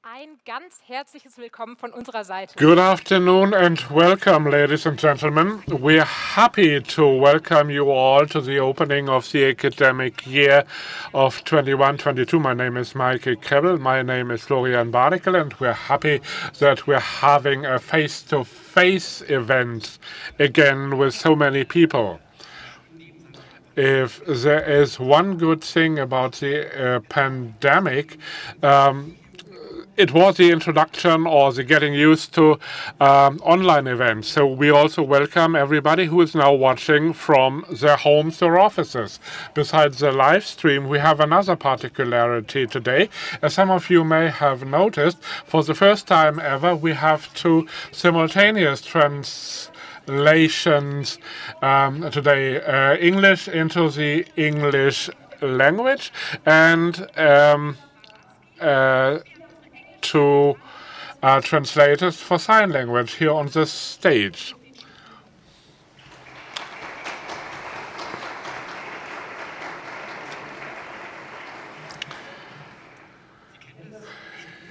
Ein ganz herzliches Willkommen von unserer Seite. Good afternoon and welcome, ladies and gentlemen. We're happy to welcome you all to the opening of the academic year of 21-22. My name is Michael Krebbel. My name is Florian Barnickel, and we're happy that we're having a face-to-face event again with so many people. If there is one good thing about the pandemic, it was the introduction or the getting used to online events. So we also welcome everybody who is now watching from their homes or offices. Besides the live stream, we have another particularity today. As some of you may have noticed, for the first time ever, we have two simultaneous translations today. English into the English language and to translators for sign language here on this stage.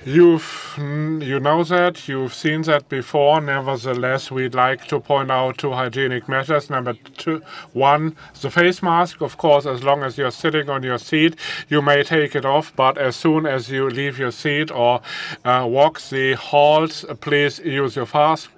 You know that, you've seen that before. Nevertheless, we'd like to point out two hygienic measures. Number one, the face mask. Of course, as long as you're sitting on your seat, you may take it off, but as soon as you leave your seat or walk the halls, please use your face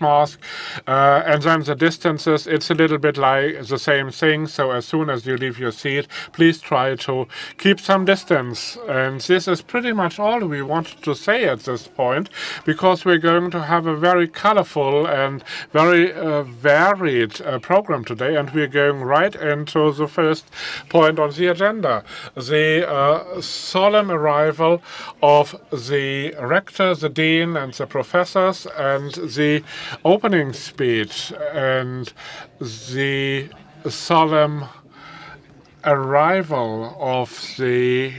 mask. And then the distances, it's a little bit like the same thing. So as soon as you leave your seat, please try to keep some distance. And this is pretty much all we wanted to say at this point, because we're going to have a very colorful and very varied program today. And we're going right into the first point on the agenda, the solemn arrival of the rector, the dean, and the professors, and the opening speech. And the solemn arrival of the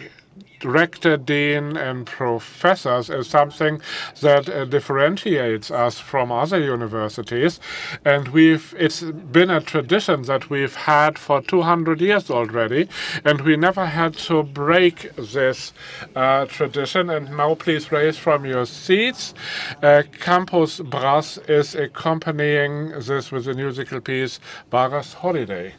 rector, dean, and professors is something that differentiates us from other universities. And it's been a tradition that we've had for 200 years already, and we never had to break this tradition. And now please raise from your seats. Campus Brass is accompanying this with the musical piece Bara's Holiday.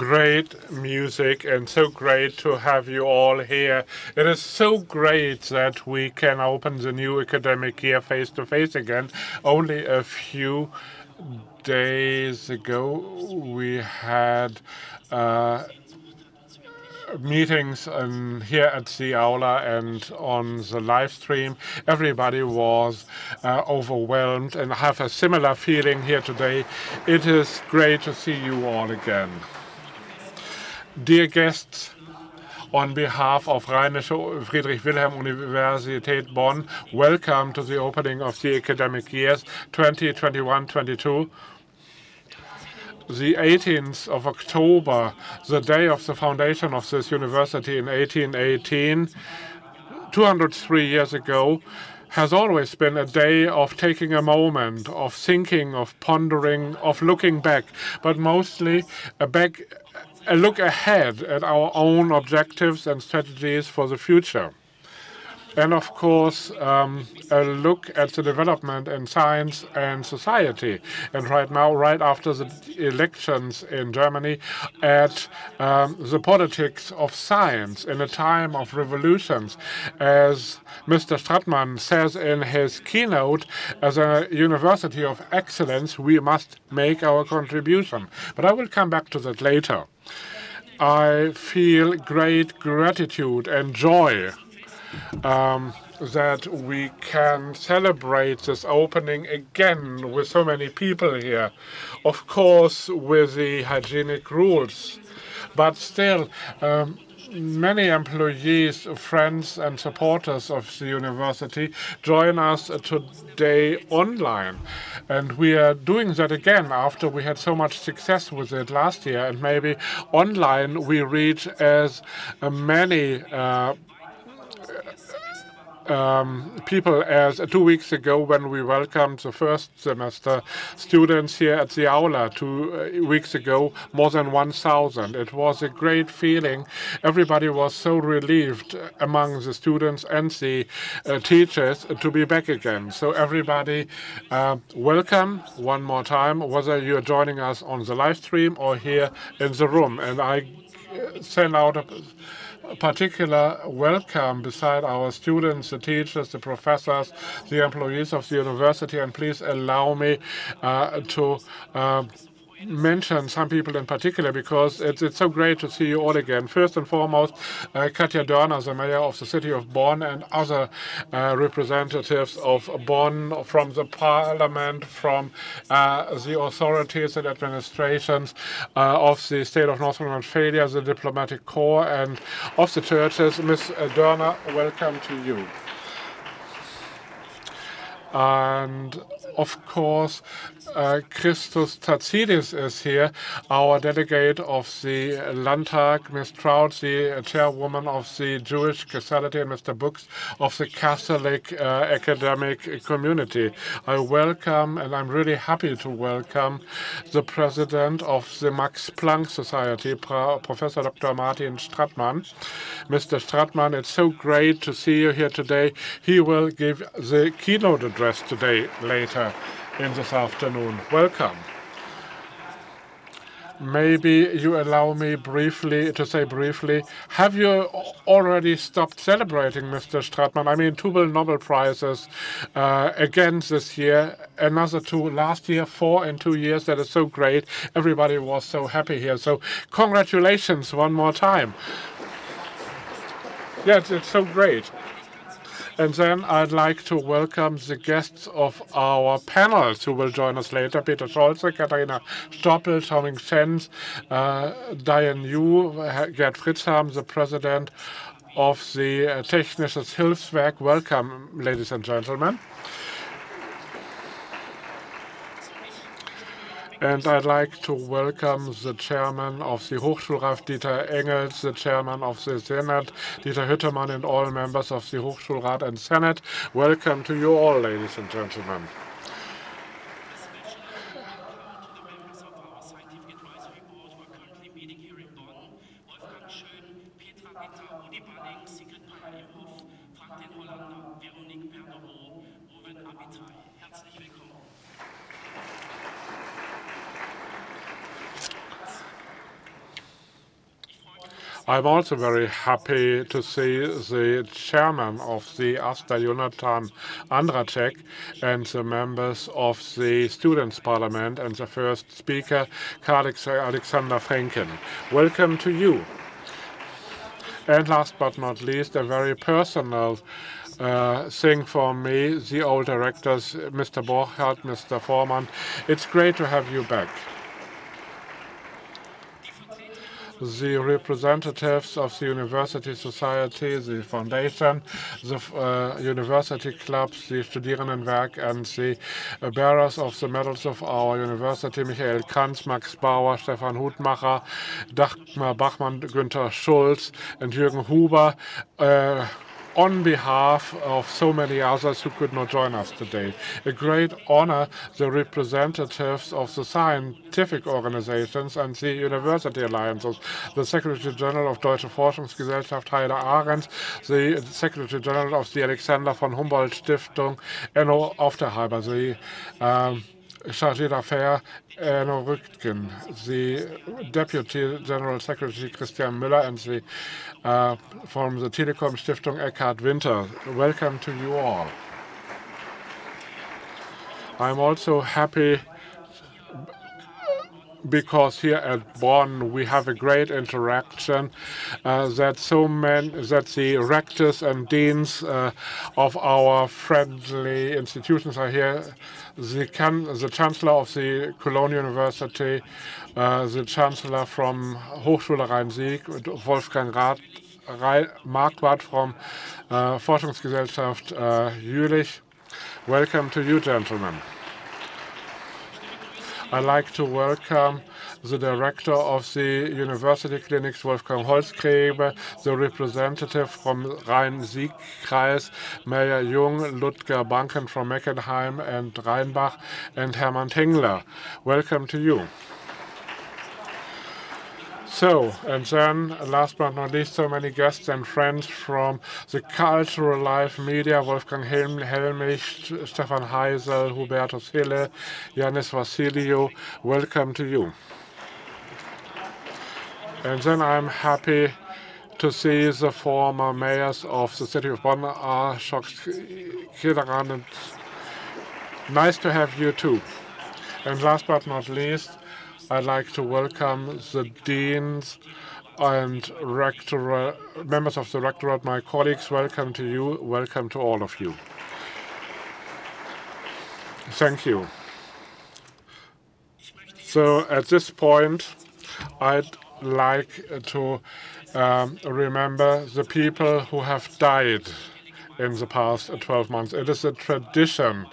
great music and so great to have you all here. It is so great that we can open the new academic year face to face again. Only a few days ago we had meetings here at the aula and on the live stream. Everybody was overwhelmed, and I have a similar feeling here today. It is great to see you all again. Dear guests, on behalf of Rheinische Friedrich-Wilhelm-Universität Bonn, welcome to the opening of the academic years 2021-22. The 18th of October, the day of the foundation of this university in 1818, 203 years ago, has always been a day of taking a moment, of thinking, of pondering, of looking back, but mostly a look ahead at our own objectives and strategies for the future. And of course, a look at the development in science and society. And right now, right after the elections in Germany, at the politics of science in a time of revolutions. As Mr. Stratmann says in his keynote, as a university of excellence, we must make our contribution. But I will come back to that later. I feel great gratitude and joy that we can celebrate this opening again with so many people here. Of course, with the hygienic rules, but still, many employees, friends, and supporters of the university join us today online. And we are doing that again after we had so much success with it last year. And maybe online we reach as many people as 2 weeks ago when we welcomed the first semester students here at the aula 2 weeks ago, more than 1,000. It was a great feeling. Everybody was so relieved among the students and the teachers to be back again. So everybody, welcome one more time, whether you're joining us on the live stream or here in the room. And I send out a particular welcome beside our students, the teachers, the professors, the employees of the university. And please allow me to mention some people in particular, because it's so great to see you all again. First and foremost, Katja Dörner, the mayor of the city of Bonn, and other representatives of Bonn, from the parliament, from the authorities and administrations of the state of North Rhine-Westphalia, the diplomatic corps, and of the churches. Ms. Dörner, welcome to you. And of course, Christus Tatsidis is here, our delegate of the Landtag, Ms. Trout, the chairwoman of the Jewish Society, and Mr. Books of the Catholic academic community. I welcome, and I'm really happy to welcome, the president of the Max Planck Society, Professor Dr. Martin Stratmann. Mr. Stratmann, it's so great to see you here today. He will give the keynote address today, later in this afternoon. Welcome. Maybe you allow me to say briefly, have you already stopped celebrating, Mr. Stratmann? I mean, 2 Nobel Prizes again this year, another 2 last year, 4 in 2 years. That is so great. Everybody was so happy here. So congratulations one more time. Yes, it's so great. And then I'd like to welcome the guests of our panels who will join us later. Peter Scholze, Katharina Stoppel, Toming Schenz, Diane Yu, Gerd Fritzham, the president of the Technisches Hilfswerk. Welcome, ladies and gentlemen. And I'd like to welcome the chairman of the Hochschulrat, Dieter Engels, the chairman of the Senate, Dieter Hüttemann, and all members of the Hochschulrat and Senate. Welcome to you all, ladies and gentlemen. I'm also very happy to see the chairman of the AStA, Jonathan Andracek, and the members of the Students' Parliament, and the first speaker, Karl Alexander Frenken. Welcome to you. And last but not least, a very personal thing for me, the old directors, Mr. Borchardt, Mr. Foreman. It's great to have you back. The representatives of the university society, the foundation, the university clubs, the Studierendenwerk, and the bearers of the medals of our university, Michael Kranz, Max Bauer, Stefan Hutmacher, Dagmar Bachmann, Günther Schulz, and Jürgen Huber, on behalf of so many others who could not join us today. A great honor, the representatives of the scientific organizations and the university alliances, the Secretary General of Deutsche Forschungsgesellschaft Heide Arendt, the Secretary General of the Alexander von Humboldt Stiftung, Enno Aufderhalber, the Chargé d'Affaires Enno Rüttgen, the Deputy General Secretary Christian Müller, and the from the Telekom Stiftung Eckhard Winter. Welcome to you all. I'm also happy because here at Bonn we have a great interaction that the rectors and deans of our friendly institutions are here. The Chancellor of the Cologne University, the Chancellor from Hochschule Rhein-Sieg, Wolfgang Marquardt from Forschungsgesellschaft Jülich. Welcome to you, gentlemen. I'd like to welcome the director of the university clinics, Wolfgang Holzgräbe, the representative from Rhein-Sieg-Kreis, Mayor Jung, Ludger Banken from Meckenheim and Rheinbach, and Hermann Tengler. Welcome to you. So, and then, last but not least, so many guests and friends from the cultural life media, Wolfgang Helmich, Stefan Heisel, Hubertus Hille, Yanis Vassiliou. Welcome to you. And then I'm happy to see the former mayors of the city of Bonn, Ashok Kidaran. Nice to have you too. And last but not least, I'd like to welcome the deans and members of the rectorate, my colleagues. Welcome to you. Welcome to all of you. Thank you. So at this point, I'd like to remember the people who have died in the past 12 months. It is a tradition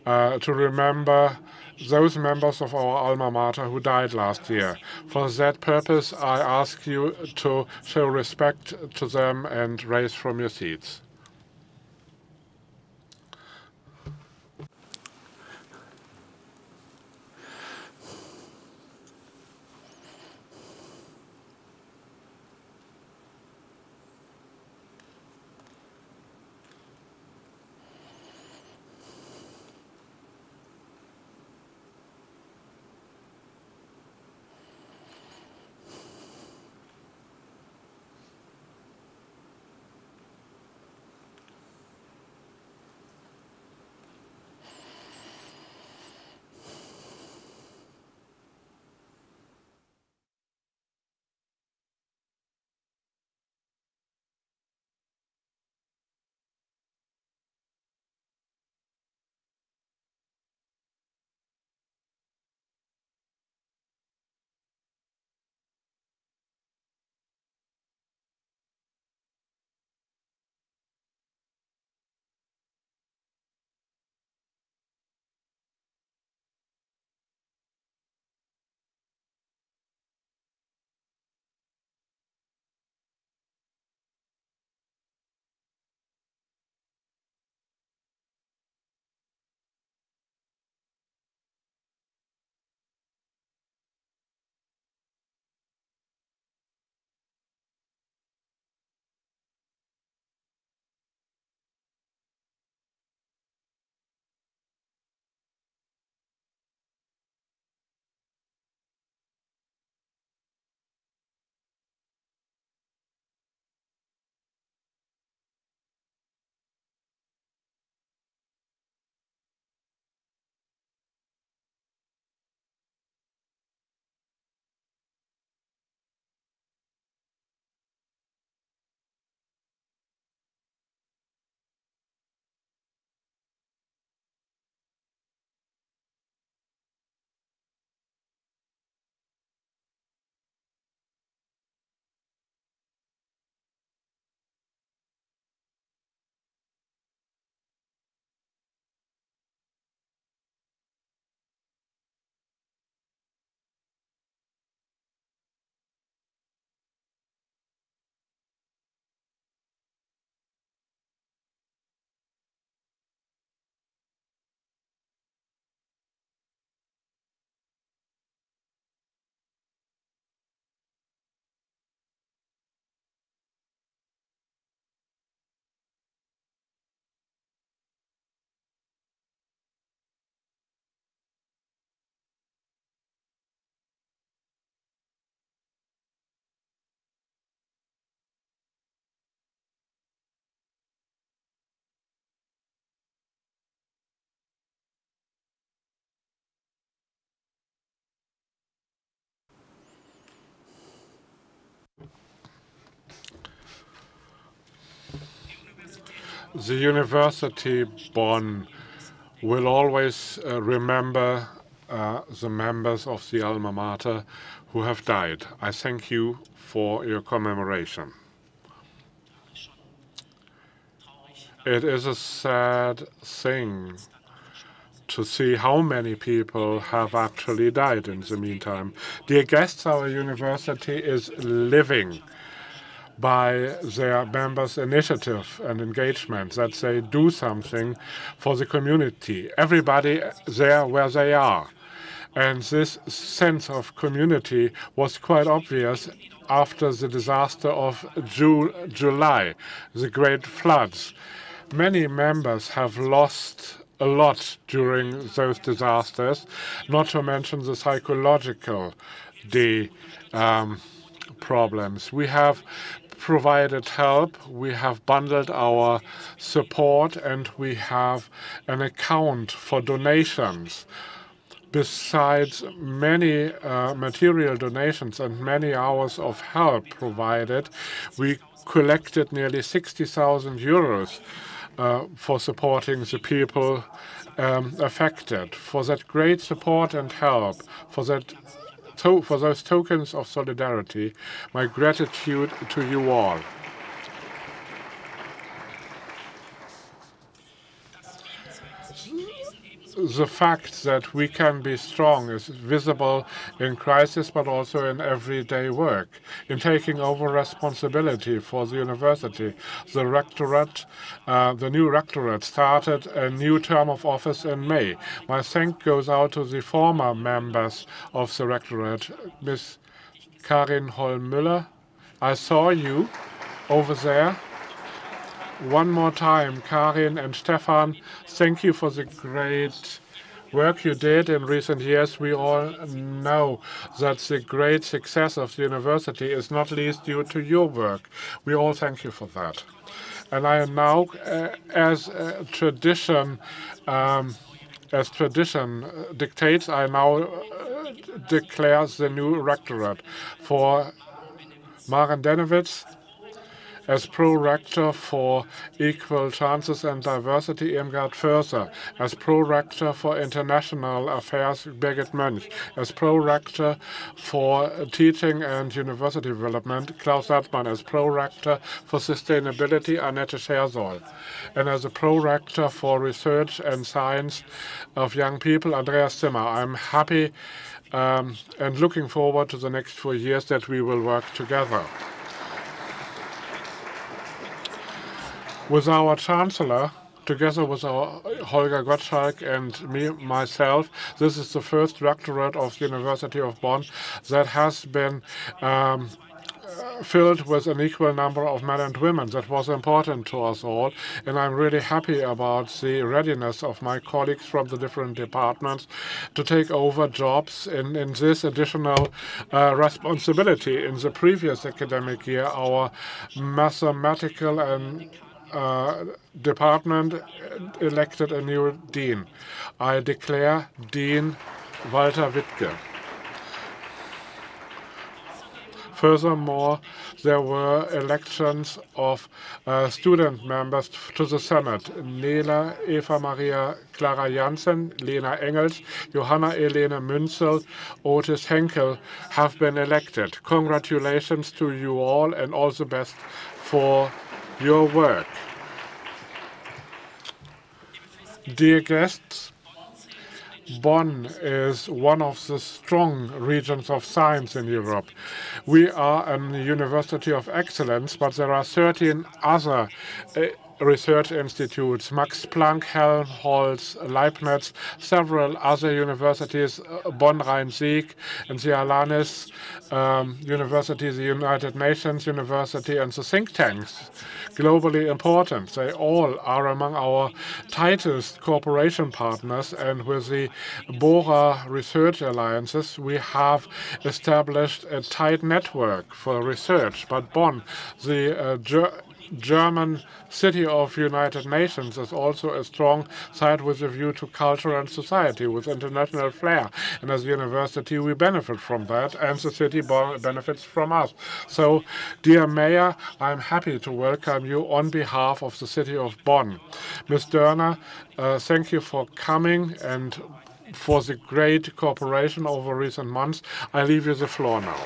to remember those members of our alma mater who died last year. For that purpose, I ask you to show respect to them and rise from your seats. The University Bonn will always remember the members of the alma mater who have died. I thank you for your commemoration. It is a sad thing to see how many people have actually died in the meantime. Dear guests, our university is living by their members' initiative and engagement, that they do something for the community, everybody there where they are. And this sense of community was quite obvious after the disaster of July, the great floods. Many members have lost a lot during those disasters, not to mention the psychological problems. We have provided help, we have bundled our support, and we have an account for donations. Besides many material donations and many hours of help provided, we collected nearly 60,000 euros for supporting the people affected. For that great support and help, for those tokens of solidarity, my gratitude to you all. The fact that we can be strong is visible in crisis, but also in everyday work. In taking over responsibility for the university, the new rectorate started a new term of office in May. My thanks goes out to the former members of the rectorate, Ms. Karin Holm-Müller. I saw you over there. One more time, Karin and Stefan, thank you for the great work you did in recent years. We all know that the great success of the university is not least due to your work. We all thank you for that. And I am now, as tradition dictates, I now declare the new rectorate for Maren Denowitz as pro-rector for Equal Chances and Diversity, Irmgard Förser, as pro-rector for International Affairs, Birgit Mönch, as pro-rector for Teaching and University Development, Klaus Sattmann, as pro-rector for Sustainability, Annette Scherzol, and as a pro-rector for Research and Science of Young People, Andreas Zimmer. I'm happy and looking forward to the next 4 years that we will work together. With our Chancellor, together with our Holger Gottschalk and myself, this is the first rectorate of the University of Bonn that has been filled with an equal number of men and women. That was important to us all, and I'm really happy about the readiness of my colleagues from the different departments to take over jobs in this additional responsibility. In the previous academic year, our mathematical and department elected a new dean. I declare Dean Walter Wittke. Furthermore, there were elections of student members to the Senate. Nela Eva Maria Clara Jansen, Lena Engels, Johanna Elene Münzel, Otis Henkel have been elected. Congratulations to you all and all the best for your work. Dear guests, Bonn is one of the strong regions of science in Europe. We are a university of excellence, but there are 13 other research institutes, Max Planck, Helmholtz, Leibniz, several other universities, Bonn Rhein-Sieg, and the Alanis University, the United Nations University, and the think tanks, globally important. They all are among our tightest cooperation partners, and with the Bora Research Alliances, we have established a tight network for research. But Bonn, the German city of United Nations is also a strong site with a view to culture and society, with international flair. And as a university, we benefit from that, and the city benefits from us. So, dear Mayor, I'm happy to welcome you on behalf of the city of Bonn. Ms. Dörner, thank you for coming and for the great cooperation over recent months. I leave you the floor now.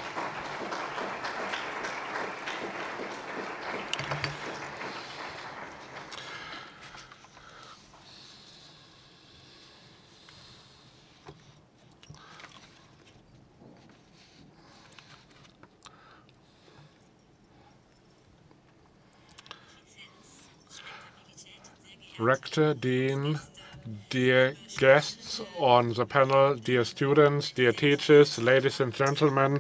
Rector, Dean, dear guests on the panel, dear students, dear teachers, ladies and gentlemen,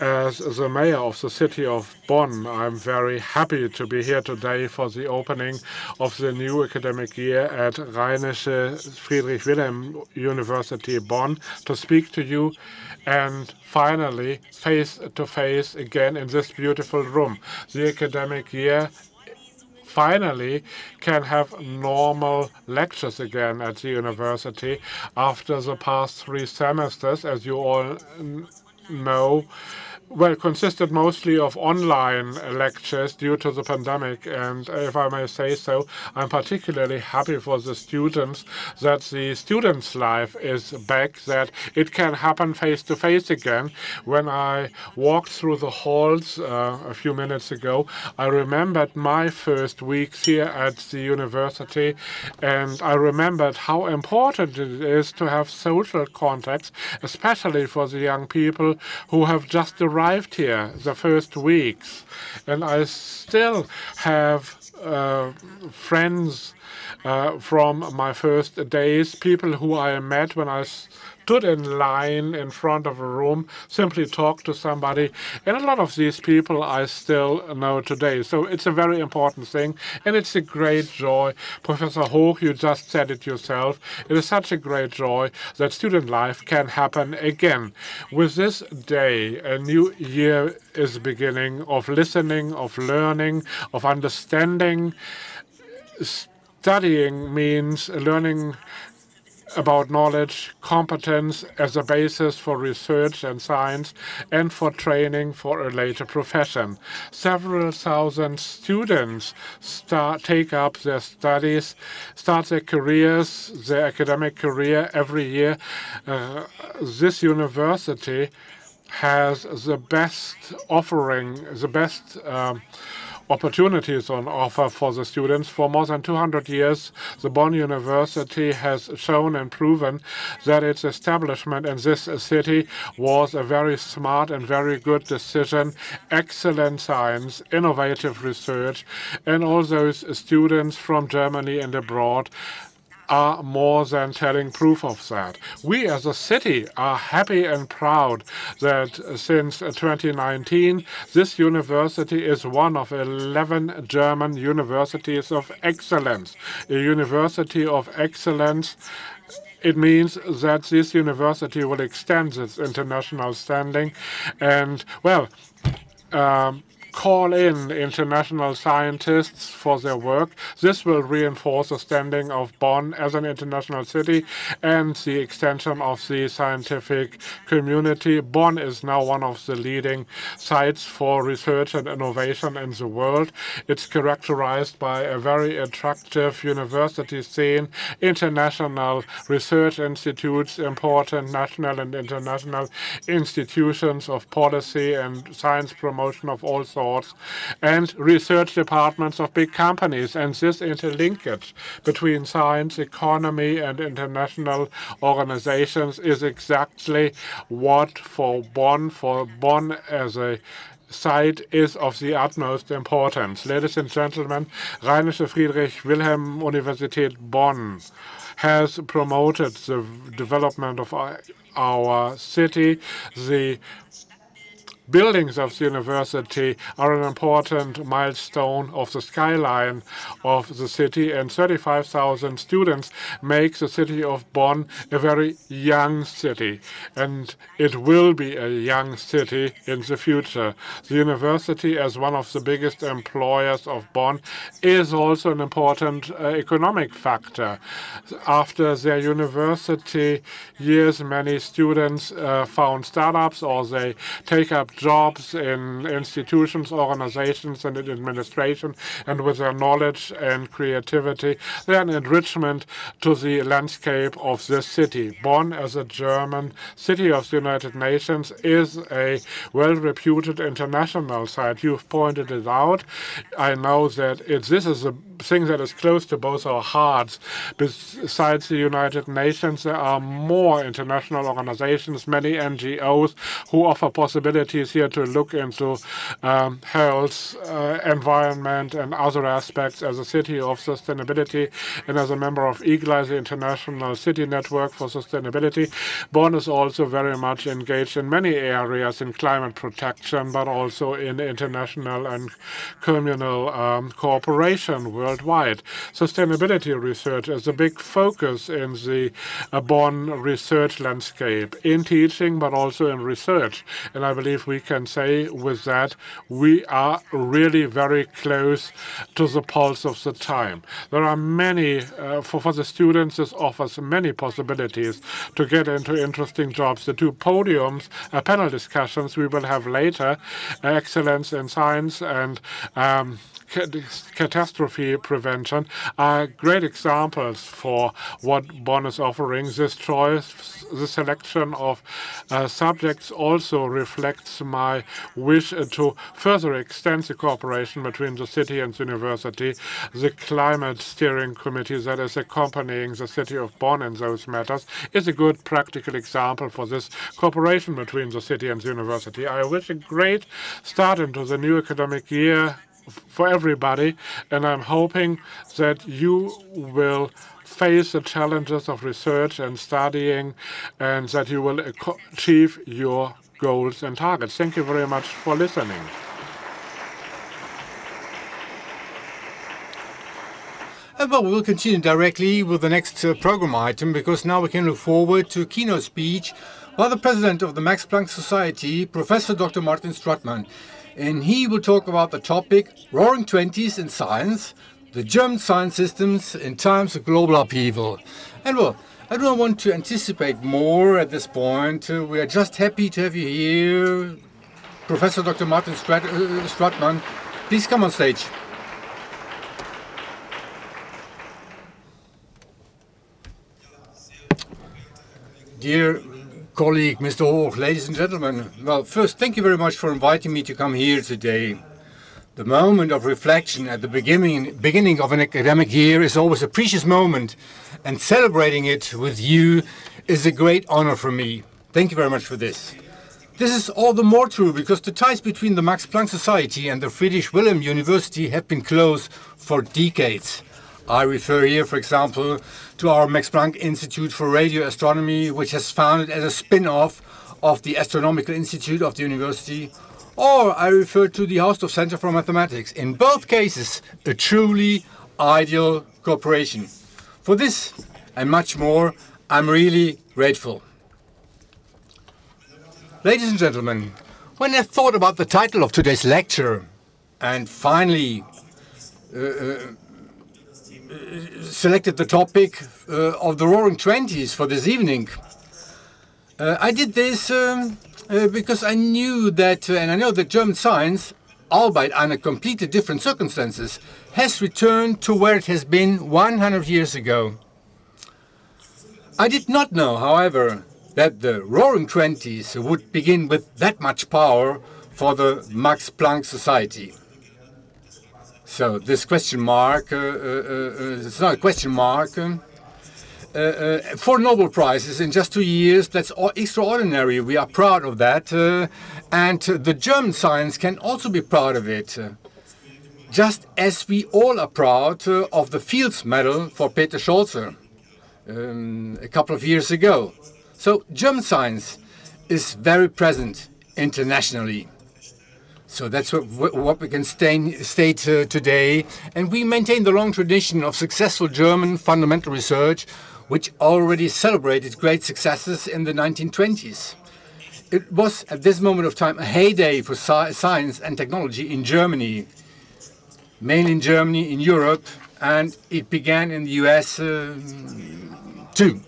as the mayor of the city of Bonn, I'm very happy to be here today for the opening of the new academic year at Rheinische Friedrich Wilhelm University Bonn to speak to you and finally face to face again in this beautiful room. The academic year finally can have normal lectures again at the university after the past 3 semesters, as you all know, consisted mostly of online lectures due to the pandemic. And if I may say so, I'm particularly happy for the students that the students' life is back, that it can happen face-to-face again. When I walked through the halls a few minutes ago, I remembered my first weeks here at the university, and I remembered how important it is to have social contacts, especially for the young people who have just arrived here the first weeks. And I still have friends from my first days, people who I met when I stood in line in front of a room, simply talked to somebody. And a lot of these people I still know today. So it's a very important thing, and it's a great joy. Professor Hoch, you just said it yourself. It is such a great joy that student life can happen again. With this day, a new year is beginning of listening, of learning, of understanding. Studying means learning about knowledge, competence as a basis for research and science and for training for a later profession. Several thousand students take up their studies, start their careers, their academic career every year. This university has the best offering, the best opportunities on offer for the students. For more than 200 years, the Bonn University has shown and proven that its establishment in this city was a very smart and very good decision. Excellent science, innovative research, and all those students from Germany and abroad are more than telling proof of that. We as a city are happy and proud that since 2019, this university is one of 11 German universities of excellence. A university of excellence, it means that this university will extend its international standing and, well, call in international scientists for their work. This will reinforce the standing of Bonn as an international city and the extension of the scientific community. Bonn is now one of the leading sites for research and innovation in the world. It's characterized by a very attractive university scene, international research institutes, important national and international institutions of policy and science promotion of all sorts, and research departments of big companies. And this interlinkage between science, economy, and international organizations is exactly what for Bonn as a site is of the utmost importance. Ladies and gentlemen, Rheinische Friedrich Wilhelm Universität Bonn has promoted the development of our city. The buildings of the university are an important milestone of the skyline of the city, and 35,000 students make the city of Bonn a very young city, and it will be a young city in the future. The university, as one of the biggest employers of Bonn, is also an important economic factor. After their university years, many students found startups, or they take up jobs in institutions, organizations, and in administration, and with their knowledge and creativity, they are an enrichment to the landscape of this city. Bonn, as a German city of the United Nations, is a well-reputed international site. You've pointed it out. I know that this is a thing that is close to both our hearts. Besides the United Nations, there are more international organizations, many NGOs, who offer possibilities here to look into health, environment, and other aspects. As a city of sustainability and as a member of IGLA, the International City Network for Sustainability, Bonn is also very much engaged in many areas in climate protection, but also in international and communal cooperation worldwide. Sustainability research is a big focus in the Bonn research landscape, in teaching, but also in research. And I believe we can say with that we are really very close to the pulse of the time. There are many, for the students, this offers many possibilities to get into interesting jobs. The two podiums, panel discussions we will have later, excellence in science and catastrophe prevention, are great examples for what Bonn is offering. This choice, the selection of subjects also reflects my wish to further extend the cooperation between the city and the university. The climate steering committee that is accompanying the city of Bonn in those matters is a good practical example for this cooperation between the city and the university. I wish a great start into the new academic year for everybody, and I'm hoping that you will face the challenges of research and studying, and that you will achieve your goals and targets. Thank you very much for listening. Well, we will continue directly with the next program item, because now we can look forward to a keynote speech by the president of the Max Planck Society, Professor Dr. Martin Strattmann. And he will talk about the topic Roaring Twenties in Science, the German science systems in times of global upheaval. And well, I don't want to anticipate more at this point. We are just happy to have you here. Professor Dr. Martin Strattmann, please come on stage. Dear colleague, Mr. Hoch, ladies and gentlemen, well, first, thank you very much for inviting me to come here today. The moment of reflection at the beginning of an academic year is always a precious moment, and celebrating it with you is a great honor for me. Thank you very much for this. This is all the more true because the ties between the Max Planck Society and the Friedrich Wilhelm University have been close for decades. I refer here, for example, to our Max Planck Institute for Radio Astronomy, which has founded as a spin-off of the Astronomical Institute of the University, or I refer to the Hausdorff Center for Mathematics. In both cases, a truly ideal cooperation. For this and much more, I'm really grateful. Ladies and gentlemen, when I thought about the title of today's lecture and finally selected the topic of the Roaring Twenties for this evening, I did this because I knew that, and I know that German science, albeit under completely different circumstances, has returned to where it has been 100 years ago. I did not know, however, that the Roaring Twenties would begin with that much power for the Max Planck Society. So this question mark, it's not a question mark, 4 Nobel Prizes in just 2 years, that's extraordinary. We are proud of that. And the German science can also be proud of it. Just as we all are proud of the Fields Medal for Peter Scholze a couple of years ago. So German science is very present internationally. So that's what we can state today. And we maintain the long tradition of successful German fundamental research, which already celebrated great successes in the 1920s. It was, at this moment of time, a heyday for science and technology in Germany, mainly in Germany, in Europe, and it began in the US too.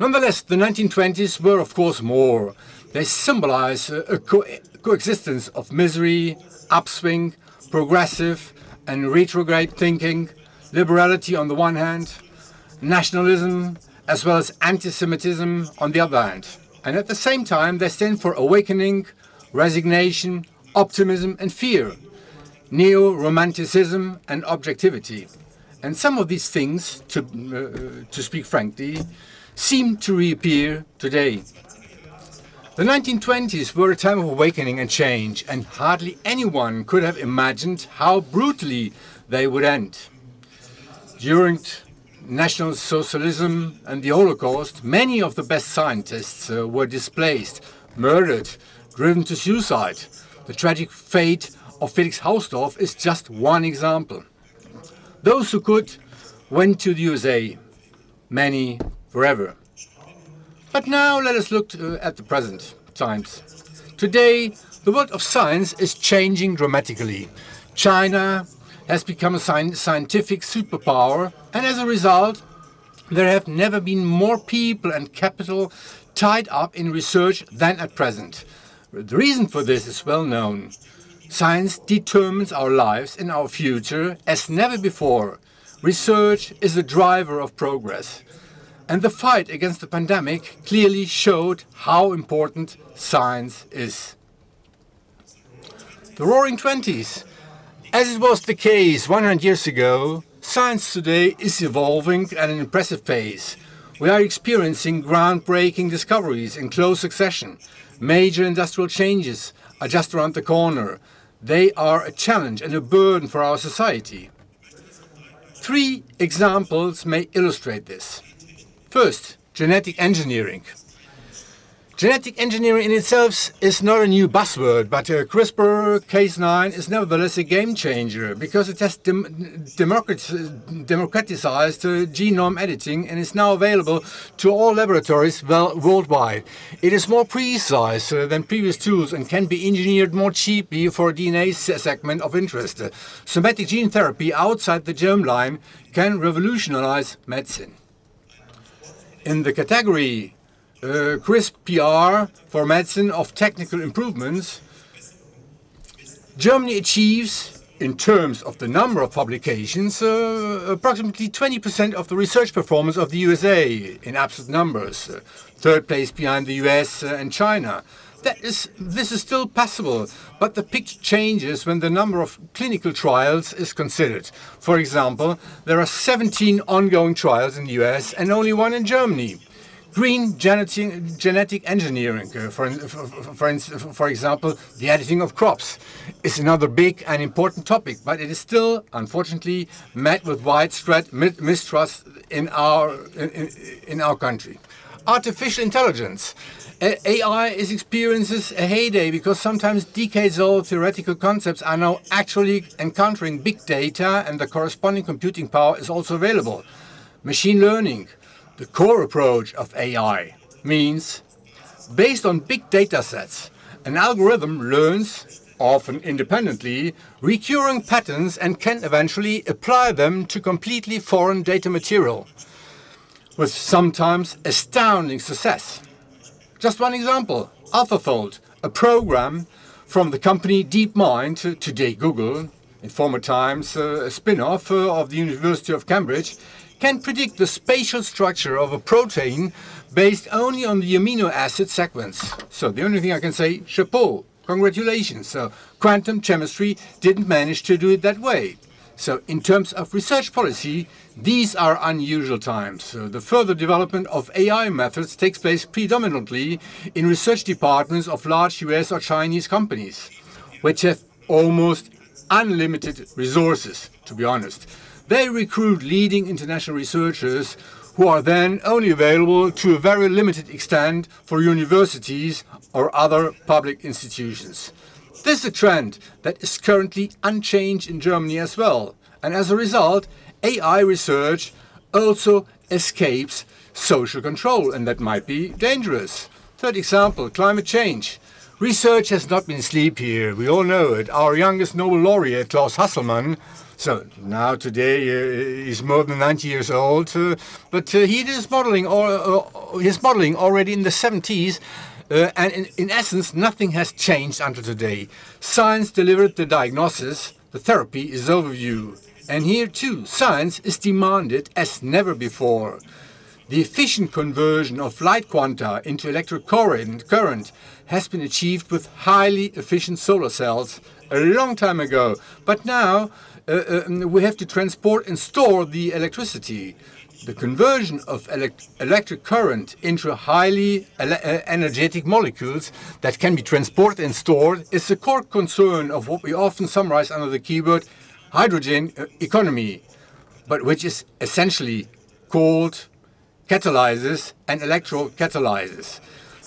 Nonetheless, the 1920s were, of course, more. They symbolize a coexistence of misery, upswing, progressive and retrograde thinking, liberality on the one hand, nationalism, as well as anti-Semitism on the other hand. And at the same time, they stand for awakening, resignation, optimism and fear, neo-romanticism and objectivity. And some of these things, to speak frankly, seem to reappear today. The 1920s were a time of awakening and change, and hardly anyone could have imagined how brutally they would end. During National Socialism and the Holocaust, many of the best scientists were displaced, murdered, driven to suicide. The tragic fate of Felix Hausdorff is just one example. Those who could went to the USA, many forever. But now let us look at the present times. Today, the world of science is changing dramatically. China has become a scientific superpower, and as a result, there have never been more people and capital tied up in research than at present. The reason for this is well known. Science determines our lives and our future as never before. Research is the driver of progress. And the fight against the pandemic clearly showed how important science is. The Roaring Twenties. As it was the case 100 years ago, science today is evolving at an impressive pace. We are experiencing groundbreaking discoveries in close succession. Major industrial changes are just around the corner. They are a challenge and a burden for our society. 3 examples may illustrate this. First, genetic engineering. Genetic engineering in itself is not a new buzzword, but CRISPR-Cas9 is nevertheless a game changer because it has democratized genome editing and is now available to all laboratories worldwide. It is more precise than previous tools and can be engineered more cheaply for a DNA segment of interest. Somatic gene therapy outside the germline can revolutionize medicine. In the category CRISPR for medicine of technical improvements, Germany achieves, in terms of the number of publications, approximately 20% of the research performance of the USA in absolute numbers, third place behind the US and China. This is still possible, but the picture changes when the number of clinical trials is considered. For example, there are 17 ongoing trials in the US and only 1 in Germany. Green genetic engineering, for example, the editing of crops, is another big and important topic, but it is still, unfortunately, met with widespread mistrust in our country. Artificial intelligence. AI experiences a heyday because sometimes decades-old theoretical concepts are now actually encountering big data, and the corresponding computing power is also available. Machine learning. The core approach of AI means, based on big data sets, an algorithm learns, often independently, recurring patterns and can eventually apply them to completely foreign data material, with sometimes astounding success. Just one example, AlphaFold, a program from the company DeepMind, today Google, in former times a spin-off of the University of Cambridge, can predict the spatial structure of a protein based only on the amino acid sequence. So the only thing I can say, chapeau, congratulations. So quantum chemistry didn't manage to do it that way. So in terms of research policy, these are unusual times. So the further development of AI methods takes place predominantly in research departments of large US or Chinese companies, which have almost unlimited resources, to be honest. They recruit leading international researchers who are then only available to a very limited extent for universities or other public institutions. This is a trend that is currently unchanged in Germany as well. And as a result, AI research also escapes social control, and that might be dangerous. Third example, climate change. Research has not been asleep here. We all know it. Our youngest Nobel laureate, Klaus Hasselmann, so now today he's more than 90 years old, but he did his modeling already in the 70s, and in essence nothing has changed until today. Science delivered the diagnosis, the therapy is overview, and here too science is demanded as never before. The efficient conversion of light quanta into electric current has been achieved with highly efficient solar cells a long time ago, but now we have to transport and store the electricity. The conversion of electric current into highly energetic molecules that can be transported and stored is the core concern of what we often summarize under the keyword hydrogen economy, but which is essentially called catalysis and electrocatalysis.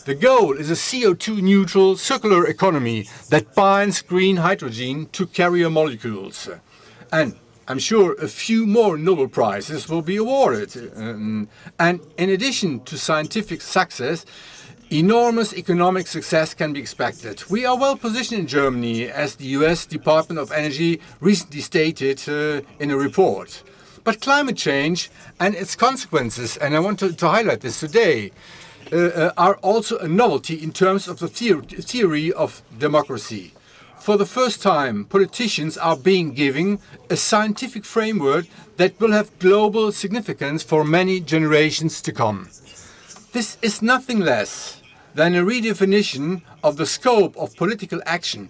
The goal is a CO2 neutral circular economy that binds green hydrogen to carrier molecules. And I'm sure a few more Nobel Prizes will be awarded. And in addition to scientific success, enormous economic success can be expected. We are well positioned in Germany, as the US Department of Energy recently stated in a report. But climate change and its consequences, and I want to highlight this today, are also a novelty in terms of the theory of democracy. For the first time, politicians are being given a scientific framework that will have global significance for many generations to come. This is nothing less than a redefinition of the scope of political action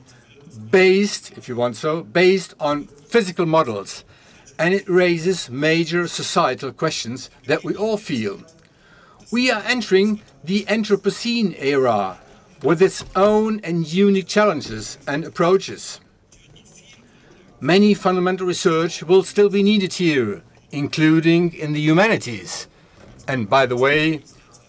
based, if you want so, based on physical models. And it raises major societal questions that we all feel. We are entering the Anthropocene era with its own and unique challenges and approaches. Many fundamental research will still be needed here, including in the humanities. And by the way,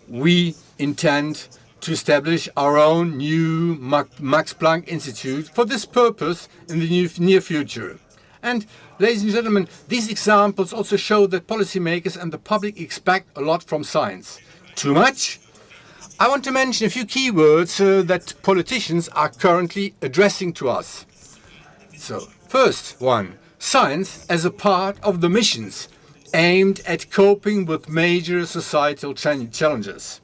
we intend to establish our own new Max Planck Institute for this purpose in the near future. And ladies and gentlemen, these examples also show that policymakers and the public expect a lot from science. Too much? I want to mention a few keywords that politicians are currently addressing to us. So, first one, science as a part of the missions aimed at coping with major societal challenges.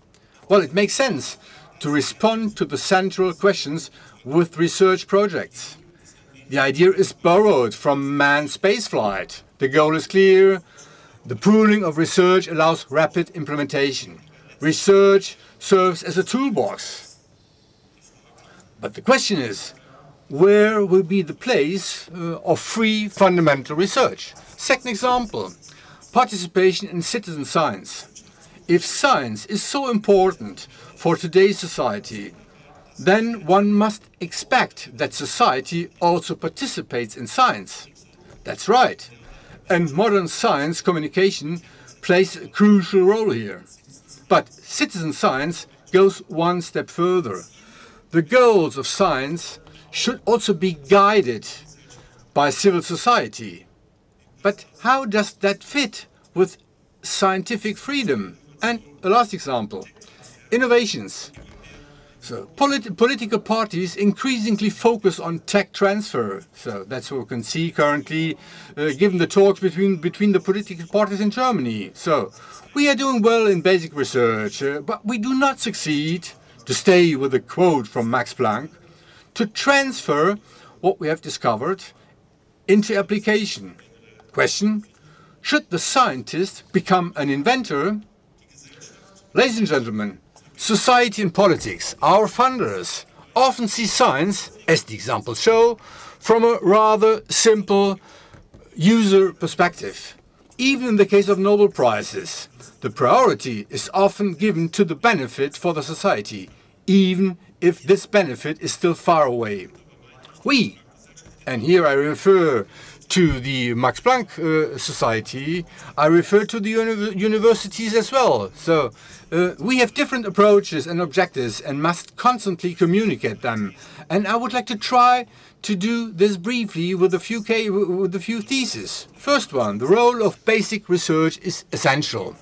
Well, it makes sense to respond to the central questions with research projects. The idea is borrowed from manned spaceflight. The goal is clear. The pooling of research allows rapid implementation. Research serves as a toolbox. But the question is, where will be the place of free fundamental research? Second example, participation in citizen science. If science is so important for today's society, then one must expect that society also participates in science. That's right. And modern science communication plays a crucial role here. But citizen science goes one step further. The goals of science should also be guided by civil society. But how does that fit with scientific freedom? And a last example, innovations. So political parties increasingly focus on tech transfer. So that's what we can see currently, given the talks between the political parties in Germany. So we are doing well in basic research, but we do not succeed, to stay with a quote from Max Planck, to transfer what we have discovered into application. Question, should the scientist become an inventor? Ladies and gentlemen, society and politics, our funders, often see science, as the examples show, from a rather simple user perspective. Even in the case of Nobel Prizes, the priority is often given to the benefit for the society, even if this benefit is still far away. We, and here I refer to the Max Planck Society, I refer to the universities as well. So we have different approaches and objectives and must constantly communicate them. And I would like to try to do this briefly with a few theses. First one, the role of basic research is essential.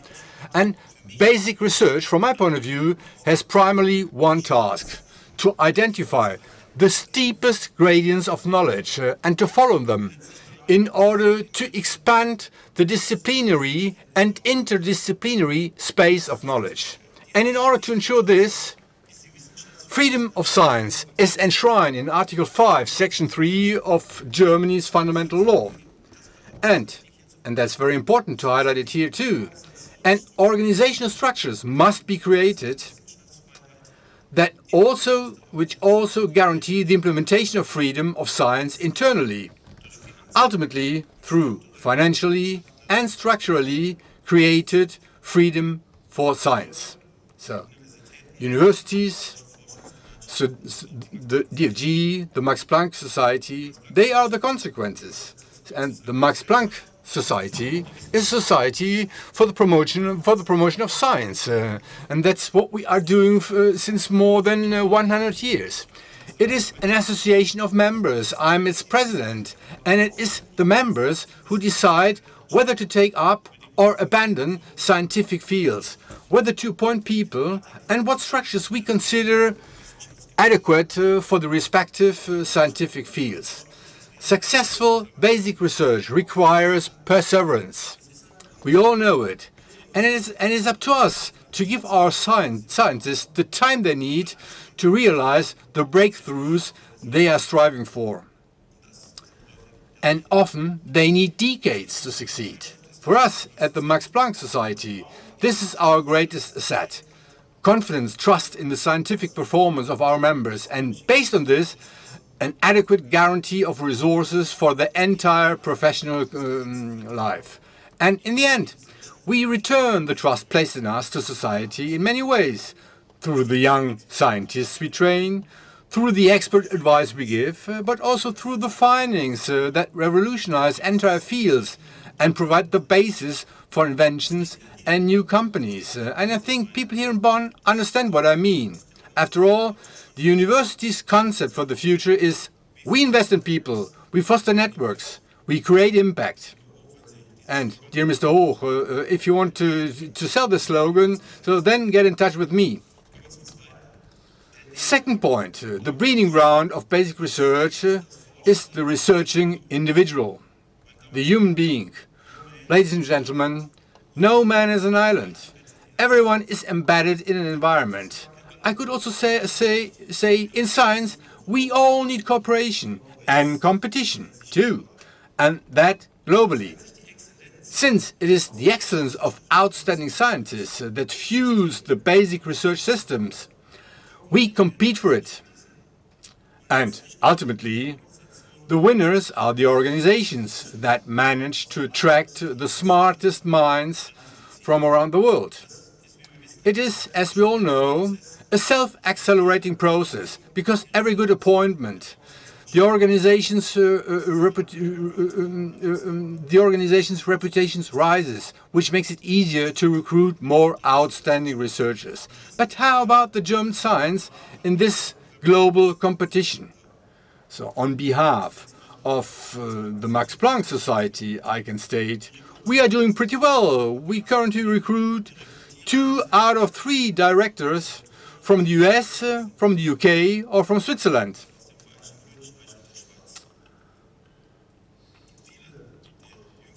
And basic research, from my point of view, has primarily one task: to identify the steepest gradients of knowledge and to follow them in order to expand the disciplinary and interdisciplinary space of knowledge. And in order to ensure this, freedom of science is enshrined in Article 5, Section 3 of Germany's fundamental law. And that's very important to highlight it here too, and organizational structures must be created which also guarantee the implementation of freedom of science internally, ultimately through financially and structurally created freedom for science. So, universities, so the DFG, the Max Planck Society, they are the consequences. And the Max Planck Society is a society for the promotion of science, and that's what we are doing since more than 100 years. It is an association of members. I'm its president, and it is the members who decide whether to take up or abandon scientific fields, whether to appoint people, and what structures we consider adequate for the respective scientific fields. Successful basic research requires perseverance. We all know it. And it's up to us to give our scientists the time they need to realize the breakthroughs they are striving for. And often they need decades to succeed. For us at the Max Planck Society, this is our greatest asset. Confidence, trust in the scientific performance of our members, and based on this, an adequate guarantee of resources for the entire professional life. And in the end, we return the trust placed in us to society in many ways, through the young scientists we train, through the expert advice we give, but also through the findings that revolutionize entire fields and provide the basis for inventions and new companies. And I think people here in Bonn understand what I mean. After all, the university's concept for the future is: we invest in people, we foster networks, we create impact. And, dear Mr. Hoch, if you want to sell the slogan, so then get in touch with me. Second point, the breeding ground of basic research is the researching individual, the human being. Ladies and gentlemen, no man is an island. Everyone is embedded in an environment. I could also say in science, we all need cooperation and competition too, and that globally. Since it is the excellence of outstanding scientists that fuels the basic research systems, we compete for it. And ultimately, the winners are the organizations that manage to attract the smartest minds from around the world. It is, as we all know, a self-accelerating process, because every good appointment, the organization's reputation rises, which makes it easier to recruit more outstanding researchers. But how about the German science in this global competition? So on behalf of the Max Planck Society, I can state we are doing pretty well. We currently recruit 2 out of 3 directors from the US, from the UK, or from Switzerland.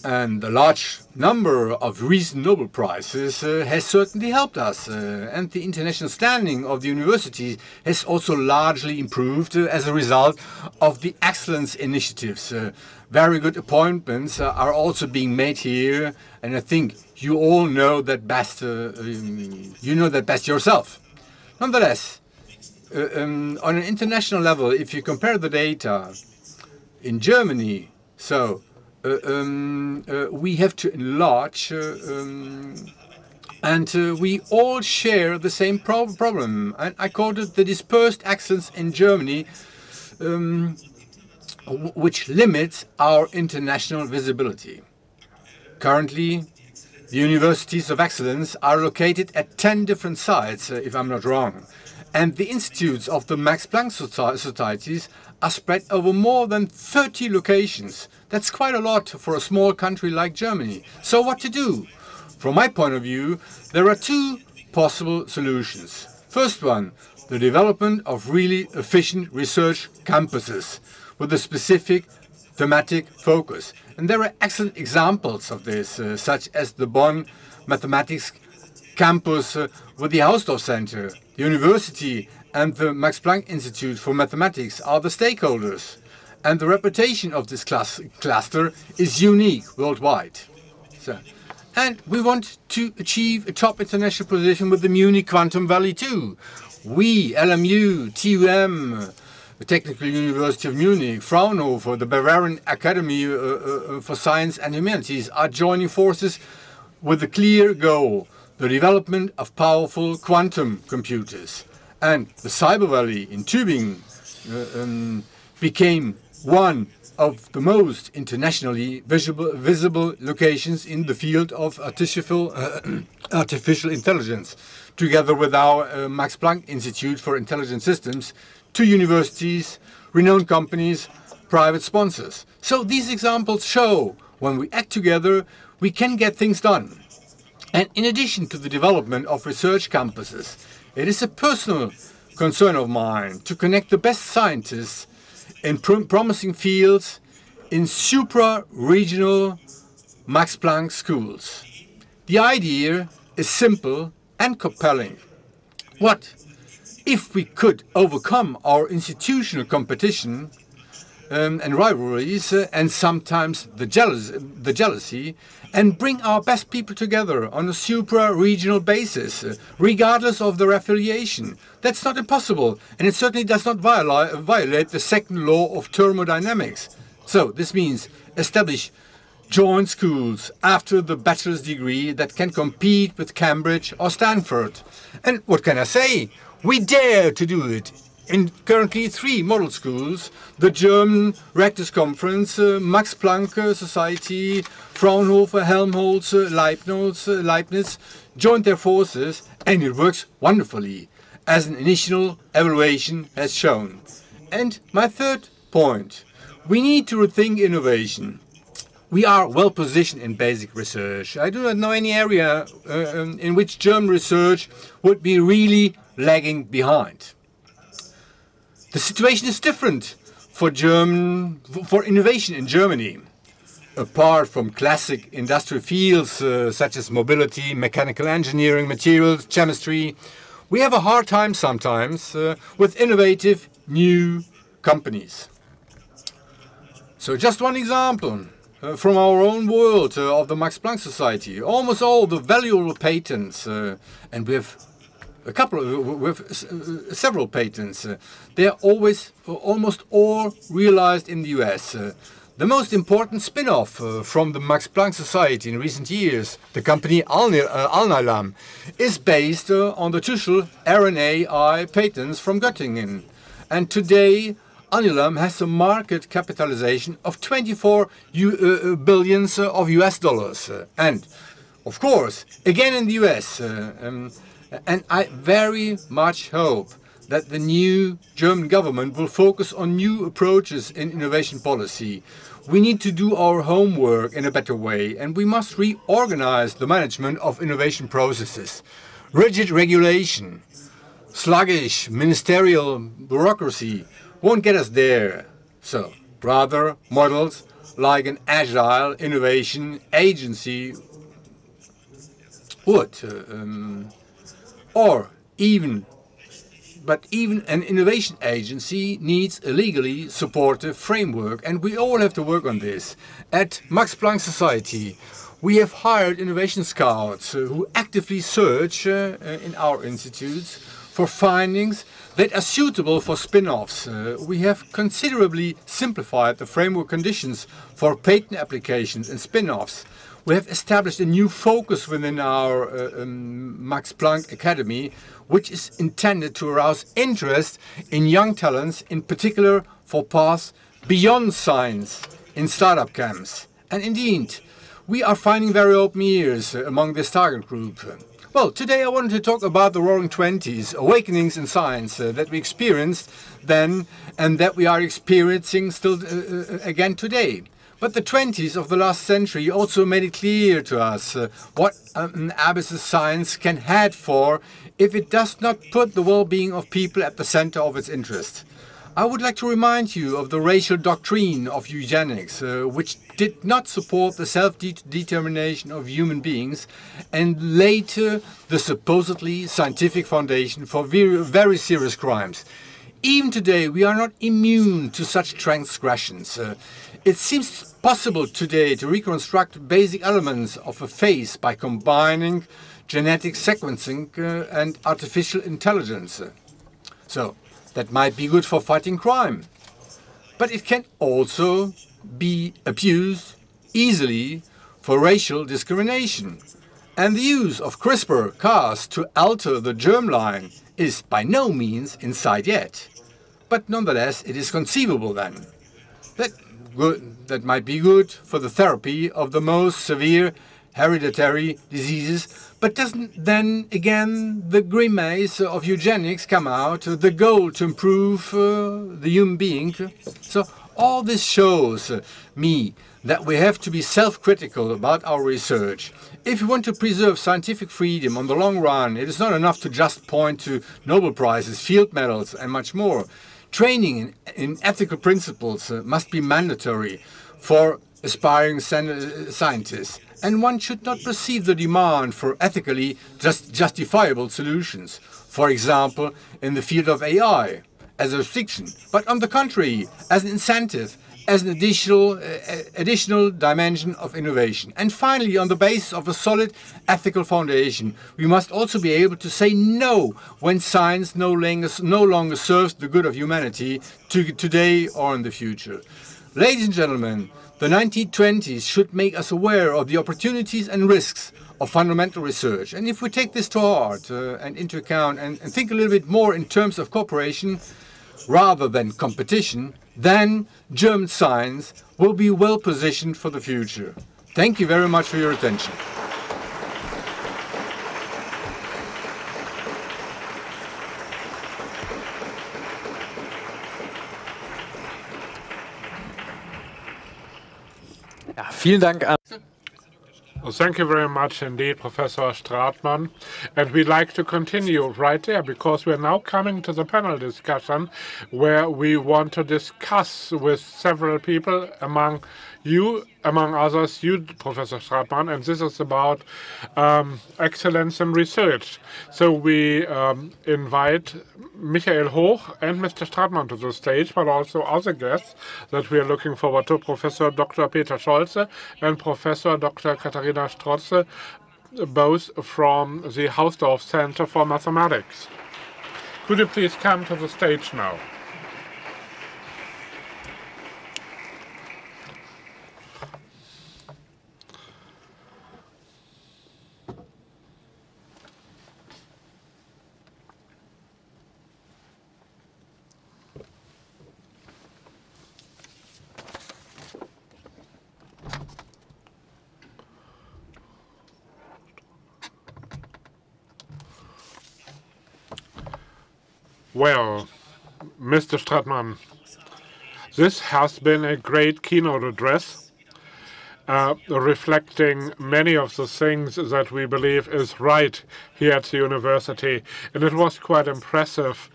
And the large number of recent Nobel Prizes has certainly helped us, and the international standing of the university has also largely improved as a result of the excellence initiatives. Very good appointments are also being made here, and I think you all know that best. You know that best yourself. Nonetheless, on an international level, if you compare the data in Germany, so we have to enlarge, and we all share the same problem. And I called it the dispersed excellence in Germany. which limits our international visibility. Currently, the universities of excellence are located at 10 different sites, if I'm not wrong, and the institutes of the Max Planck societies are spread over more than 30 locations. That's quite a lot for a small country like Germany. So what to do? From my point of view, there are two possible solutions. First one, the development of really efficient research campuses with a specific thematic focus. And there are excellent examples of this, such as the Bonn Mathematics Campus with the Hausdorff Center. The university and the Max Planck Institute for Mathematics are the stakeholders. And the reputation of this cluster is unique worldwide. And we want to achieve a top international position with the Munich Quantum Valley too. We, LMU, TUM, the Technical University of Munich, Fraunhofer, the Bavarian Academy for Science and Humanities are joining forces with a clear goal, the development of powerful quantum computers. And the Cyber Valley in Tübingen became one of the most internationally visible locations in the field of artificial intelligence, together with our Max Planck Institute for Intelligent Systems, 2 universities, renowned companies, private sponsors. So these examples show when we act together, we can get things done. And in addition to the development of research campuses, it is a personal concern of mine to connect the best scientists in promising fields in supra-regional Max Planck schools. The idea is simple and compelling. What if we could overcome our institutional competition and rivalries and sometimes the jealousy and bring our best people together on a supra-regional basis, regardless of their affiliation? That's not impossible, and it certainly does not violate the second law of thermodynamics. So this means establish joint schools after the bachelor's degree that can compete with Cambridge or Stanford. And what can I say? We dare to do it. In currently 3 model schools, the German Rectors Conference, Max Planck Society, Fraunhofer, Helmholtz, Leibniz joined their forces, and it works wonderfully, as an initial evaluation has shown. And my third point, we need to rethink innovation. We are well positioned in basic research. I do not know any area in which German research would be really lagging behind. The situation is different for innovation in Germany. Apart from classic industrial fields such as mobility, mechanical engineering, materials, chemistry, we have a hard time sometimes with innovative new companies. So just one example from our own world of the Max Planck Society. Almost all the valuable patents, and we have several patents. They are almost all realized in the US. The most important spin-off from the Max Planck Society in recent years, the company Alnylam, is based on the Tuschl RNAi patents from Göttingen. And today, Alnylam has a market capitalization of 24 billions of US dollars. And, of course, again in the US, and I very much hope that the new German government will focus on new approaches in innovation policy. We need to do our homework in a better way, and we must reorganize the management of innovation processes. Rigid regulation, sluggish ministerial bureaucracy won't get us there. So, rather, models like an agile innovation agency would. But even an innovation agency needs a legally supportive framework, and we all have to work on this. At Max Planck Society, we have hired innovation scouts who actively search in our institutes for findings that are suitable for spin-offs. We have considerably simplified the framework conditions for patent applications and spin-offs. We have established a new focus within our Max Planck Academy, which is intended to arouse interest in young talents, in particular for paths beyond science in startup camps. And indeed, we are finding very open ears among this target group. Well, today I wanted to talk about the Roaring Twenties, awakenings in science that we experienced then and that we are experiencing still again today. But the 20s of the last century also made it clear to us what an abyss of science can head for if it does not put the well-being of people at the center of its interest. I would like to remind you of the racial doctrine of eugenics, which did not support the self-determination of human beings, and later the supposedly scientific foundation for very serious crimes. Even today, we are not immune to such transgressions. It seems possible today to reconstruct basic elements of a face by combining genetic sequencing and artificial intelligence. So, that might be good for fighting crime. But it can also be abused easily for racial discrimination. And the use of CRISPR-Cas to alter the germline is by no means in sight yet. But nonetheless, it is conceivable then. That might be good for the therapy of the most severe hereditary diseases, but doesn't then again the grimace of eugenics come out, the goal to improve the human being? So all this shows me that we have to be self-critical about our research. If we want to preserve scientific freedom on the long run, it is not enough to just point to Nobel Prizes, field medals and much more. Training in ethical principles must be mandatory for aspiring scientists, and one should not perceive the demand for ethically justifiable solutions, for example, in the field of AI, as a restriction, but on the contrary, as an incentive, as an additional dimension of innovation. And finally, on the basis of a solid ethical foundation, we must also be able to say no when science no longer serves the good of humanity today or in the future. Ladies and gentlemen, the 1920s should make us aware of the opportunities and risks of fundamental research. And if we take this to heart and into account and think a little bit more in terms of cooperation rather than competition, then German science will be well positioned for the future. Thank you very much for your attention. Ja, vielen Dank an Well, thank you very much indeed, Professor Stratmann. And we'd like to continue right there because we're now coming to the panel discussion where we want to discuss with several people, among others, you, Professor Stratmann, and this is about excellence in research. So we invite Michael Hoch and Mr. Stratmann to the stage, but also other guests that we are looking forward to, Professor Dr. Peter Scholze and Professor Dr. Katharina Strotze, both from the Hausdorff Center for Mathematics. Could you please come to the stage now? Well, Mr. Stratmann, this has been a great keynote address, reflecting many of the things that we believe is right here at the university. And it was quite impressive,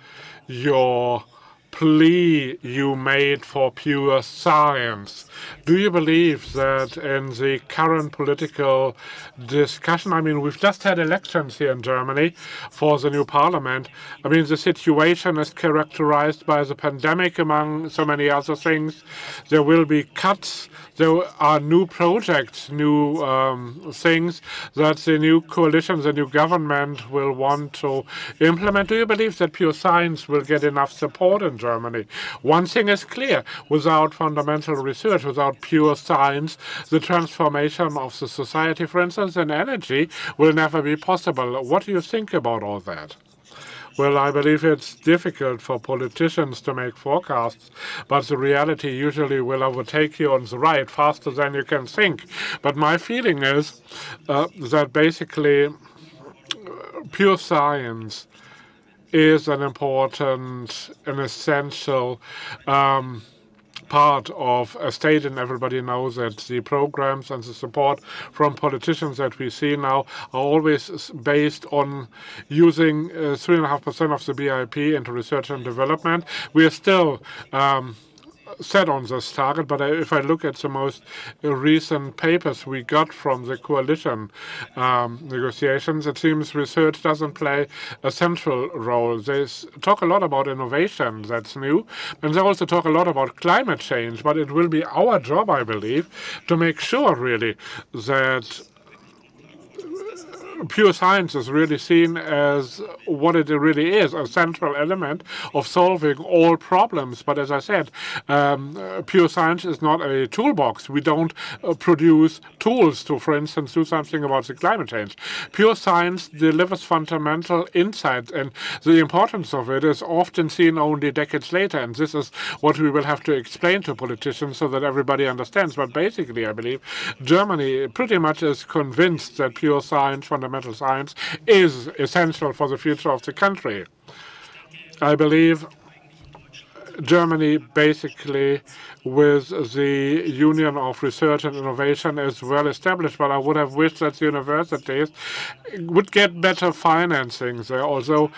your plea you made for pure science. Do you believe that in the current political discussion, I mean, we've just had elections here in Germany for the new parliament. I mean, the situation is characterized by the pandemic, among so many other things. There will be cuts. There are new projects, new things that the new coalition, the new government will want to implement. Do you believe that pure science will get enough support in Germany? One thing is clear. Without fundamental research, without pure science, the transformation of the society, for instance, in energy, will never be possible. What do you think about all that? Well, I believe it's difficult for politicians to make forecasts, but the reality usually will overtake you on the right faster than you can think. But my feeling is that basically pure science is an important and essential part of a state, and everybody knows that the programs and the support from politicians that we see now are always based on using 3.5% of the BIP into research and development. We are still set on this target, but if I look at the most recent papers we got from the coalition negotiations, it seems research doesn't play a central role. They talk a lot about innovation, that's new, and they also talk a lot about climate change, but it will be our job, I believe, to make sure really that pure science is really seen as what it really is, a central element of solving all problems. But as I said, pure science is not a toolbox. We don't produce tools to, for instance, do something about the climate change. Pure science delivers fundamental insights, and the importance of it is often seen only decades later. And this is what we will have to explain to politicians so that everybody understands. But basically, I believe Germany pretty much is convinced that pure science, fundamental science, is essential for the future of the country. I believe Germany basically with the Union of Research and Innovation is well established, but I would have wished that the universities would get better financing there. Although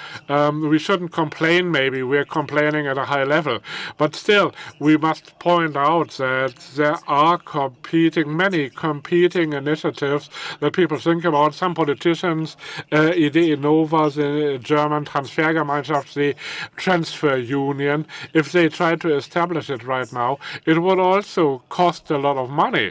we shouldn't complain, maybe we're complaining at a high level, but still we must point out that there are many competing initiatives that people think about. Some politicians, Idee Innova, the German Transfergemeinschaft, the transfer union, if they try to establish it right now, it would also cost a lot of money.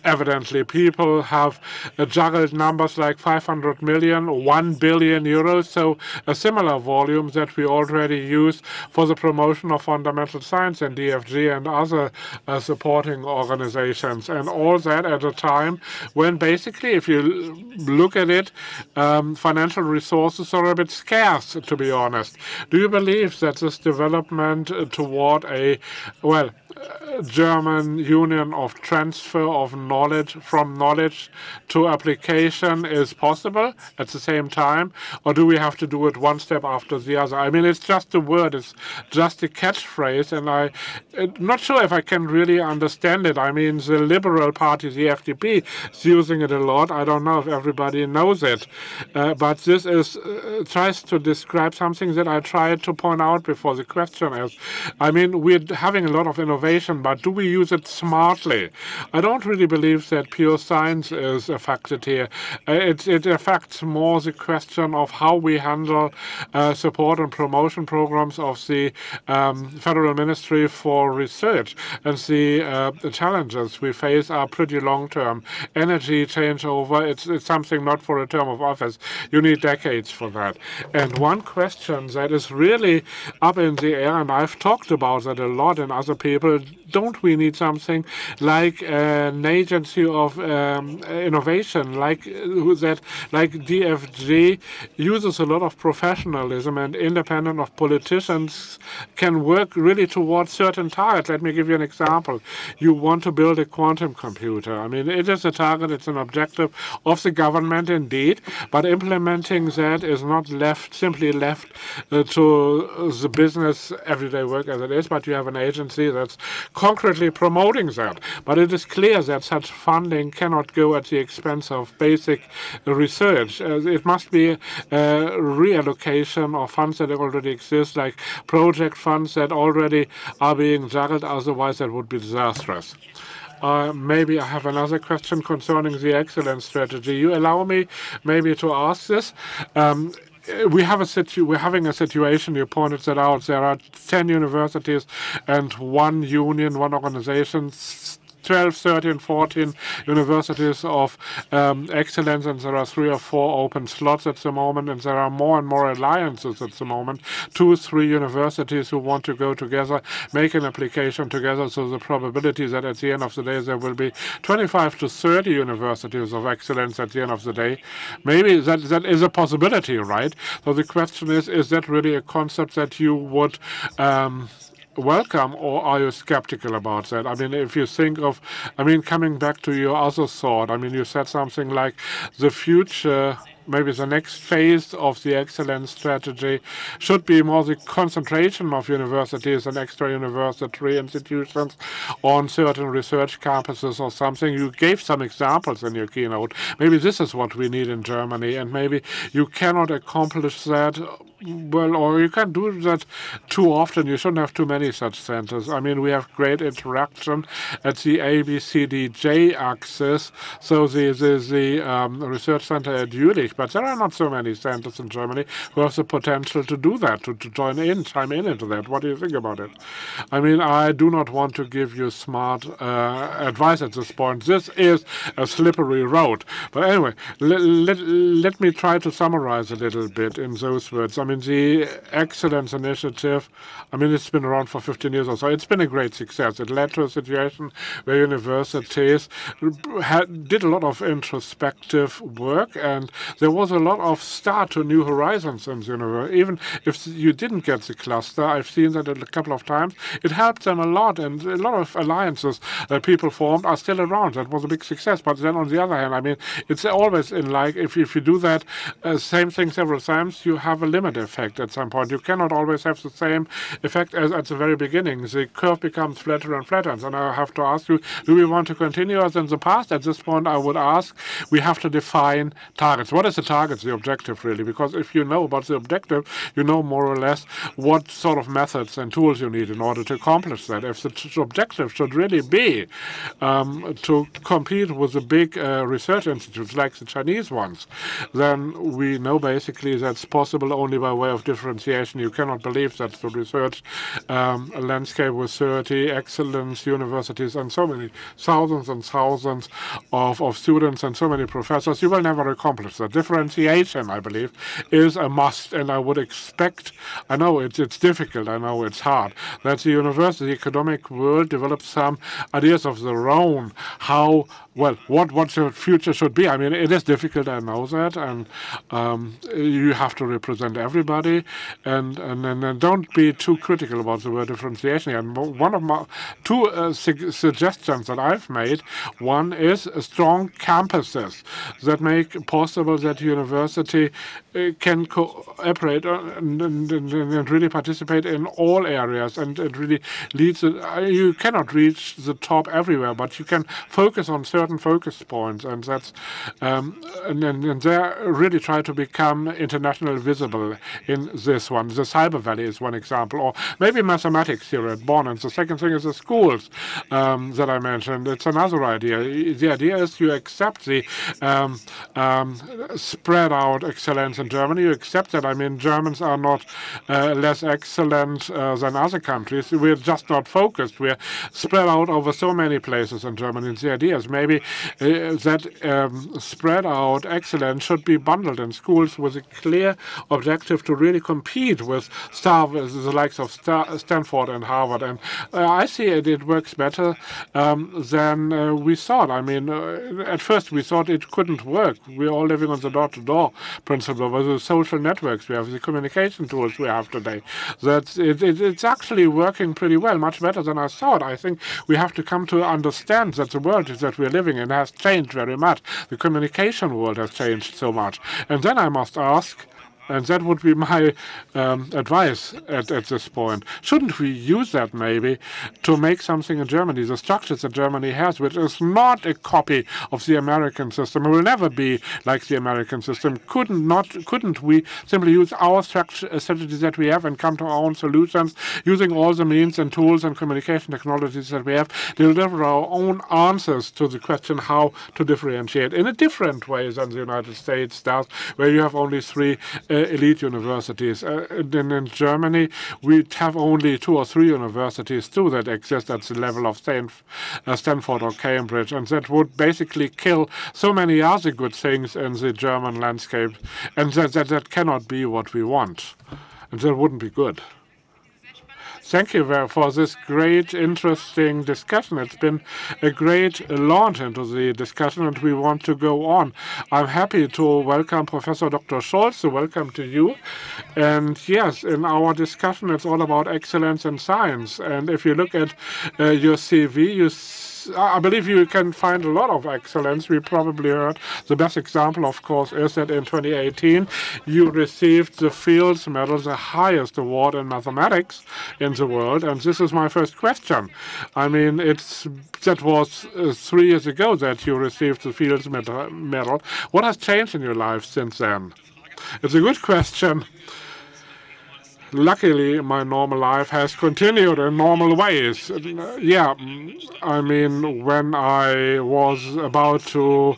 Evidently, people have juggled numbers like 500 million, 1 billion euros, so a similar volume that we already use for the promotion of fundamental science in DFG and other supporting organizations. And all that at a time when basically, if you look at it, financial resources are a bit scarce, to be honest. Do you believe that this development toward a, well, German union of transfer of knowledge from knowledge to application is possible at the same time, or do we have to do it one step after the other? I mean, it's just a word, it's just a catchphrase, and I'm not sure if I can really understand it. I mean, the Liberal Party, the FDP, is using it a lot. I don't know if everybody knows it, but this is tries to describe something that I tried to point out before. The question is, I mean, we're having a lot of innovation, but do we use it smartly? I don't really believe that pure science is affected here. It affects more the question of how we handle support and promotion programs of the Federal Ministry for Research. And the challenges we face are pretty long-term. Energy changeover, it's something not for a term of office. You need decades for that. And one question that is really up in the air, and I've talked about that a lot, and other people, don't we need something like an agency of innovation, like DFG uses a lot of professionalism and independent of politicians can work really towards certain targets. Let me give you an example. You want to build a quantum computer. I mean, it is a target, it's an objective of the government indeed, but implementing that is not simply left to the business everyday work as it is, but you have an agency that's concretely promoting that. But it is clear that such funding cannot go at the expense of basic research. It must be a reallocation of funds that already exist, like project funds that already are being juggled, otherwise that would be disastrous. Maybe I have another question concerning the excellence strategy. You allow me maybe to ask this? We're having a situation, you pointed that out, there are 10 universities and one union, one organization 12, 13, 14 universities of excellence, and there are 3 or 4 open slots at the moment, and there are more and more alliances at the moment. 2, 3 universities who want to go together, make an application together, so the probability that at the end of the day there will be 25 to 30 universities of excellence at the end of the day, maybe that is a possibility, right? So the question is that really a concept that you would welcome, or are you skeptical about that? I mean, if you think of, coming back to your other thought, you said something like the future, maybe the next phase of the excellence strategy should be more the concentration of universities and extra university institutions on certain research campuses or something. You gave some examples in your keynote. Maybe this is what we need in Germany, and maybe you cannot accomplish that well, or you can't do that too often. You shouldn't have too many such centers. We have great interaction at the ABCDJ axis, so the research center at Jülich, but there are not so many centers in Germany who have the potential to do that, to chime in into that. What do you think about it? I do not want to give you smart advice at this point. This is a slippery road. But anyway, let me try to summarize a little bit in those words. The Excellence Initiative, it's been around for 15 years or so. It's been a great success. It led to a situation where universities did a lot of introspective work, and there was a lot of start to new horizons in the university. Even if you didn't get the cluster, I've seen that a couple of times. It helped them a lot, and a lot of alliances that people formed are still around. That was a big success. But then on the other hand, it's always in like, if you do that same thing several times, you have a limit effect at some point. You cannot always have the same effect as at the very beginning. The curve becomes flatter and flatter. And I have to ask you, do we want to continue as in the past? At this point, I would ask, we have to define targets. What is the target, the objective, really? Because if you know about the objective, you know more or less what sort of methods and tools you need in order to accomplish that. If the objective should really be to compete with the big research institutes like the Chinese ones, then we know basically that's possible only by way of differentiation. You cannot believe that the research landscape with 30 excellence universities and so many thousands and thousands of students and so many professors, you will never accomplish that. Differentiation, I believe, is a must, and I would expect, I know it's difficult, I know it's hard, that the university economic world develops some ideas of their own, how, well, what the future should be. It is difficult, I know that, and you have to represent everybody, and don't be too critical about the word differentiation. And one of my two suggestions that I've made, one is strong campuses that make possible that university can cooperate and really participate in all areas, and it really leads. You cannot reach the top everywhere, but you can focus on certain focus points, and that's and they really try to become internationally visible in this one. The Cyber Valley is one example, or maybe mathematics here at Bonn. And the second thing is the schools that I mentioned. It's another idea. The idea is you accept the spread out excellence in Germany. You accept that. Germans are not less excellent than other countries. We're just not focused. We're spread out over so many places in Germany. And the idea is maybe that spread out excellence should be bundled in schools with a clear objective to really compete with the likes of Stanford and Harvard. And I see it works better than we thought. At first we thought it couldn't work. We're all living on the door-to-door principle with the social networks we have, the communication tools we have today. It's actually working pretty well, much better than I thought. I think we have to come to understand that the world that we're living in has changed very much. The communication world has changed so much. And then I must ask, and that would be my advice at this point. Shouldn't we use that maybe to make something in Germany? The structures that Germany has, which is not a copy of the American system, it will never be like the American system. Couldn't we simply use our strategies that we have and come to our own solutions, using all the means and tools and communication technologies that we have, deliver our own answers to the question how to differentiate in a different way than the United States does, where you have only 3 elite universities. In Germany, we have only 2 or 3 universities too that exist at the level of Stanford or Cambridge, and that would basically kill so many other good things in the German landscape, and that cannot be what we want, and that wouldn't be good. Thank you for this great, interesting discussion. It's been a great launch into the discussion, and we want to go on. I'm happy to welcome Professor Dr. Scholz. So welcome to you. And yes, in our discussion, it's all about excellence in science. And if you look at your CV, I believe you can find a lot of excellence. We probably heard the best example, of course, is that in 2018 you received the Fields Medal, the highest award in mathematics in the world. And this is my first question. I mean, that was 3 years ago that you received the Fields Medal. What has changed in your life since then? It's a good question. Luckily, my normal life has continued in normal ways. Yeah, I mean, when I was about to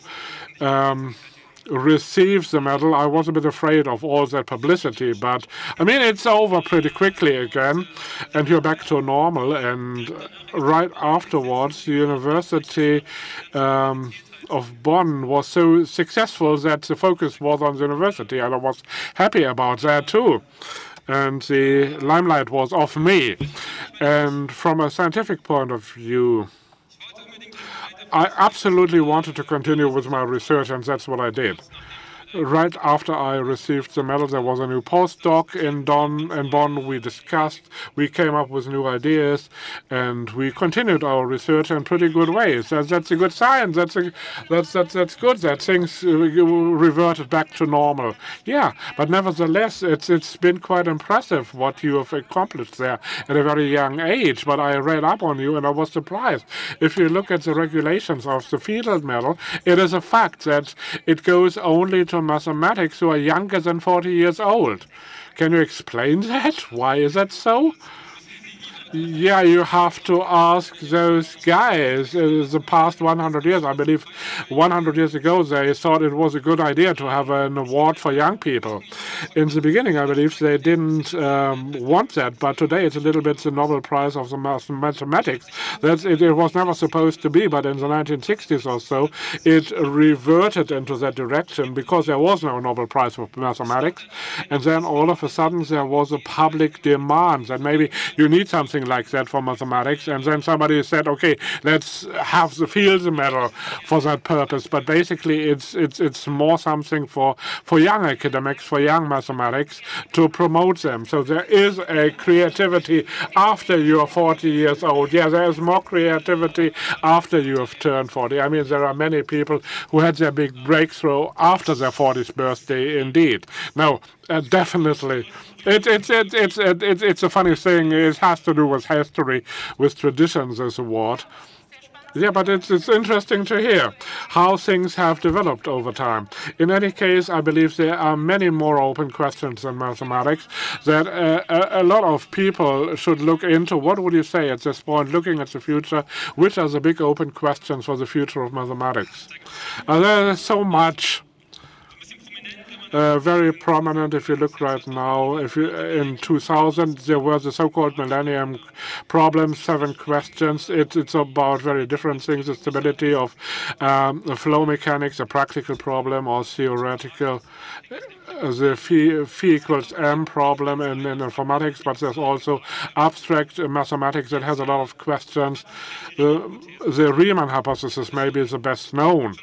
receive the medal, I was a bit afraid of all that publicity, but I mean, it's over pretty quickly again, and you're back to normal. And right afterwards, the University of Bonn was so successful that the focus was on the university, and I was happy about that too. And the limelight was off me. And from a scientific point of view, I absolutely wanted to continue with my research, and that's what I did. Right after I received the medal, there was a new postdoc in Bonn. We discussed, we came up with new ideas, and we continued our research in pretty good ways. That's a good sign. That's good that things reverted back to normal. Yeah, but nevertheless, it's been quite impressive what you have accomplished there at a very young age. But I read up on you, and I was surprised. If you look at the regulations of the Fields Medal, it is a fact that it goes only to mathematics who are younger than 40 years old. Can you explain that? Why is that so? Yeah, you have to ask those guys. The past 100 years, I believe 100 years ago, they thought it was a good idea to have an award for young people. In the beginning, I believe they didn't want that, but today it's a little bit the Nobel Prize of the mathematics. It was never supposed to be, but in the 1960s or so, it reverted into that direction because there was no Nobel Prize for mathematics. And then all of a sudden, there was a public demand that maybe you need something like that for mathematics, and then somebody said, okay, let's have the Fields Medal for that purpose. But basically it's more something for young academics, for young mathematics, to promote them. So there is a creativity after you're 40 years old. Yeah, there is more creativity after you have turned 40. I mean, there are many people who had their big breakthrough after their 40th birthday, indeed. No, definitely. It's a funny thing. It has to do with history, with traditions, this award. Yeah, but it's interesting to hear how things have developed over time. In any case, I believe there are many more open questions in mathematics that a lot of people should look into. What would you say at this point, looking at the future? Which are the big open questions for the future of mathematics? There's so much. Very prominent, if you look right now, in 2000, there were the so-called Millennium Problems, 7 questions. It's about very different things, the stability of flow mechanics, a practical problem, or theoretical, the phi equals m problem in informatics, but there's also abstract mathematics that has a lot of questions. The Riemann Hypothesis maybe is the best known.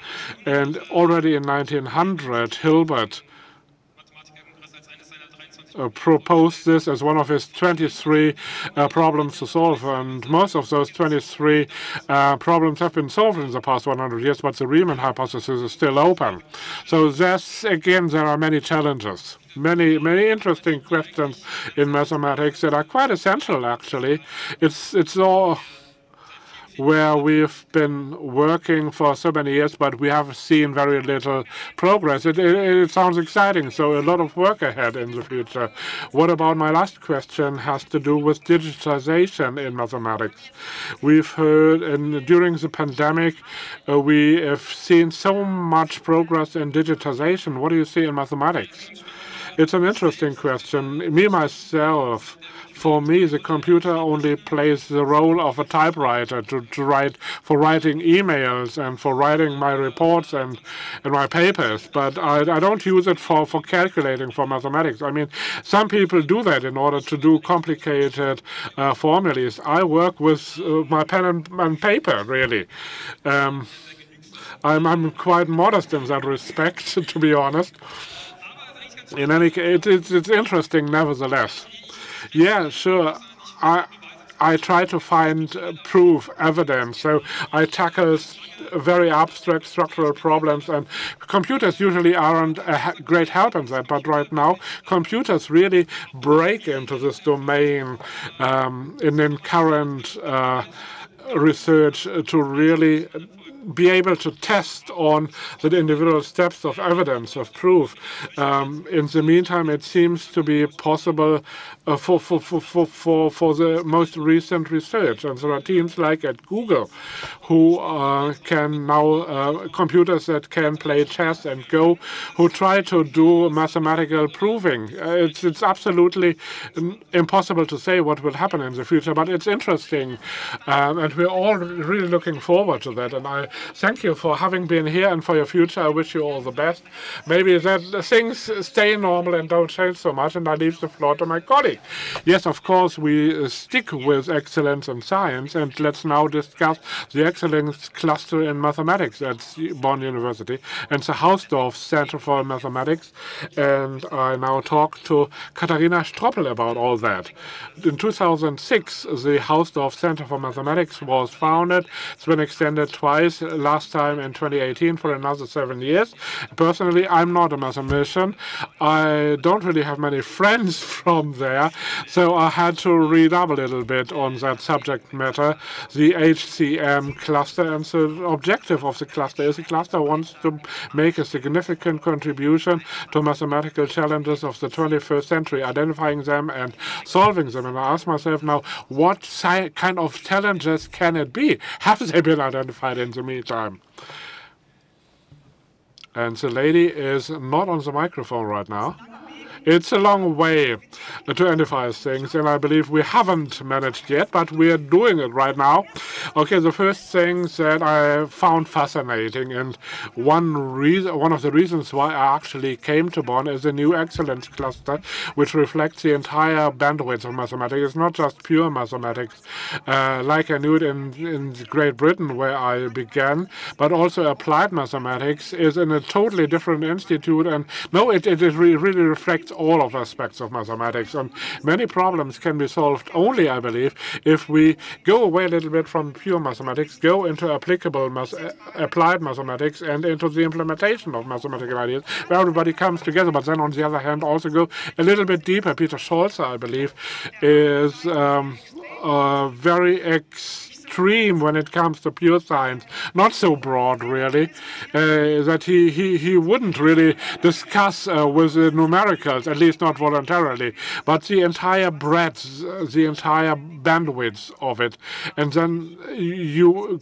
And already in 1900, Hilbert proposed this as one of his 23 problems to solve, and most of those 23 problems have been solved in the past 100 years, but the Riemann hypothesis is still open. So that's, again, there are many challenges, many interesting questions in mathematics that are quite essential, actually. It's all where we've been working for so many years, but we have seen very little progress. It sounds exciting, so a lot of work ahead in the future. What about my last question has to do with digitization in mathematics. We've heard, during the pandemic, we have seen so much progress in digitization. What do you see in mathematics? It's an interesting question. Myself, for me, the computer only plays the role of a typewriter to write, for writing emails and for writing my reports and my papers. But I don't use it for calculating, for mathematics. I mean, some people do that in order to do complicated formulas. I work with my pen and paper, really. I'm quite modest in that respect, to be honest. In any case, it's interesting nevertheless. Yeah, sure. I try to find proof, evidence. So I tackle very abstract structural problems, and computers usually aren't a great help in that. But right now, computers really break into this domain in current research to really be able to test on the individual steps of evidence, of proof. In the meantime, it seems to be possible for the most recent research. And there are teams like at Google who can now, computers that can play chess and Go, who try to do mathematical proving. It's absolutely impossible to say what will happen in the future, but it's interesting. And we're all really looking forward to that. And I thank you for having been here and for your future. I wish you all the best. Maybe that things stay normal and don't change so much, and I leave the floor to my colleague. Yes, of course, we stick with excellence in science, and let's now discuss the Excellence Cluster in Mathematics at Bonn University and the Hausdorff Center for Mathematics. And I now talk to Katharina Stroppel about all that. In 2006, the Hausdorff Center for Mathematics was founded. It's been extended twice, last time in 2018 for another 7 years. Personally, I'm not a mathematician. I don't really have many friends from there, so I had to read up a little bit on that subject matter, the Hcm cluster. And the objective of the cluster is the cluster wants to make a significant contribution to mathematical challenges of the 21st century, identifying them and solving them. And I ask myself now, what kind of challenges can it be? Have they been identified in the meantime? And the lady is not on the microphone right now. It's a long way to identify things, and I believe we haven't managed yet, but we're doing it right now. Okay, the first thing that I found fascinating, and one of the reasons why I actually came to Bonn, is the new Excellence Cluster, which reflects the entire bandwidth of mathematics. It's not just pure mathematics, like I knew it in Great Britain, where I began, but also applied mathematics is in a totally different institute, and no, it really reflects all of aspects of mathematics, and many problems can be solved only, I believe, if we go away a little bit from pure mathematics, go into applied mathematics, and into the implementation of mathematical ideas, where everybody comes together. But then, on the other hand, also go a little bit deeper. Peter Scholze, I believe, is very extreme when it comes to pure science, not so broad really, that he wouldn't really discuss with the numericals, at least not voluntarily, but the entire breadth, the entire bandwidth of it. And then you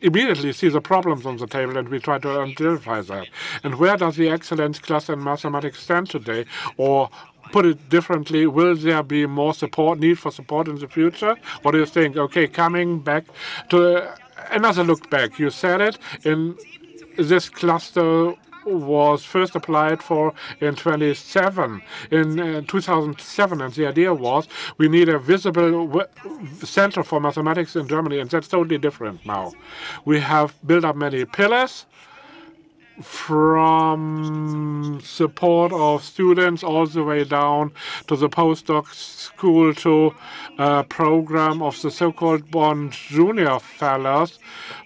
immediately see the problems on the table, and we try to identify that. And where does the Excellence Cluster in Mathematics stand today? Or put it differently, will there be more support, need for support in the future? What do you think? Okay, coming back to another look back. You said it, in this cluster was first applied for in 2007, and the idea was we need a visible center for mathematics in Germany, and that's totally different now. We have built up many pillars, from support of students all the way down to the postdoc school to a program of the so-called Bonn Junior Fellows,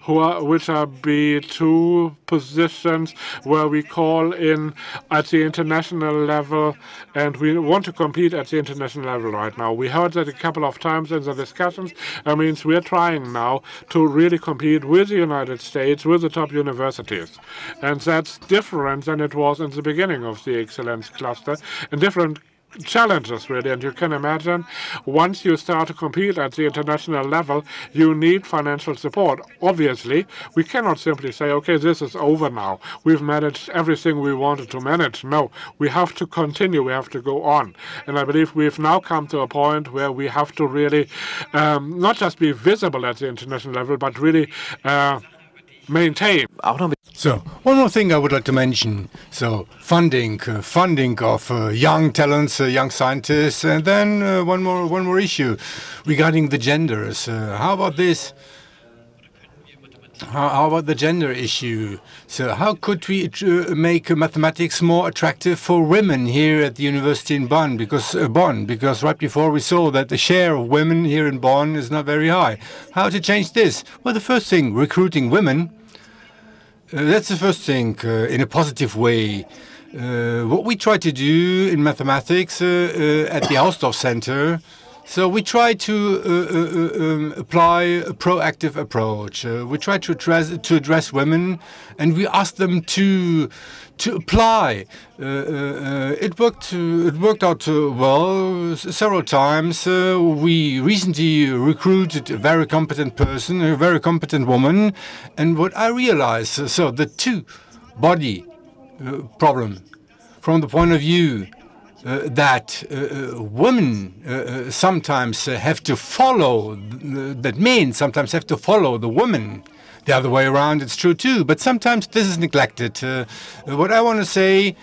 which are B2 positions where we call in at the international level, and we want to compete at the international level right now. We heard that a couple of times in the discussions. That means we're trying now to really compete with the United States, with the top universities. And that's different than it was in the beginning of the Excellence Cluster, and different challenges, really. And you can imagine, once you start to compete at the international level, you need financial support. Obviously, we cannot simply say, okay, this is over now. We've managed everything we wanted to manage. No, we have to continue. We have to go on. And I believe we've now come to a point where we have to really not just be visible at the international level, but really maintain. So, one more thing I would like to mention. So, funding of young talents, young scientists, and then one more issue regarding the genders. How about this? How about the gender issue? So, how could we make mathematics more attractive for women here at the university in Bonn? Because right before we saw that the share of women here in Bonn is not very high. How to change this? Well, the first thing, recruiting women. That's the first thing, in a positive way. What we try to do in mathematics at the Hausdorff Center, so we try to apply a proactive approach. We try to address women, and we ask them to apply. It worked out well several times. We recently recruited a very competent person, a very competent woman, and what I realized, so the two-body problem, from the point of view that women sometimes have to follow, that men sometimes have to follow the women. The other way around, it's true too, but sometimes this is neglected. What I want to say,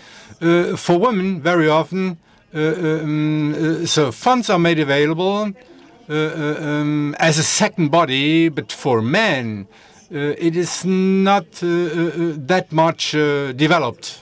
for women, very often, so funds are made available as a second body, but for men, it is not that much developed.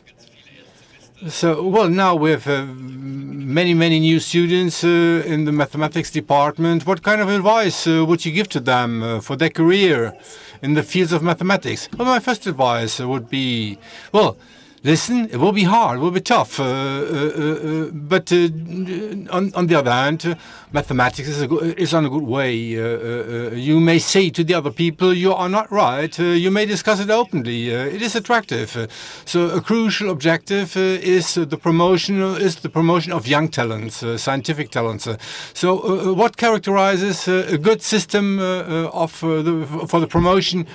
So, well, now we have many new students in the mathematics department. What kind of advice would you give to them for their career in the fields of mathematics? Well, my first advice would be, well, listen, it will be hard, it will be tough, but on the other hand, mathematics is on a good way. You may say to the other people, you are not right. You may discuss it openly. It is attractive. So a crucial objective is the promotion of young talents, scientific talents. So what characterizes a good system for the promotion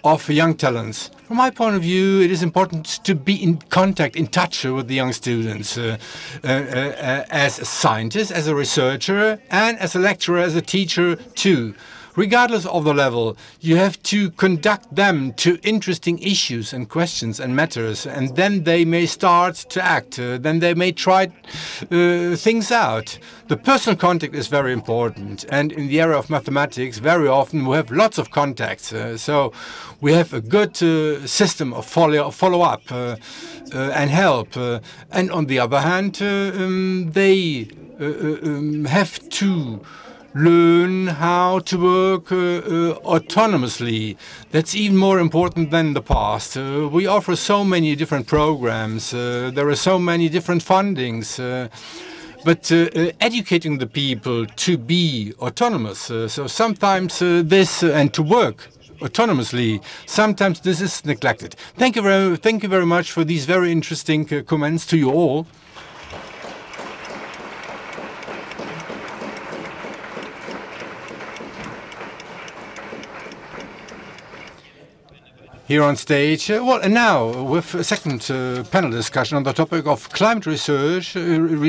of young talents? From my point of view, it is important to be in contact, in touch with the young students as a scientist, as a researcher, and as a lecturer, as a teacher too. Regardless of the level, you have to conduct them to interesting issues and questions and matters, and then they may start to act. Then they may try things out. The personal contact is very important, and in the area of mathematics, very often we have lots of contacts. So we have a good system of follow-up and help. And on the other hand, they have to learn how to work autonomously. That's even more important than in the past. We offer so many different programs. There are so many different fundings. But educating the people to be autonomous, so sometimes this, and to work autonomously, sometimes this is neglected. Thank you very much for these very interesting comments to you all. Here on stage, well, and now with a second panel discussion on the topic of climate research and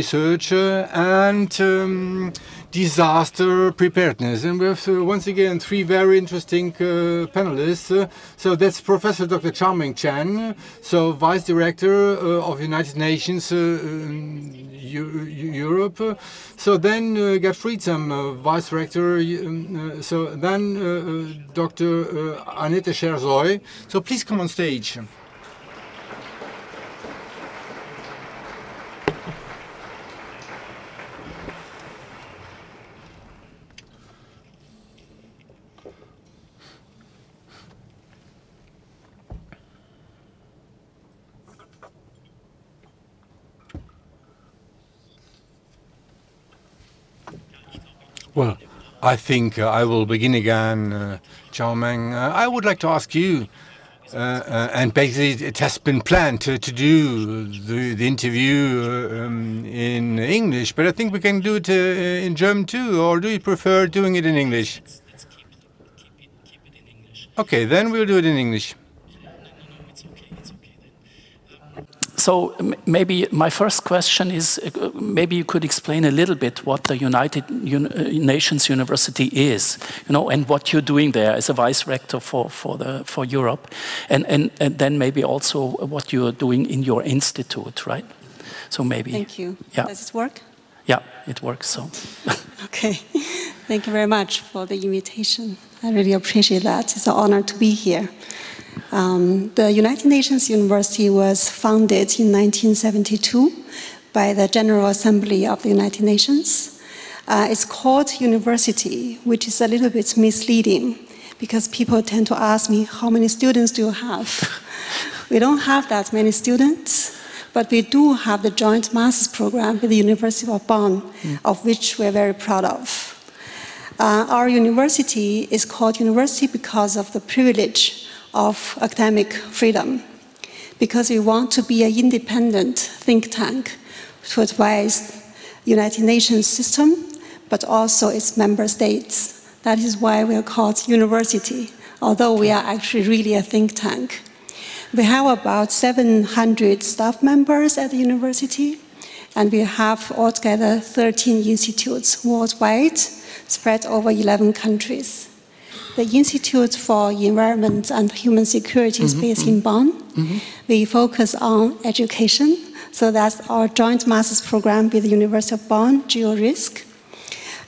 disaster preparedness. And we have once again three very interesting panelists. So that's Professor Dr. Hcm Chen, so Vice Director of United Nations Europe. So then Gerd Friedsam, Vice Director. So then Dr. Annette Scherzoy. So please come on stage. Well, I think I will begin again, Hcm. I would like to ask you, And basically it has been planned to do the interview in English, but I think we can do it in German too, or do you prefer doing it in English? Okay, then we'll do it in English. So maybe my first question is, maybe you could explain a little bit what the United Nations University is, and what you're doing there as a vice rector for Europe, and then maybe also what you're doing in your institute, right? So maybe. Thank you. Yeah. Does it work? Yeah, it works. So. Okay. Thank you very much for the invitation. I really appreciate that. It's an honor to be here. The United Nations University was founded in 1972 by the General Assembly of the United Nations. It's called university, which is a little bit misleading because people tend to ask me, how many students do you have? We don't have that many students, but we do have the joint master's program with the University of Bonn, of which we're very proud of. Our university is called university because of the privilege of academic freedom, because we want to be an independent think tank to advise the United Nations system, but also its member states. That is why we are called university, although we are actually really a think tank. We have about 700 staff members at the university, and we have altogether 13 institutes worldwide, spread over 11 countries. The Institute for Environment and Human Security is based in Bonn. We focus on education, so that's our joint master's program with the University of Bonn, GeoRisk.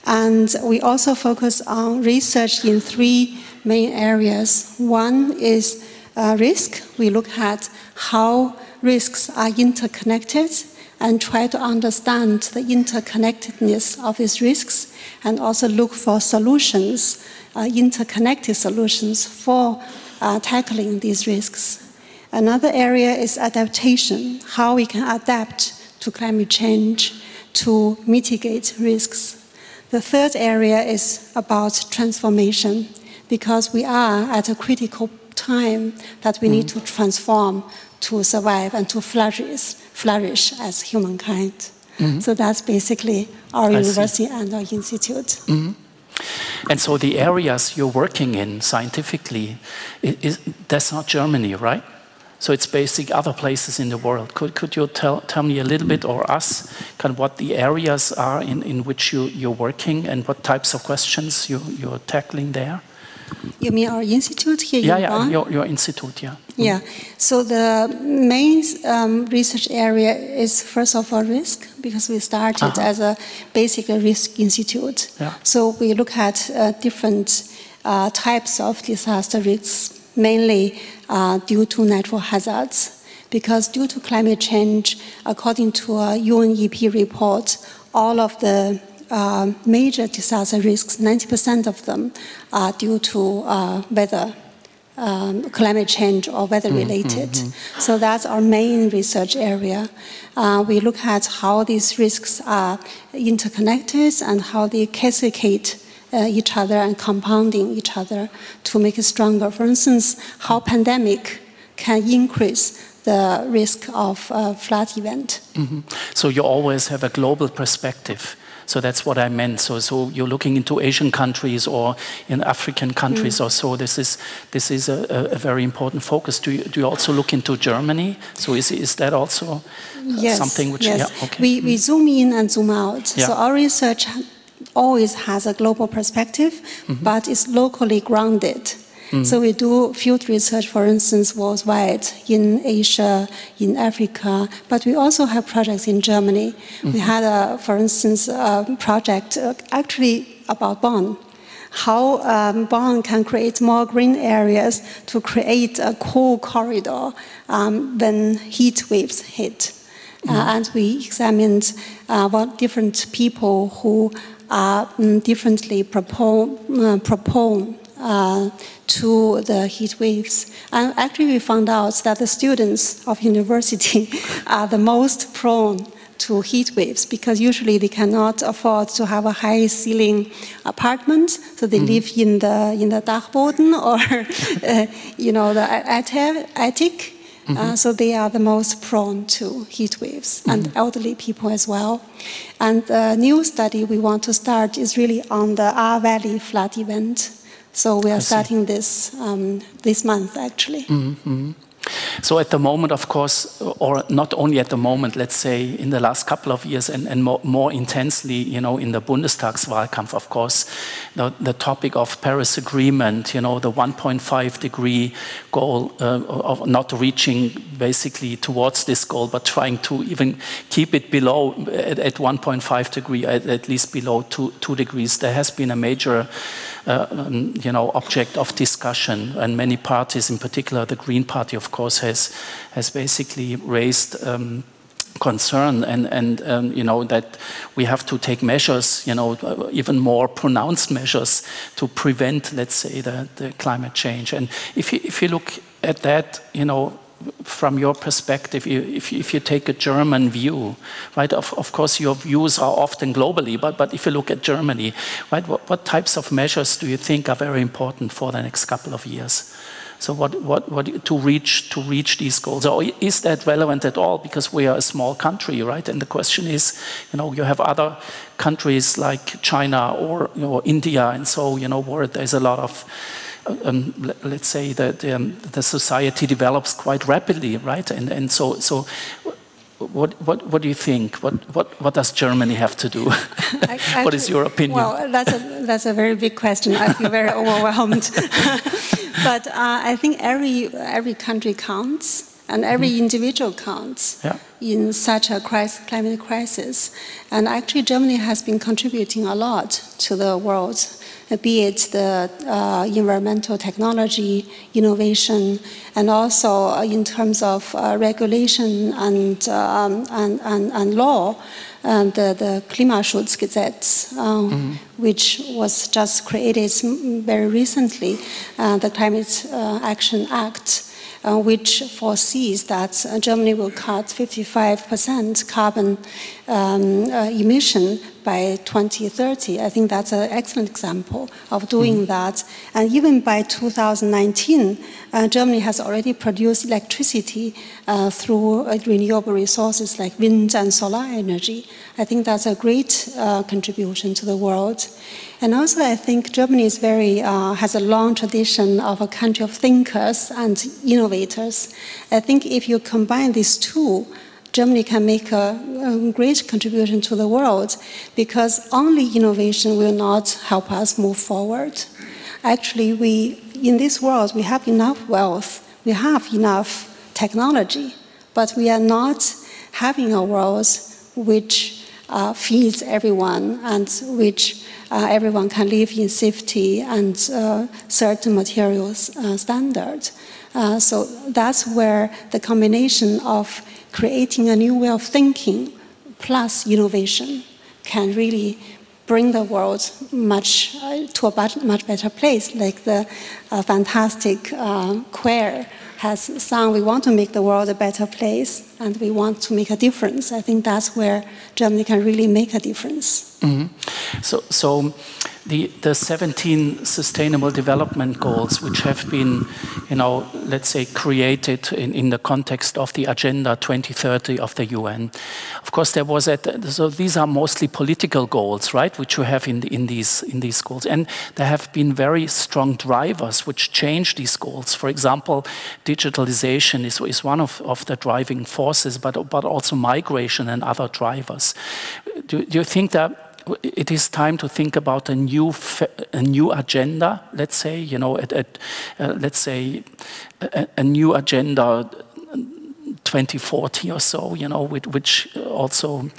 And we also focus on research in three main areas. One is risk. We look at how risks are interconnected and try to understand the interconnectedness of these risks, and also look for solutions, interconnected solutions for tackling these risks. Another area is adaptation, how we can adapt to climate change to mitigate risks. The third area is about transformation, because we are at a critical time that we need to transform to survive and to flourish as humankind. So that's basically our university and our institute. And so the areas you're working in scientifically, that's not Germany, right? So it's basically other places in the world. Could you tell me a little bit, or us, kind of what the areas are in which you're working and what types of questions you're tackling there? You mean our institute here in Bonn? Yeah, your institute, yeah. Yeah, so the main research area is first of all risk, because we started as a basic risk institute. Yeah. So we look at different types of disaster risks, mainly due to natural hazards. Because due to climate change, according to a UNEP report, all of the major disaster risks, 90% of them are due to weather, climate change or weather related. So that's our main research area. We look at how these risks are interconnected and how they cascade each other and compounding each other to make it stronger. For instance, how pandemic can increase the risk of flood event. So you always have a global perspective. So that's what I meant. So you're looking into Asian countries or in African countries or so. This is a very important focus. Do you also look into Germany? So is that also something which? Yes. Yeah, okay. We zoom in and zoom out. Yeah. So our research always has a global perspective, but it's locally grounded. So we do field research, for instance, worldwide, in Asia, in Africa, but we also have projects in Germany. We had, for instance, a project actually about Bonn, how Bonn can create more green areas to create a cool corridor when heat waves hit. And we examined what different people who are differently prone to the heat waves. And actually we found out that the students of university are the most prone to heat waves because usually they cannot afford to have a high ceiling apartment, so they live in the Dachboden or the attic. So they are the most prone to heat waves, and elderly people as well. And the new study we want to start is really on the R Valley flood event. So we are starting this this month, actually. So at the moment, of course, or not only at the moment, let's say in the last couple of years and more intensely, in the Bundestagswahlkampf, of course, the topic of Paris Agreement, the 1.5 degree goal of not reaching basically towards this goal, but trying to even keep it below at 1.5 degree, at least below 2 degrees. There has been a major object of discussion, and many parties, in particular the Green Party, of course, has basically raised concern and that we have to take measures, even more pronounced measures to prevent, let's say, the climate change. And if you look at that, from your perspective, if you take a German view, right? Of course, your views are often globally, but if you look at Germany, right? What types of measures do you think are very important for the next couple of years? So what to reach these goals? Or is that relevant at all? Because we are a small country, right? And the question is, you have other countries like China or India, and so where there's a lot of let's say that the society develops quite rapidly, right? And so what do you think? What does Germany have to do? What is your opinion? Well, that's a very big question. I feel very overwhelmed. But I think every country counts. And every individual counts in such a climate crisis. And actually, Germany has been contributing a lot to the world, be it the environmental technology, innovation, and also in terms of regulation and law. The Klimaschutzgesetz, which was just created very recently, the Climate Action Act, which foresees that Germany will cut 55% carbon emission by 2030. I think that's an excellent example of doing that. And even by 2019, Germany has already produced electricity through renewable resources like wind and solar energy. I think that's a great contribution to the world. And also, I think Germany is has a long tradition of a country of thinkers and innovators. I think if you combine these two, Germany can make a great contribution to the world, because only innovation will not help us move forward. Actually, in this world, we have enough wealth, we have enough technology, but we are not having a world which feeds everyone and which everyone can live in safety and certain materials standard. So that's where the combination of creating a new way of thinking plus innovation can really bring the world to a much better place. Like the fantastic choir has sung, we want to make the world a better place and we want to make a difference. I think that's where Germany can really make a difference. So the 17 Sustainable Development Goals, which have been, let's say, created in the context of the Agenda 2030 of the UN. Of course, there was so these are mostly political goals, right, which you have in these goals, and there have been very strong drivers which change these goals. For example, digitalization is one of the driving forces, but also migration and other drivers. Do you think that it is time to think about a new agenda? Let's say, let's say a new agenda 2040 or so, which also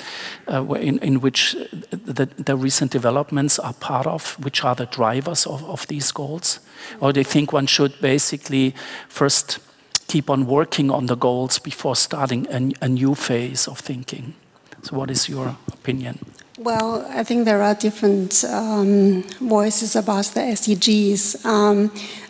in which the recent developments are part of, which are the drivers of these goals? Or do you think one should basically first keep on working on the goals before starting a new phase of thinking? So what is your opinion? Well, I think there are different voices about the SDGs.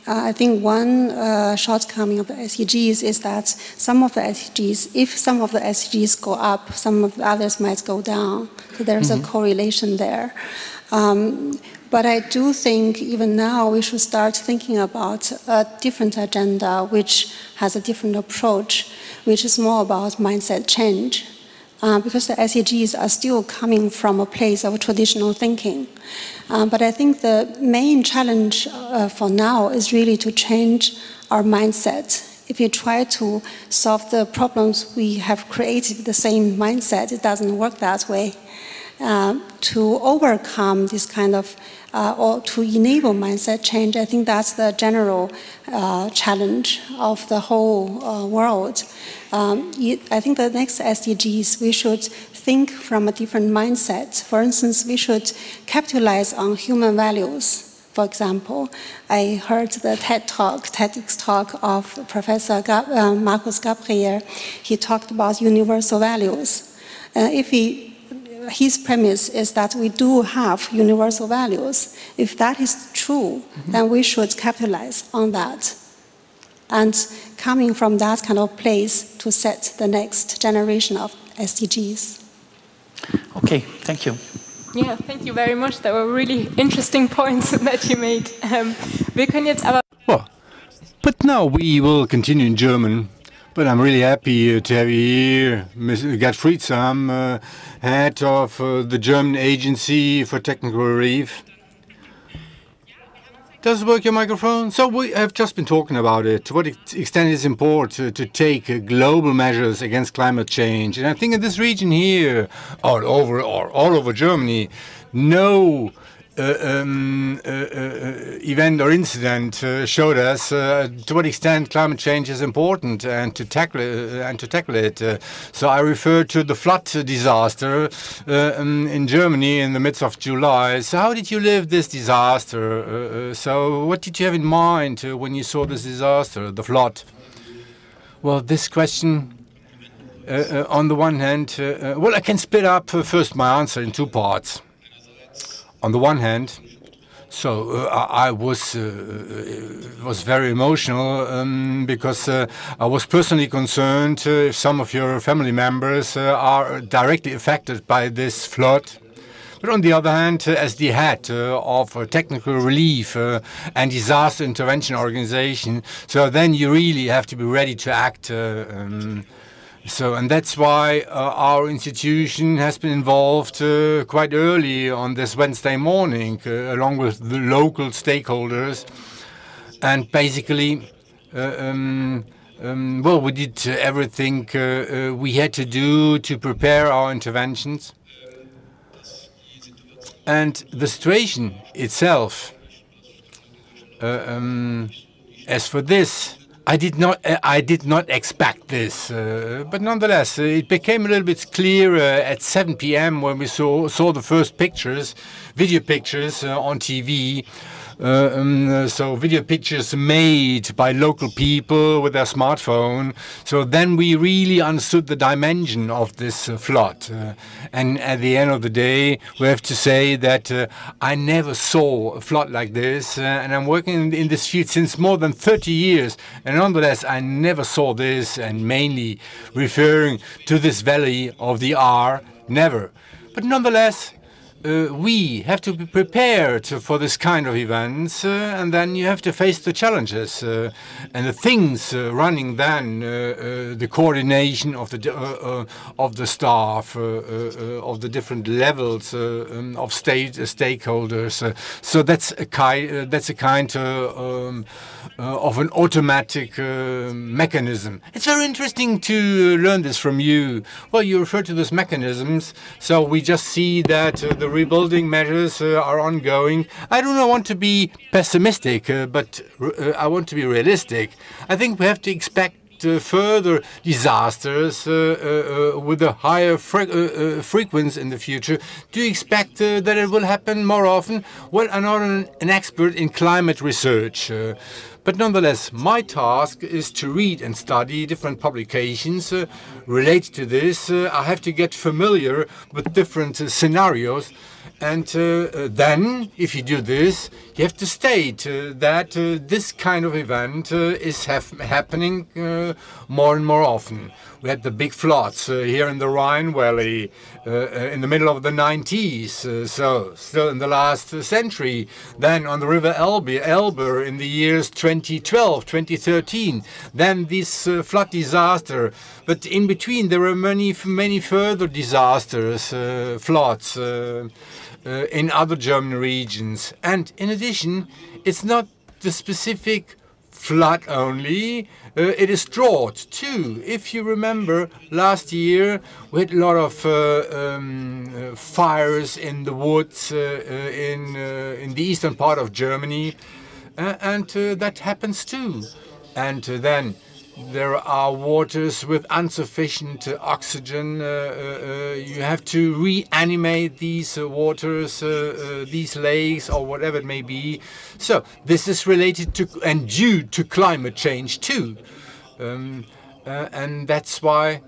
I think one shortcoming of the SDGs is that some of the SDGs, if some of the SDGs go up, some of the others might go down. So there's a correlation there. But I do think even now we should start thinking about a different agenda which has a different approach, which is more about mindset change. Because the SDGs are still coming from a place of traditional thinking. But I think the main challenge for now is really to change our mindset. If you try to solve the problems we have created with the same mindset, it doesn't work that way. To overcome this kind of, or to enable mindset change, I think that's the general challenge of the whole world. I think the next SDGs, we should think from a different mindset. For instance, we should capitalize on human values. For example, I heard the TEDx talk of Professor Marcus Gabriel. He talked about universal values. His premise is that we do have universal values. If that is true, then we should capitalize on that. And coming from that kind of place to set the next generation of SDGs. Okay, thank you. Yeah, thank you very much. That were really interesting points that you made. Wir können jetzt aber But now we will continue in German. But I'm really happy to have you here, Mr. Gerd Friedsam, head of the German Agency for Technical Relief. Does it work, your microphone? So we have just been talking about it. To what extent is it important to take global measures against climate change? And I think in this region here, all over Germany, no event or incident showed us to what extent climate change is important and to tackle it. So I refer to the flood disaster in Germany in the midst of July. So how did you live this disaster? So what did you have in mind when you saw this disaster, the flood? Well, this question, on the one hand, well, I can split up first my answer in two parts. On the one hand, so I was very emotional because I was personally concerned if some of your family members are directly affected by this flood. But on the other hand, as the head of a technical relief and disaster intervention organization, so then you really have to be ready to act. And that's why our institution has been involved quite early on this Wednesday morning, along with the local stakeholders. And basically, well, we did everything we had to do to prepare our interventions. And the situation itself, as for this, I did not expect this, but nonetheless, it became a little bit clearer at 7 p.m. when we saw the first pictures, video pictures on TV. So video pictures made by local people with their smartphone. So then we really understood the dimension of this flood. And at the end of the day, we have to say that I never saw a flood like this. And I'm working in this field since more than 30 years. And nonetheless, I never saw this, and mainly referring to this valley of the R, never. But nonetheless, we have to be prepared for this kind of events, and then you have to face the challenges and the things running. Then the coordination of the staff, of the different levels of stakeholders. So that's a kind of an automatic mechanism. It's very interesting to learn this from you. Well, you refer to those mechanisms, so we just see that the rebuilding measures are ongoing. I do not want to be pessimistic, but I want to be realistic. I think we have to expect further disasters with a higher frequency in the future. Do you expect that it will happen more often? Well, I'm not an expert in climate research, But nonetheless, my task is to read and study different publications related to this. I have to get familiar with different scenarios. And then, if you do this, you have to state that this kind of event is happening more and more often. We had the big floods here in the Rhine Valley in the middle of the 90s, so still in the last century. Then on the river Elbe in the years 2012, 2013. Then this flood disaster. But in between there were many further disasters, floods, in other German regions. And in addition, it's not the specific flood only, it is drought too. If you remember, last year we had a lot of fires in the woods in the eastern part of Germany, and that happens too. And then there are waters with insufficient oxygen. You have to reanimate these waters, these lakes, or whatever it may be. So this is related to and due to climate change too. And that's why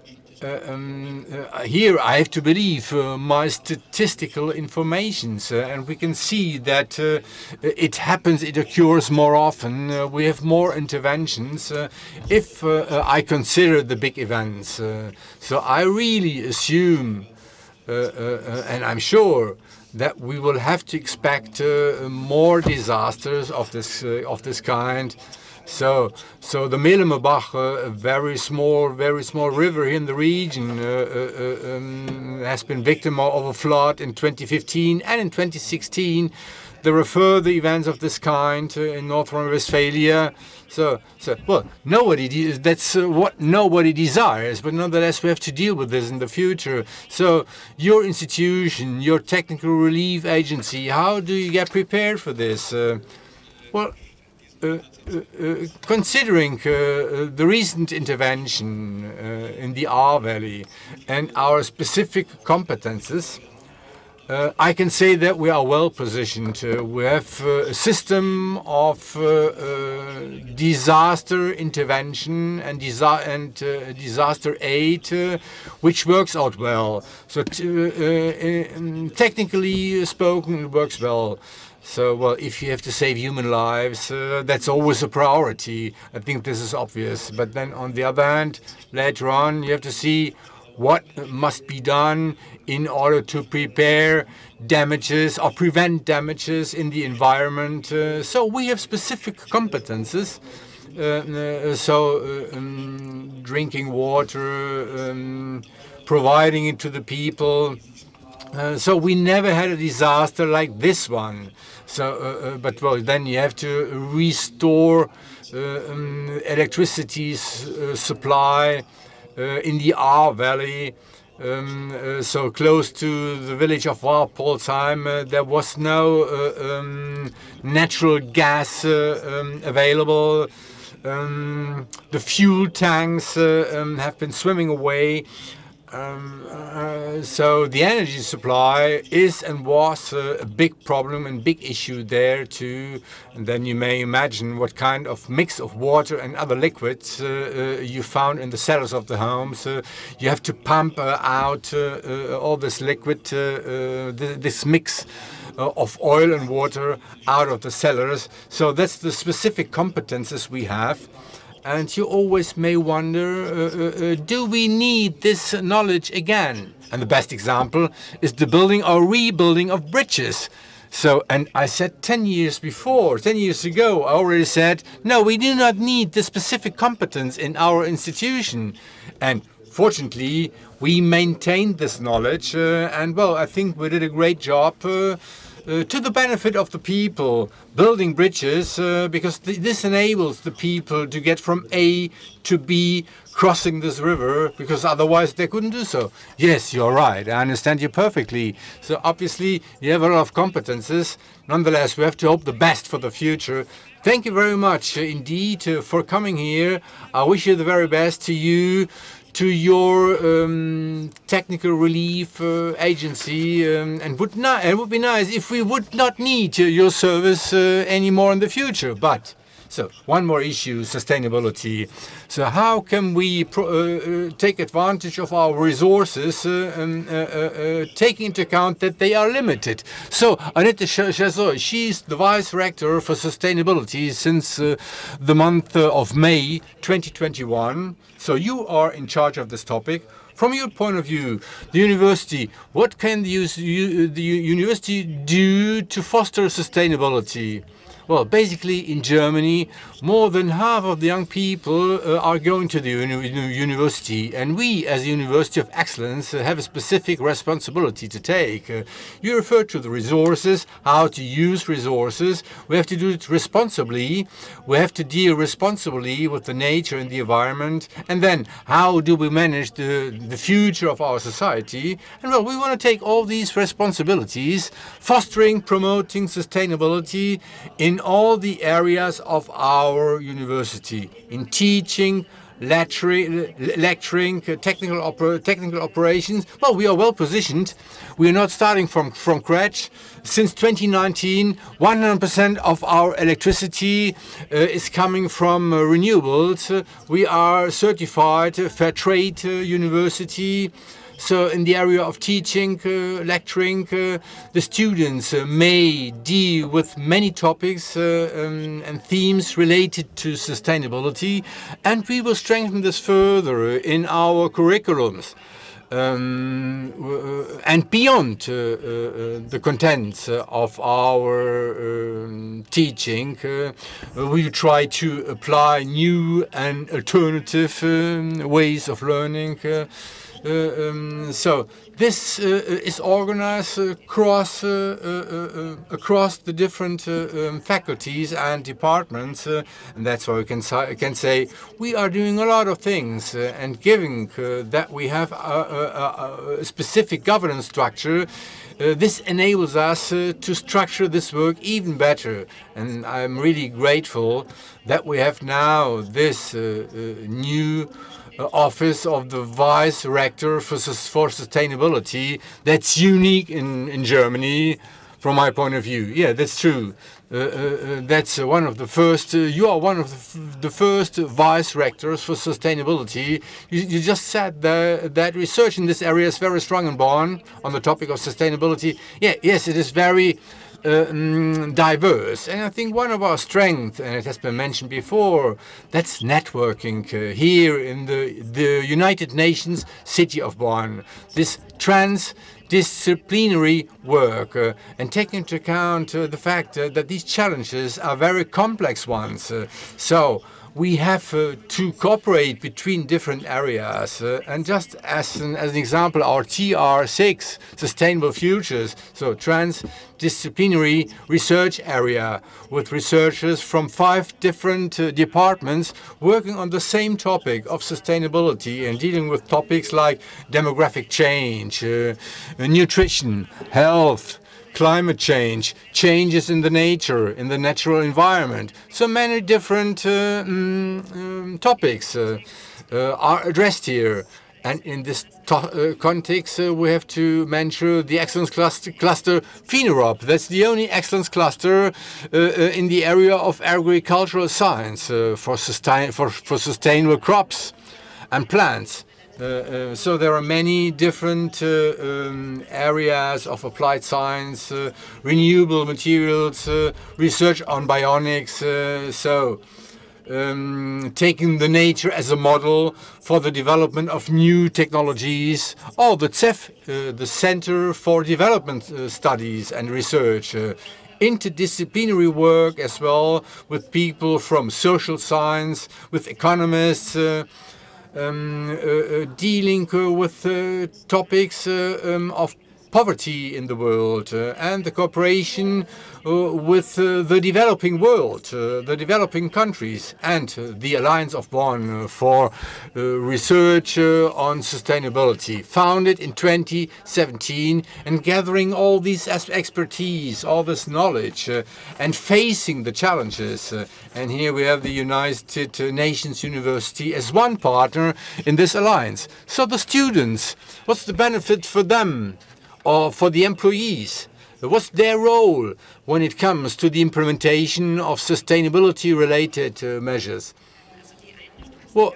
here I have to believe my statistical information, and we can see that it happens, it occurs more often. We have more interventions if I consider the big events. So I really assume, and I'm sure, that we will have to expect more disasters of this kind. So the Mehlemer-Bach, a very small river here in the region, has been victim of a flood in 2015 and in 2016. There were further events of this kind in North Rhine-Westphalia. So well, that's what nobody desires, but nonetheless we have to deal with this in the future. So your institution, your technical relief agency, how do you get prepared for this? Well, considering the recent intervention in the Ahr Valley and our specific competences, I can say that we are well positioned. We have a system of disaster intervention and disaster aid, which works out well. So technically spoken, it works well. So, well, if you have to save human lives, that's always a priority. I think this is obvious. But then on the other hand, later on, you have to see what must be done in order to prepare damages or prevent damages in the environment. So we have specific competences. Drinking water, providing it to the people. So we never had a disaster like this one. So, but well, then you have to restore electricity supply in the Ahr Valley. So close to the village of Warpolsheim, there was no natural gas available. The fuel tanks have been swimming away. So the energy supply is and was a big problem and big issue there too. And then you may imagine what kind of mix of water and other liquids you found in the cellars of the homes. You have to pump out all this liquid, this mix of oil and water out of the cellars. So that's the specific competences we have. And you always may wonder, do we need this knowledge again? And the best example is the building or rebuilding of bridges. So, and I said 10 years ago, I already said, no, we do not need the specific competence in our institution. And fortunately, we maintained this knowledge. And well, I think we did a great job to the benefit of the people, building bridges, because this enables the people to get from A to B, crossing this river, because otherwise they couldn't do so. Yes, you're right, I understand you perfectly. So obviously you have a lot of competences. Nonetheless, we have to hope the best for the future. Thank you very much indeed for coming here. I wish you the very best to you, to your technical relief agency, and it would be nice if we would not need your service anymore in the future. But So one more issue, sustainability. So how can we take advantage of our resources, taking into account that they are limited? So Annette Chazot, she's the Vice Rector for Sustainability since the month of May 2021. So you are in charge of this topic. From your point of view, the university, what can the university do to foster sustainability? Well, basically in Germany, more than half of the young people are going to the university, and we as a University of Excellence have a specific responsibility to take. You referred to the resources, how to use resources. We have to do it responsibly. We have to deal responsibly with the nature and the environment. And then how do we manage the future of our society? And well, we want to take all these responsibilities, fostering, promoting sustainability in all the areas of our university, in teaching, lecturing, technical operations. Well, we are well positioned. We are not starting from scratch. Since 2019, 100% of our electricity is coming from renewables. We are certified fair trade university. So in the area of teaching, lecturing, the students may deal with many topics and themes related to sustainability, and we will strengthen this further in our curriculums. And beyond the contents of our teaching, we try to apply new and alternative ways of learning. So this is organized across the different faculties and departments, and that's why we can say we are doing a lot of things. And given that we have a specific governance structure, this enables us to structure this work even better. And I'm really grateful that we have now this new office of the Vice Rector for Sustainability. That's unique in Germany, from my point of view. Yeah, that's true. That's one of the first. You are one of the first Vice Rectors for Sustainability. You just said that research in this area is very strong in Bonn on the topic of sustainability. Yeah, yes, it is very diverse, and I think one of our strengths, and it has been mentioned before, that's networking here in the United Nations city of Bonn. This transdisciplinary work, and taking into account the fact that these challenges are very complex ones. So we have to cooperate between different areas. And just as an example, our TR6, Sustainable Futures, so transdisciplinary research area with researchers from 5 different departments working on the same topic of sustainability and dealing with topics like demographic change, nutrition, health, climate change, changes in the nature, in the natural environment. So many different topics are addressed here. And in this context, we have to mention the excellence cluster FINEROP. That's the only excellence cluster in the area of agricultural science for sustainable crops and plants. So there are many different areas of applied science, renewable materials, research on bionics, taking the nature as a model for the development of new technologies, or the CEF, the Center for Development Studies and Research, interdisciplinary work as well with people from social science, with economists, dealing with topics of poverty in the world and the cooperation with the developing world, the developing countries, and the Alliance of Bonn for research on sustainability, founded in 2017, and gathering all this expertise, all this knowledge, and facing the challenges. And here we have the United Nations University as one partner in this alliance. So the students, what's the benefit for them? Or for the employees? What's their role when it comes to the implementation of sustainability-related measures? Well,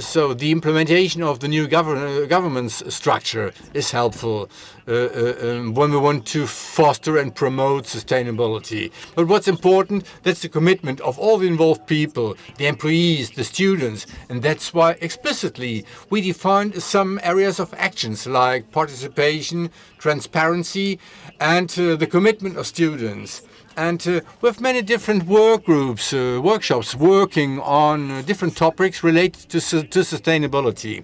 so the implementation of the new governance structure is helpful when we want to foster and promote sustainability. But what's important, that's the commitment of all the involved people, the employees, the students, and that's why explicitly we defined some areas of actions like participation, transparency, and the commitment of students. And we have many different work groups, workshops working on different topics related to sustainability.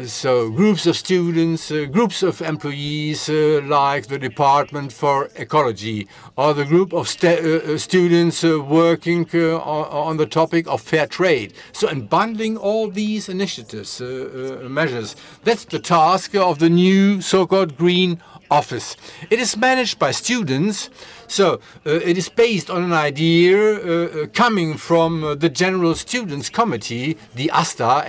So groups of students, groups of employees, like the Department for Ecology, or the group of students working on the topic of fair trade. So in bundling all these initiatives, measures, that's the task of the new so-called Green Office. It is managed by students, so it is based on an idea coming from the General Students' Committee, the ASTA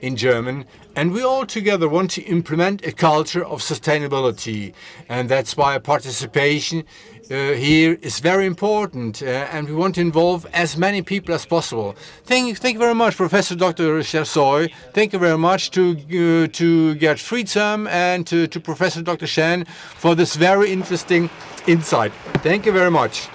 in German, and we all together want to implement a culture of sustainability, and that's why participation here is very important, and we want to involve as many people as possible. Thank you very much, Professor Dr. Chersoy. Thank you very much to Gerd Friedsam and to Professor Dr. Shen for this very interesting insight. Thank you very much.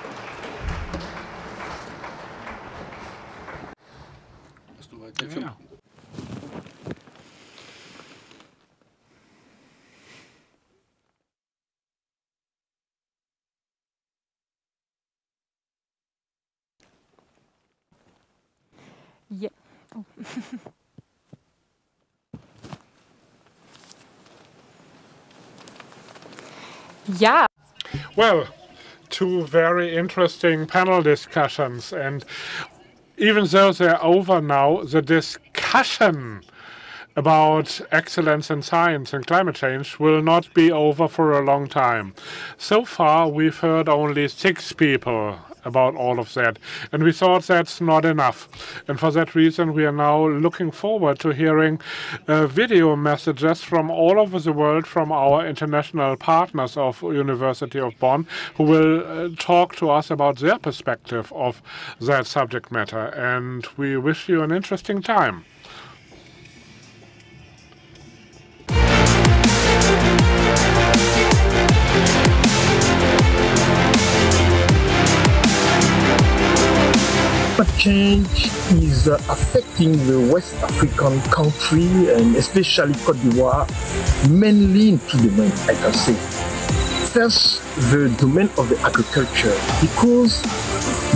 Yeah. Oh. Yeah. Well, two very interesting panel discussions, and even though they're over now, the discussion about excellence in science and climate change will not be over for a long time. So far, we've heard only 6 people about all of that, and we thought that's not enough. And for that reason, we are now looking forward to hearing video messages from all over the world from our international partners of University of Bonn, who will talk to us about their perspective of that subject matter. And we wish you an interesting time. Climate change is affecting the West African country, and especially Côte d'Ivoire, mainly in 2 domains, I can say. First, the domain of the agriculture, because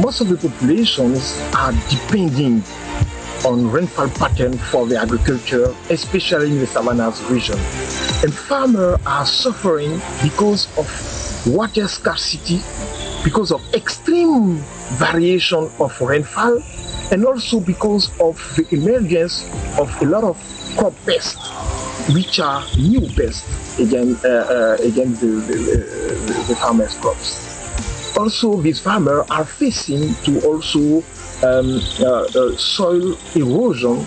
most of the populations are depending on rainfall pattern for the agriculture, especially in the savannas region. And farmers are suffering because of water scarcity, because of extreme variation of rainfall, and also because of the emergence of a lot of crop pests, which are new pests against the farmers' crops. Also, these farmers are facing to also soil erosion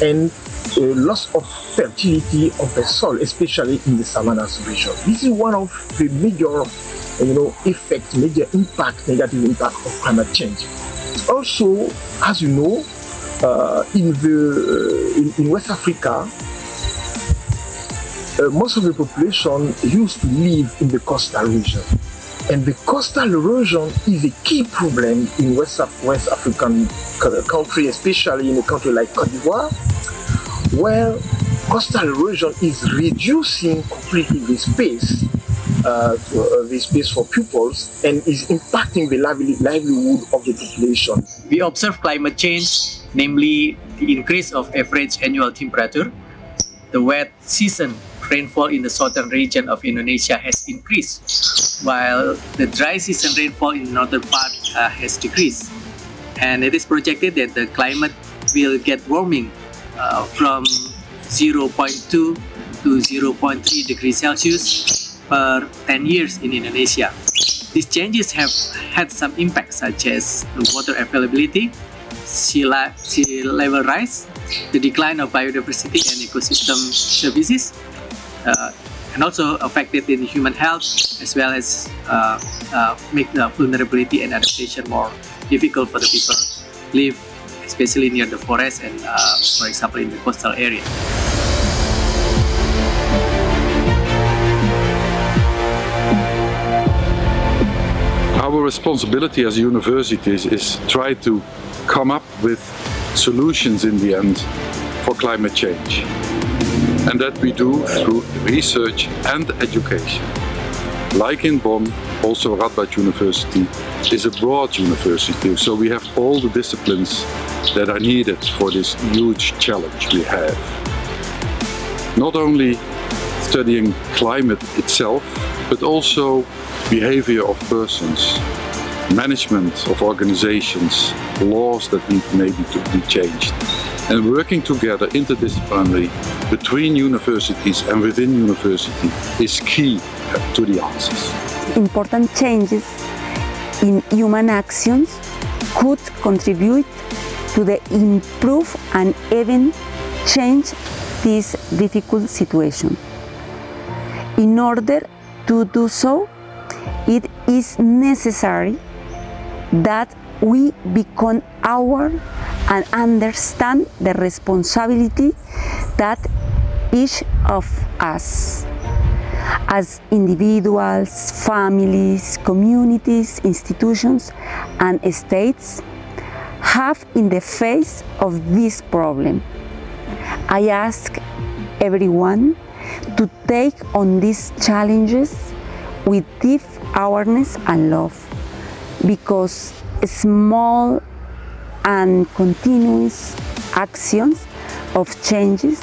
and loss of fertility of the soil, especially in the savannas region. This is one of the major effects, major impact, negative impact of climate change. Also, as you know, in West Africa, most of the population used to live in the coastal region. And the coastal erosion is a key problem in West African country, especially in a country like Côte d'Ivoire, where coastal erosion is reducing completely the space for pupils and is impacting the livelihood of the population. We observe climate change, namely the increase of average annual temperature. The wet season rainfall in the southern region of Indonesia has increased, while the dry season rainfall in the northern part has decreased. And it is projected that the climate will get warming from 0.2 to 0.3 degrees Celsius per 10 years in Indonesia. These changes have had some impacts such as the water availability, sea level rise, the decline of biodiversity and ecosystem services, and also affected in human health, as well as make the vulnerability and adaptation more difficult for the people live, especially near the forest and, for example, in the coastal area. Our responsibility as universities is try to come up with solutions in the end for climate change. And that we do through research and education. Like in Bonn, also Radboud University is a broad university, so we have all the disciplines that are needed for this huge challenge we have. Not only studying climate itself, but also behavior of persons, management of organizations, laws that need maybe to be changed, and working together interdisciplinarily between universities and within university is key to the answers. Important changes in human actions could contribute to the improve and even change this difficult situation. In order to do so, it is necessary that we become aware and understand the responsibility that each of us, as individuals, families, communities, institutions, and states, have in the face of this problem. I ask everyone to take on these challenges with deep awareness and love, because small and continuous actions of changes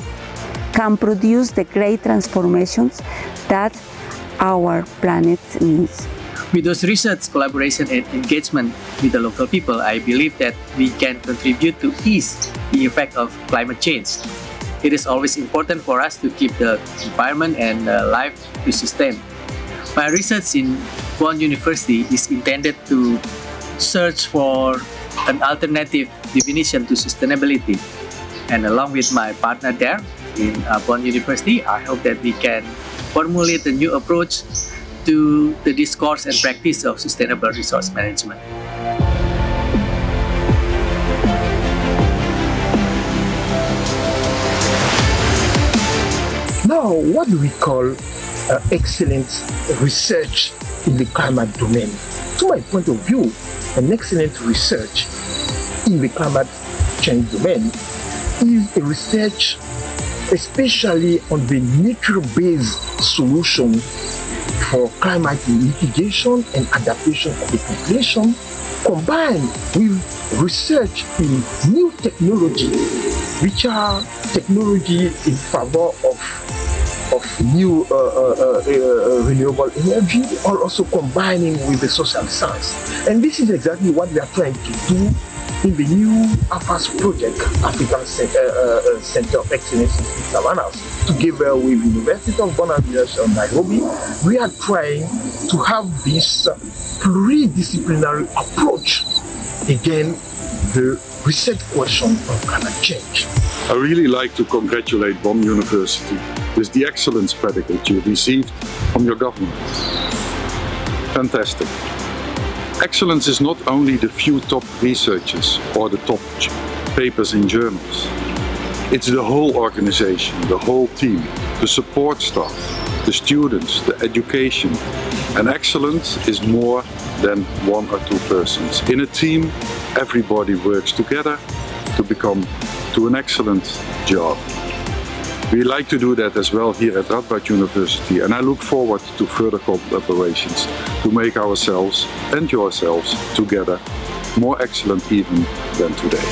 can produce the great transformations that our planet needs. With those research, collaboration and engagement with the local people, I believe that we can contribute to ease the effect of climate change. It is always important for us to keep the environment and life to sustain. My research in Bonn University is intended to search for an alternative definition to sustainability. And along with my partner there in Bonn University, I hope that we can formulate a new approach to the discourse and practice of sustainable resource management. Now, what do we call excellent research in the climate domain? To my point of view, an excellent research in the climate change domain is a research especially on the nature-based solution for climate mitigation and adaptation of the population, combined with research in new technology, which are technology in favor of new renewable energy, or also combining with the social science. And this is exactly what we are trying to do in the new AFAS project, African Center of Excellence in Savannah. Together with University of Bonn and University of Nairobi, we are trying to have this pluridisciplinary approach, again, the research question on climate change. I really like to congratulate Bonn University with the excellence predicate you received from your government. Fantastic. Excellence is not only the few top researchers or the top papers in journals. It's the whole organization, the whole team, the support staff, the students, the education. And excellence is more than one or two persons. In a team, everybody works together to become to an excellent job. We like to do that as well here at Radboud University, and I look forward to further collaborations to make ourselves and yourselves together more excellent even than today.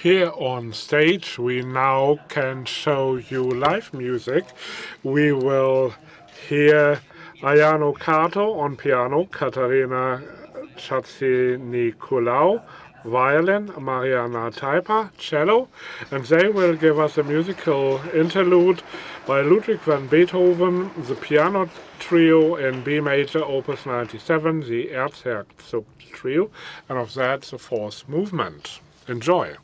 Here on stage we now can show you live music. We will hear Ayano Kato on piano, Katarina Chatsi-Nicolau violin, Mariana Teiper, cello, and they will give us a musical interlude by Ludwig van Beethoven, the piano trio in B major, opus 97, the Erzherzog trio, and of that the fourth movement. Enjoy.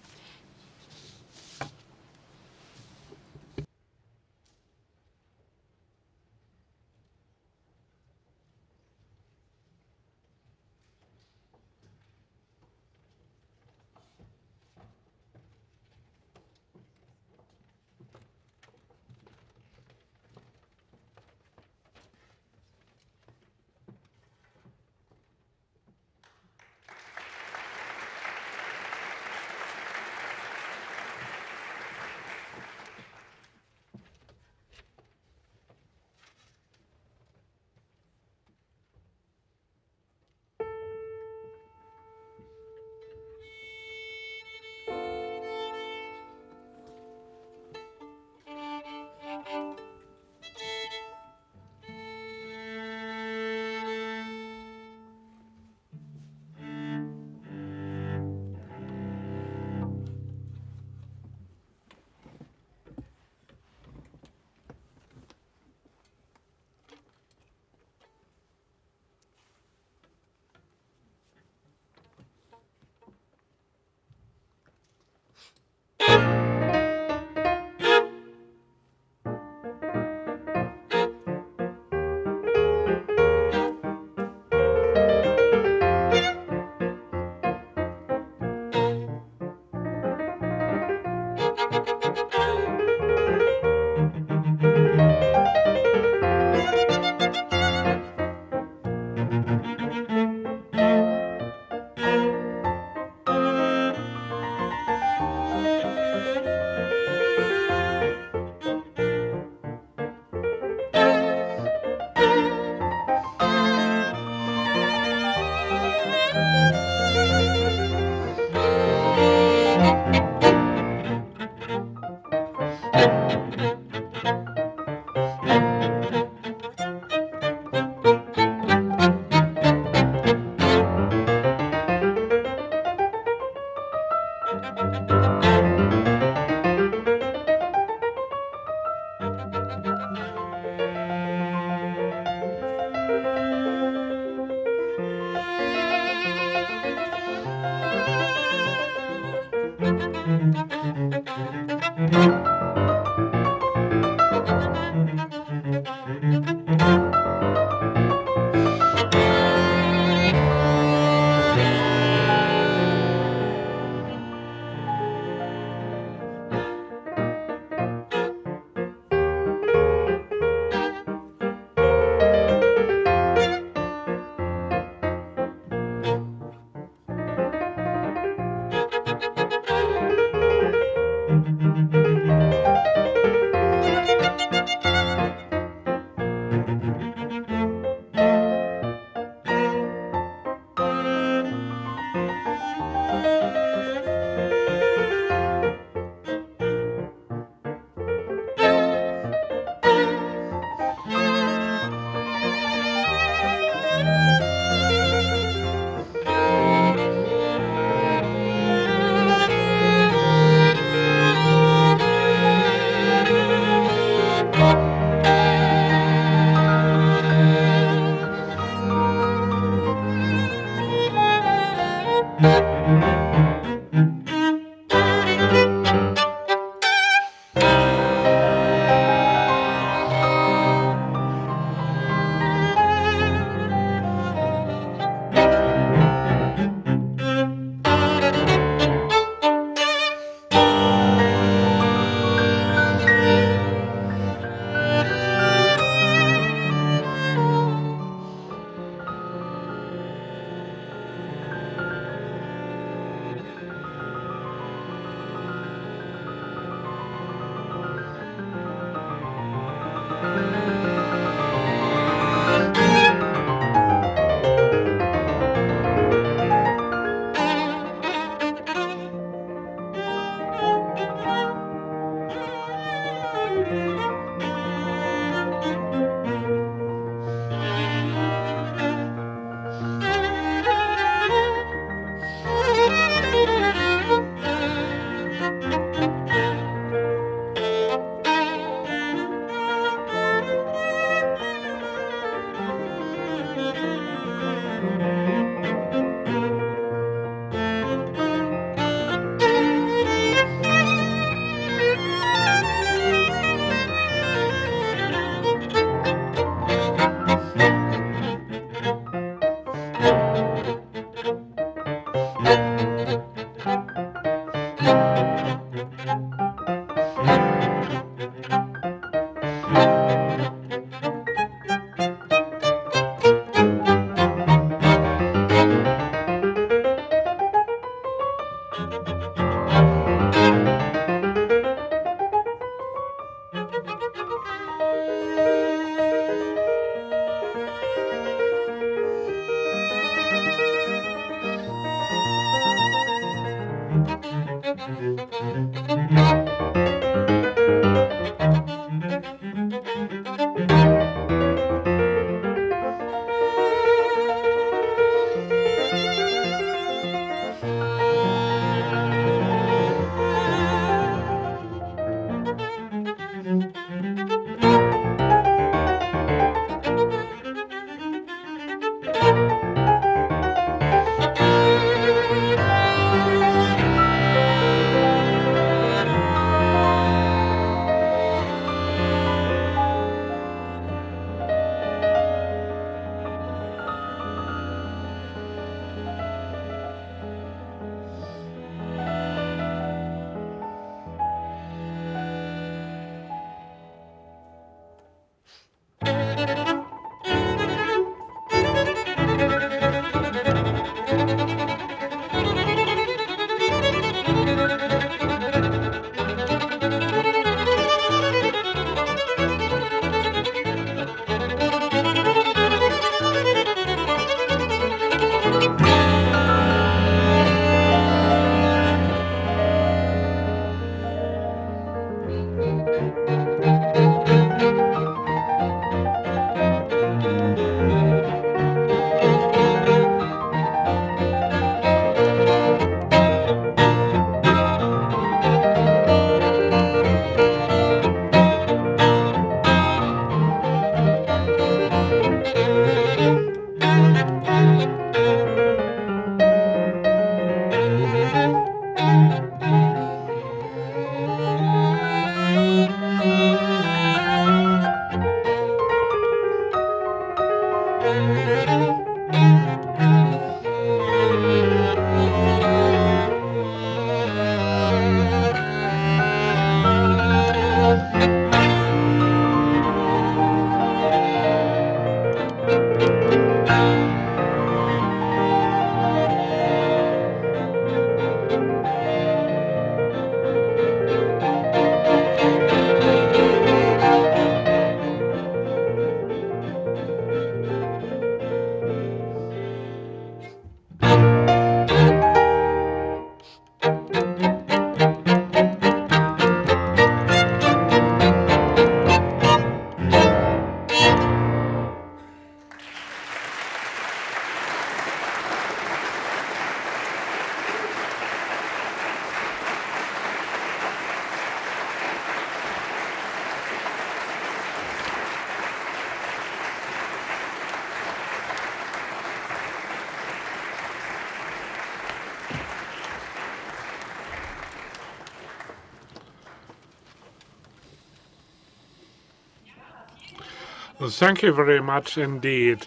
Thank you very much indeed.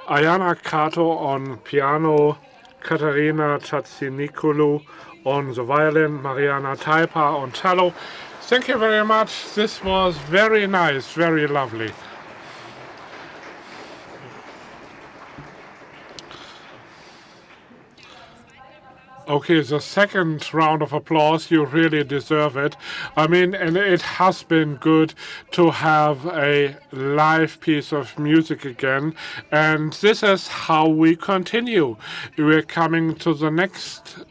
Ayana Kato on piano, Katerina Chatzinikulu on the violin, Mariana Taipa on cello. Thank you very much. This was very nice, very lovely. Okay, the second round of applause, you really deserve it. I mean, and it has been good to have a live piece of music again. And this is how we continue. We're coming to the next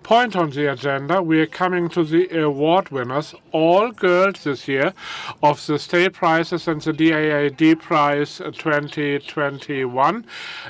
point on the agenda. We are coming to the award winners, all girls this year, of the state prizes and the DAAD prize 2021.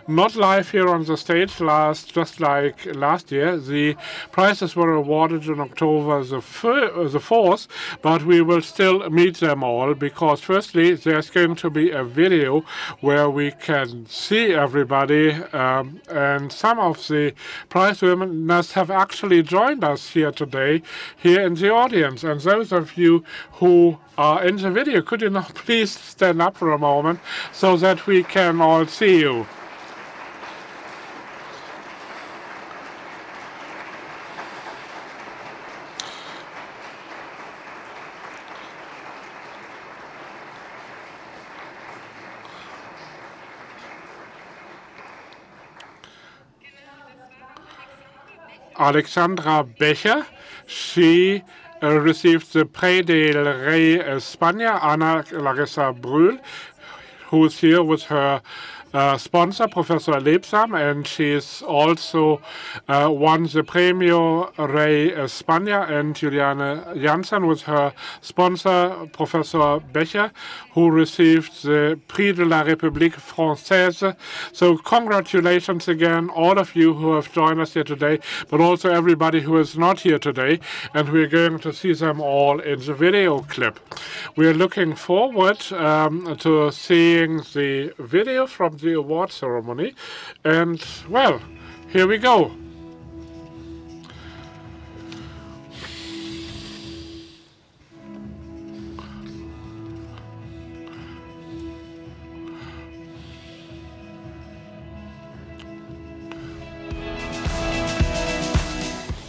Not live here on the stage, just like last year. The prizes were awarded on October the 4th, but we will still meet them all because firstly, there's going to be a video where we can see everybody, and some of the prize winners have actually joined us here today, here in the audience. And those of you who are in the video, could you now please stand up for a moment so that we can all see you? Alexandra Becher, she received the Prix del Rey España. Ana Larissa Brühl, who is here with her sponsor, Professor Lebsam, and she's also won the Premio Rey España, and Juliane Janssen with her sponsor, Professor Becher, who received the Prix de la République Française. So congratulations again, all of you who have joined us here today, but also everybody who is not here today, and we're going to see them all in the video clip. We're looking forward to seeing the video from the award ceremony, and well, here we go.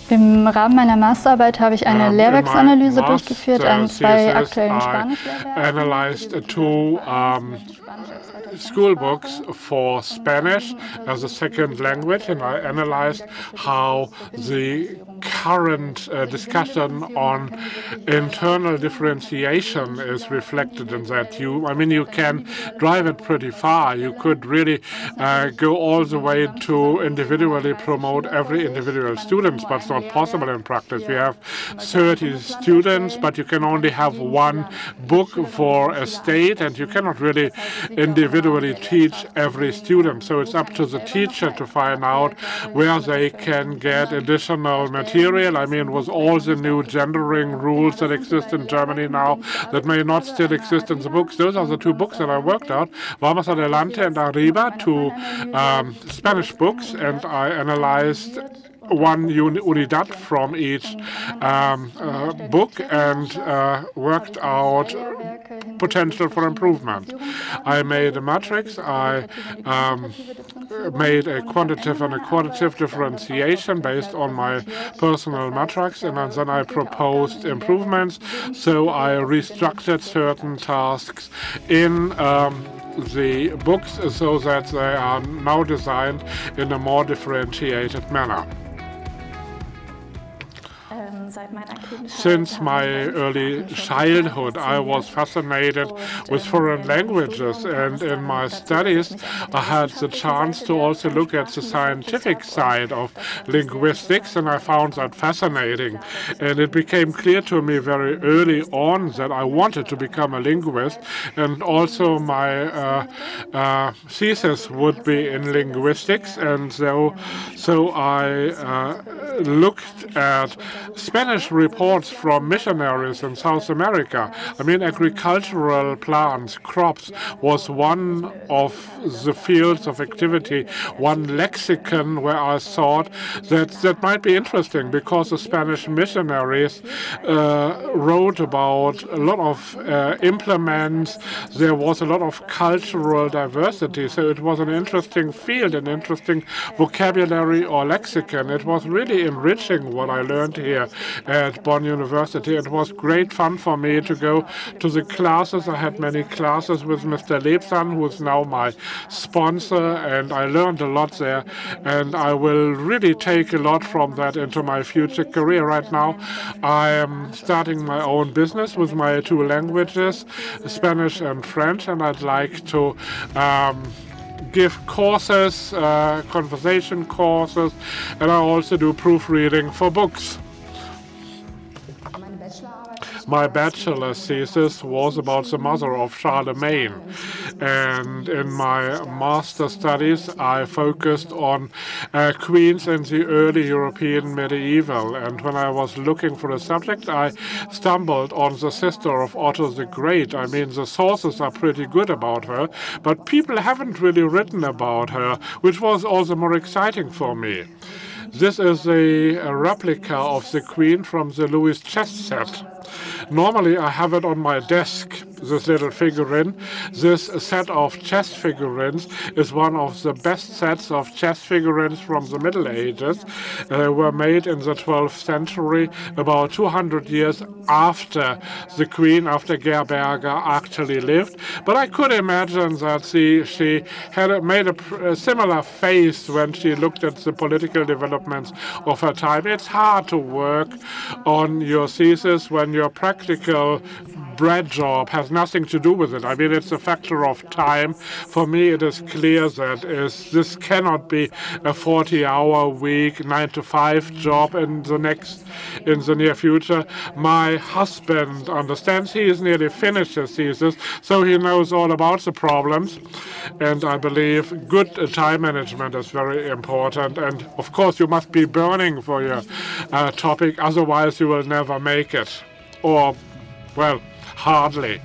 Im Rahmen meiner Masterarbeit habe ich eine Lehrwerksanalyse durchgeführt an zwei aktuellen Spanischlehrwerken. Analyzed two school books for Spanish as a second language, and I analyzed how the current discussion on internal differentiation is reflected in that. I mean, you can drive it pretty far. You could really go all the way to individually promote every individual student, but it's not possible in practice. We have 30 students, but you can only have one book for a state, and you cannot really individually teach every student. So it's up to the teacher to find out where they can get additional material. I mean, with all the new gendering rules that exist in Germany now that may not still exist in the books, those are the two books that I worked out, Vamos Adelante and Arriba, two Spanish books, and I analyzed one unidad from each book and worked out potential for improvement. I made a matrix. I made a quantitative and a qualitative differentiation based on my personal matrix, and then I proposed improvements. So I restructured certain tasks in the books so that they are now designed in a more differentiated manner. Since my early childhood, I was fascinated with foreign languages, and in my studies, I had the chance to also look at the scientific side of linguistics, and I found that fascinating. And it became clear to me very early on that I wanted to become a linguist, and also my thesis would be in linguistics, and so I looked at Spanish reports from missionaries in South America. I mean, agricultural plants, crops, was one of the fields of activity, one lexicon where I thought that might be interesting, because the Spanish missionaries wrote about a lot of implements. There was a lot of cultural diversity, so it was an interesting field, an interesting vocabulary or lexicon. It was really enriching what I learned here at Bonn University. It was great fun for me to go to the classes. I had many classes with Mr. Lebsan, who is now my sponsor, and I learned a lot there, and I will really take a lot from that into my future career. Right now, I am starting my own business with my two languages, Spanish and French, and I'd like to give courses, conversation courses, and I also do proofreading for books. My bachelor's thesis was about the mother of Charlemagne, and in my master studies I focused on queens in the early European medieval, and when I was looking for a subject I stumbled on the sister of Otto the Great. I mean, the sources are pretty good about her, but people haven't really written about her, which was also more exciting for me. This is a replica of the queen from the Louis chess set. Normally I have it on my desk, this little figurine. This set of chess figurines is one of the best sets of chess figurines from the Middle Ages. They were made in the 12th century, about 200 years after the queen, after Gerberga, actually lived. But I could imagine that she had made a similar face when she looked at the political developments of her time. It's hard to work on your thesis when your practical bread job has nothing to do with it. I mean, it's a factor of time. For me, it is clear that this cannot be a 40-hour week, 9-to-5 job in the near future. My husband understands. He is nearly finished his thesis, so he knows all about the problems. And I believe good time management is very important. And of course, you must be burning for your topic, otherwise you will never make it. Or, well, hardly.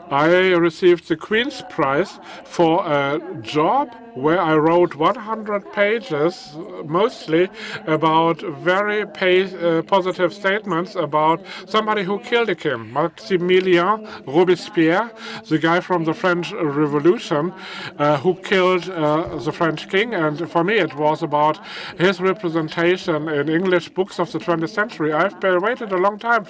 I received the Queen's Prize for a job where I wrote 100 pages, mostly about very positive statements about somebody who killed a king, Maximilien Robespierre, the guy from the French Revolution, who killed the French king. And for me, it was about his representation in English books of the 20th century. I've waited a long time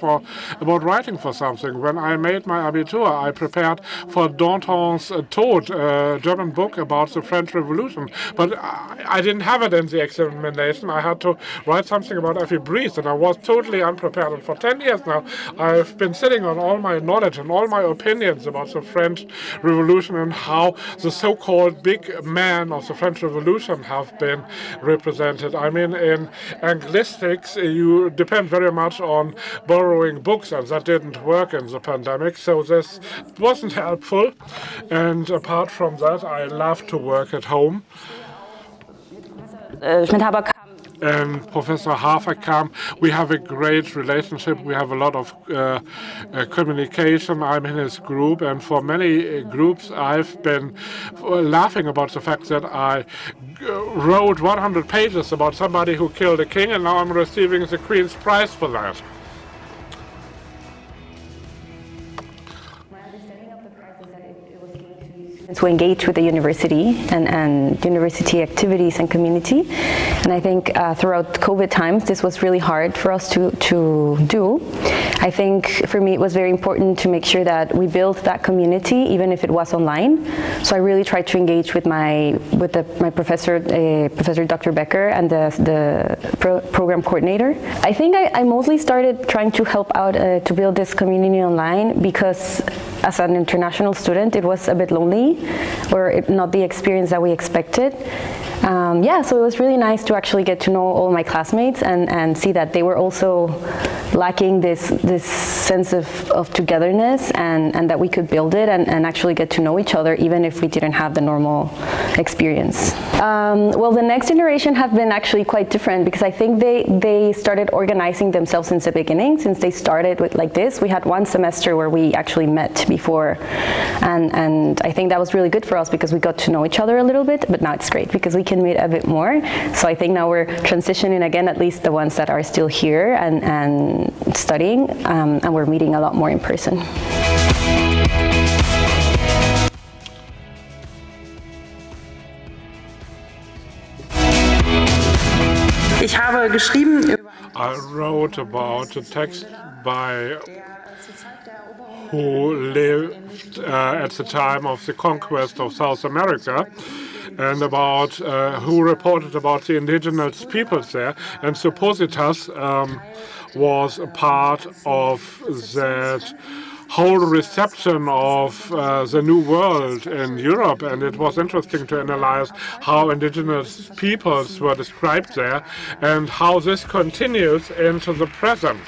about writing for something. When I made my Abitur, I prepared for Danton's Tod, a German book about the French Revolution, but I didn't have it in the examination. I had to write something about Effie Briest, and I was totally unprepared. And for 10 years now, I've been sitting on all my knowledge and all my opinions about the French Revolution and how the so-called big men of the French Revolution have been represented. I mean, in Anglistics, you depend very much on borrowing books, and that didn't work in the pandemic, so this wasn't helpful. And apart from that, I love to work at home. And Professor Haferkamp, we have a great relationship. We have a lot of communication. I'm in his group, and for many groups, I've been laughing about the fact that I wrote 100 pages about somebody who killed a king, and now I'm receiving the Queen's Prize for that. To engage with the university and university activities and community. And I think throughout COVID times, this was really hard for us to do. I think for me, it was very important to make sure that we built that community, even if it was online. So I really tried to engage with my professor, Professor Dr. Becker, and the program coordinator. I think I mostly started trying to help out to build this community online because as an international student, it was a bit lonely, or not the experience that we expected. So it was really nice to actually get to know all my classmates and see that they were also lacking this sense of togetherness and that we could build it and actually get to know each other even if we didn't have the normal experience. Well, the next generation have been actually quite different because I think they started organizing themselves since the beginning. Since they started with like this, we had one semester where we actually met before, and I think that was really good for us because we got to know each other a little bit, but now it's great because we can meet a bit more. So I think now we're transitioning again, at least the ones that are still here and studying, and we're meeting a lot more in person. I wrote about a text by who lived at the time of the conquest of South America, and about who reported about the indigenous peoples there. And Suppositas was a part of that whole reception of the New World in Europe, and it was interesting to analyze how indigenous peoples were described there and how this continues into the present.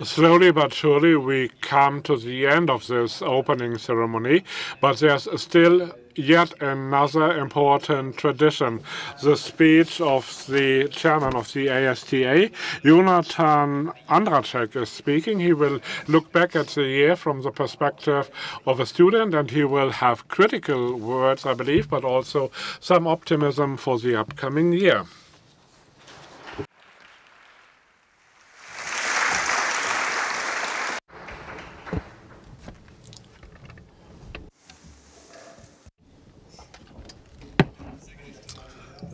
Slowly but surely we come to the end of this opening ceremony, but there's still yet another important tradition, the speech of the chairman of the ASTA. Jonathan Andracek is speaking. He will look back at the year from the perspective of a student, and he will have critical words, I believe, but also some optimism for the upcoming year.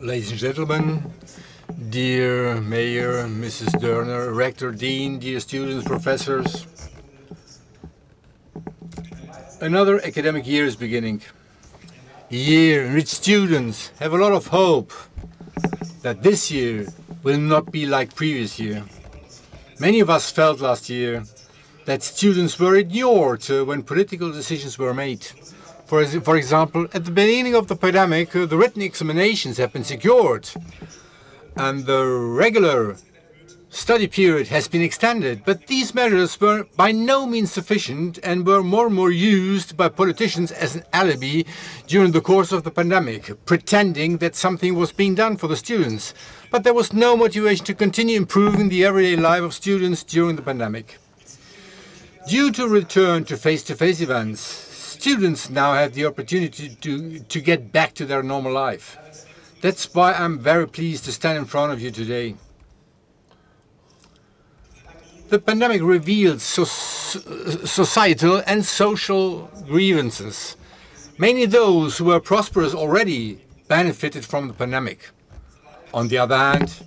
Ladies and gentlemen, dear Mayor, Mrs. Dörner, Rector, Dean, dear students, professors, another academic year is beginning. A year in which students have a lot of hope that this year will not be like previous year. Many of us felt last year that students were ignored when political decisions were made. For example, at the beginning of the pandemic, the written examinations have been secured, and the regular study period has been extended. But these measures were by no means sufficient and were more and more used by politicians as an alibi during the course of the pandemic, pretending that something was being done for the students. But there was no motivation to continue improving the everyday life of students during the pandemic. Due to return to face-to-face events, students now have the opportunity to get back to their normal life. That's why I'm very pleased to stand in front of you today. The pandemic revealed societal and social grievances. Many those who were prosperous already benefited from the pandemic. On the other hand,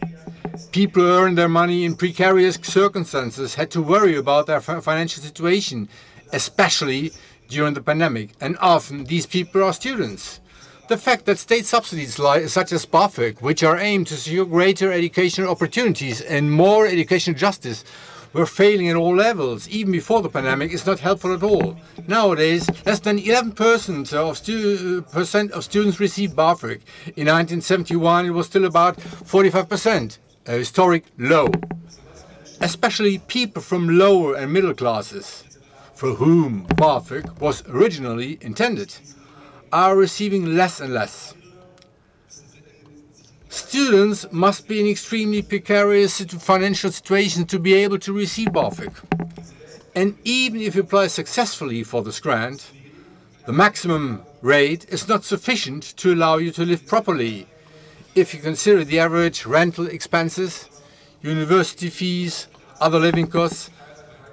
people who earned their money in precarious circumstances had to worry about their financial situation, especially during the pandemic, and often these people are students. The fact that state subsidies such as BAföG, which are aimed to secure greater educational opportunities and more educational justice, were failing at all levels, even before the pandemic, is not helpful at all. Nowadays, less than 11% of students receive BAföG. In 1971, it was still about 45%, a historic low. Especially people from lower and middle classes, for whom BAföG was originally intended, are receiving less and less. Students must be in extremely precarious financial situations to be able to receive BAföG. And even if you apply successfully for this grant, the maximum rate is not sufficient to allow you to live properly. If you consider the average rental expenses, university fees, other living costs,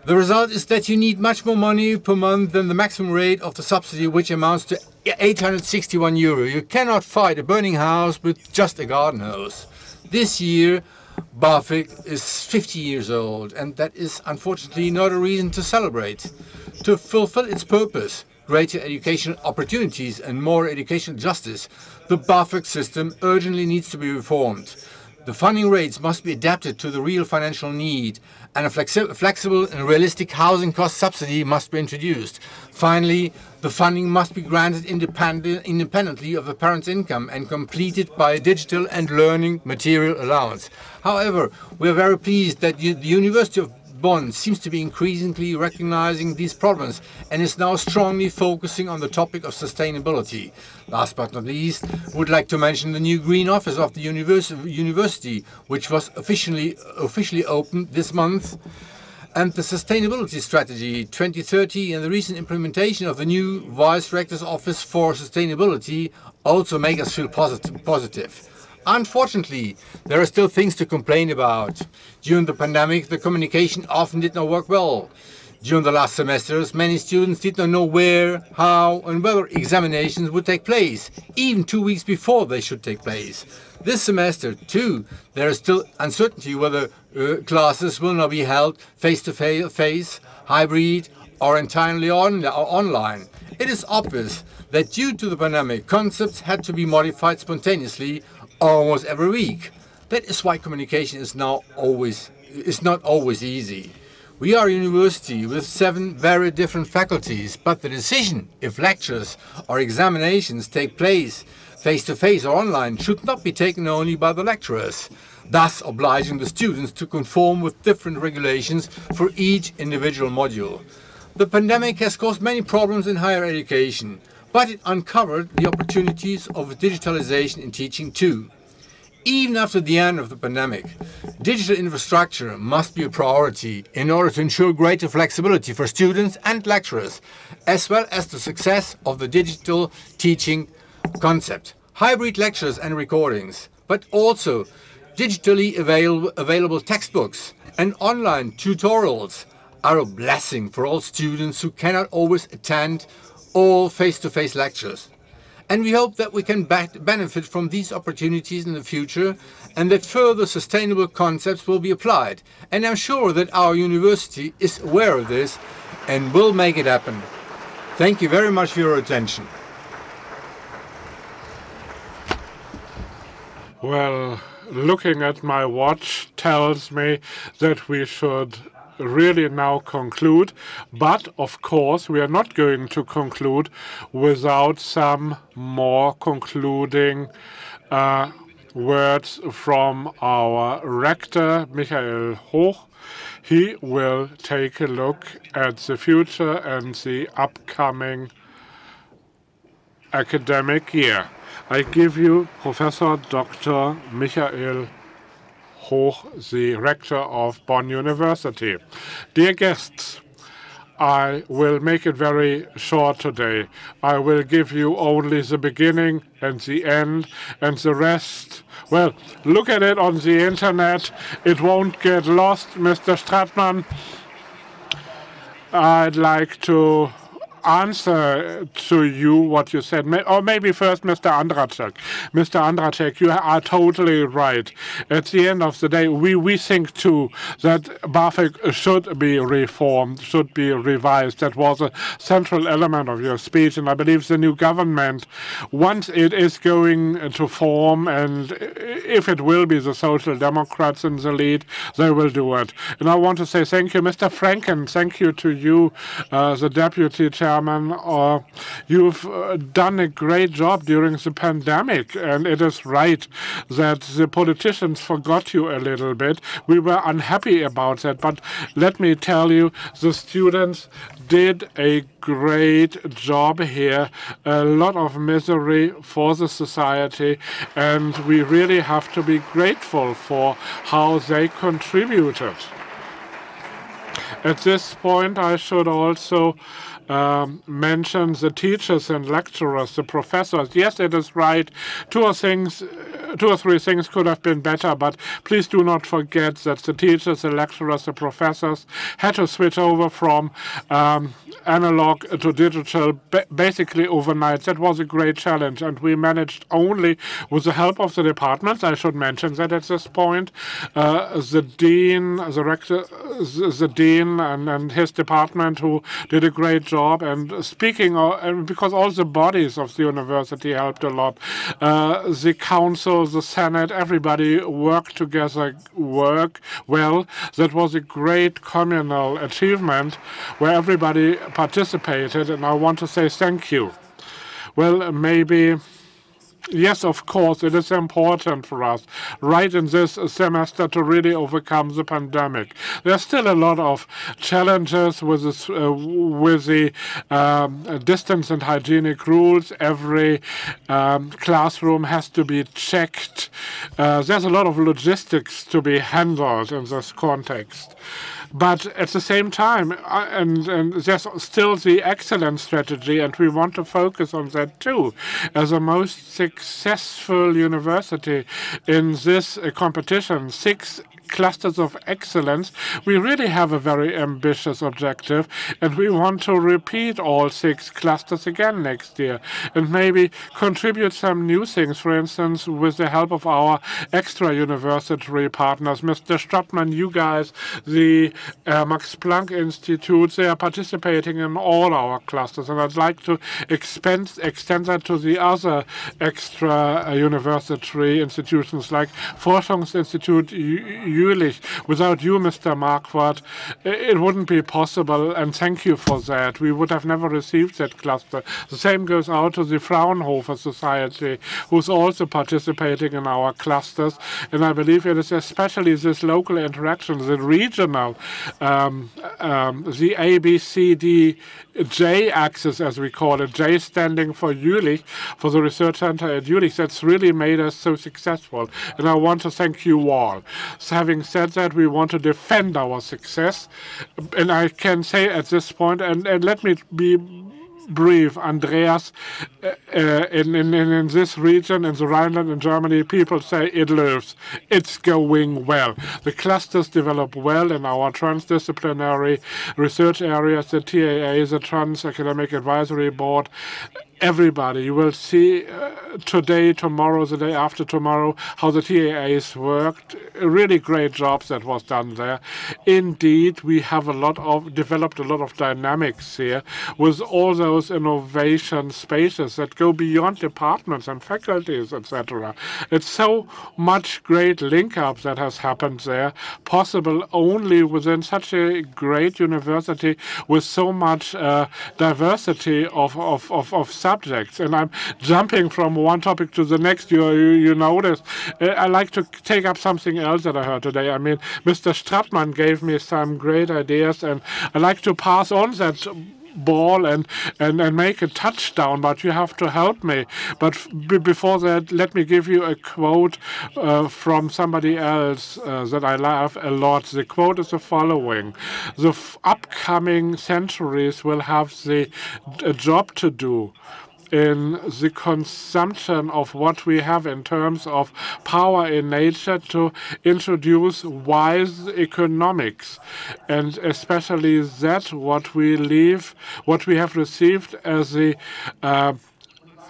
the result is that you need much more money per month than the maximum rate of the subsidy, which amounts to 861 euro. You cannot fight a burning house with just a garden hose. This year, BAföG is 50 years old, and that is unfortunately not a reason to celebrate. To fulfill its purpose, greater educational opportunities and more educational justice, the BAföG system urgently needs to be reformed. The funding rates must be adapted to the real financial need, and a flexible and realistic housing cost subsidy must be introduced. Finally, the funding must be granted independently of the parent's income and completed by a digital and learning material allowance. However, we are very pleased that the University of Bonn seems to be increasingly recognizing these problems and is now strongly focusing on the topic of sustainability. Last but not least, we would like to mention the new Green Office of the University, which was officially opened this month, and the Sustainability Strategy 2030 and the recent implementation of the new Vice Rector's Office for Sustainability also make us feel positive. Unfortunately, there are still things to complain about. During the pandemic, the communication often did not work well. During the last semesters, many students did not know where, how, and whether examinations would take place, even 2 weeks before they should take place. This semester, too, there is still uncertainty whether classes will now be held face-to-face, hybrid, or entirely online. It is obvious that due to the pandemic, concepts had to be modified spontaneously almost every week. That is why communication is not always easy. We are a university with 7 very different faculties, but the decision if lectures or examinations take place face-to-face or online should not be taken only by the lecturers, thus obliging the students to conform with different regulations for each individual module. The pandemic has caused many problems in higher education, but it uncovered the opportunities of digitalization in teaching too. Even after the end of the pandemic, digital infrastructure must be a priority in order to ensure greater flexibility for students and lecturers, as well as the success of the digital teaching concept. Hybrid lectures and recordings, but also digitally available textbooks and online tutorials are a blessing for all students who cannot always attend all face-to-face lectures. And we hope that we can benefit from these opportunities in the future and that further sustainable concepts will be applied. And I'm sure that our university is aware of this and will make it happen. Thank you very much for your attention. Well, looking at my watch tells me that we should really now conclude, but of course we are not going to conclude without some more concluding words from our rector, Michael Hoch. He will take a look at the future and the upcoming academic year. I give you Professor Dr. Michael Hoch, the rector of Bonn University. Dear guests, I will make it very short today. I will give you only the beginning and the end, and the rest, well, look at it on the internet. It won't get lost. Mr. Stratmann, I'd like to answer to you what you said, or maybe first Mr. Andracek. Mr. Andracek, you are totally right. At the end of the day, we think too that BAföG should be reformed, should be revised. That was a central element of your speech, and I believe the new government, once it is going to form, and if it will be the Social Democrats in the lead, they will do it. And I want to say thank you, Mr. Franken. Thank you to you, the Deputy Chairman. You've done a great job during the pandemic, and it is right that the politicians forgot you a little bit. We were unhappy about that, but let me tell you, the students did a great job here. A lot of misery for the society, and we really have to be grateful for how they contributed. At this point, I should also mention the teachers and lecturers, the professors. Yes, it is right. Two or three things could have been better, but please do not forget that the teachers, the lecturers, the professors had to switch over from analog to digital basically overnight. That was a great challenge, and we managed only with the help of the departments. I should mention that at this point, the dean, the rector, the dean and his department, who did a great job. And speaking of, because all the bodies of the university helped a lot, the council, the senate, everybody worked together, well. That was a great communal achievement where everybody participated, and I want to say thank you. Well, maybe, yes, of course, it is important for us right in this semester to really overcome the pandemic. There's still a lot of challenges with the distance and hygienic rules. Every classroom has to be checked. There's a lot of logistics to be handled in this context. But at the same time, and there's still the excellence strategy, and we want to focus on that too. As a most successful university in this competition, 6 clusters of excellence, we really have a very ambitious objective, and we want to repeat all 6 clusters again next year, and maybe contribute some new things, for instance, with the help of our extra university partners. Mr. Stratmann, you guys, the Max Planck Institute, they are participating in all our clusters, and I'd like to extend that to the other extra university institutions like Forschungsinstitut Jülich. Without you, Mr. Marquardt, it wouldn't be possible, and thank you for that. We would have never received that cluster. The same goes out to the Fraunhofer Society, who's also participating in our clusters, and I believe it is especially this local interaction, the regional, the ABCDJ axis, as we call it, J standing for Jülich, for the research center at Jülich, that's really made us so successful, and I want to thank you all. So having said that, we want to defend our success, and I can say at this point, and let me be brief, Andreas, in this region, in the Rhineland, in Germany, people say it lives. It's going well. The clusters develop well in our transdisciplinary research areas, the TAA, the Trans Academic Advisory Board. Everybody, you will see today, tomorrow, the day after tomorrow, how the TAAs worked. Really great jobs that was done there. Indeed, we have developed a lot of dynamics here with all those innovation spaces that go beyond departments and faculties, etc. It's so much great link-up that has happened there, possible only within such a great university with so much diversity of subjects. And I'm jumping from one topic to the next. You notice. I like to take up something else that I heard today. I mean, Mr. Stratmann gave me some great ideas, and I like to pass on that ball and make a touchdown, but you have to help me. But before that, let me give you a quote from somebody else that I love a lot. The quote is the following: the upcoming centuries will have a job to do in the consumption of what we have in terms of power in nature to introduce wise economics, and especially that what we have received as a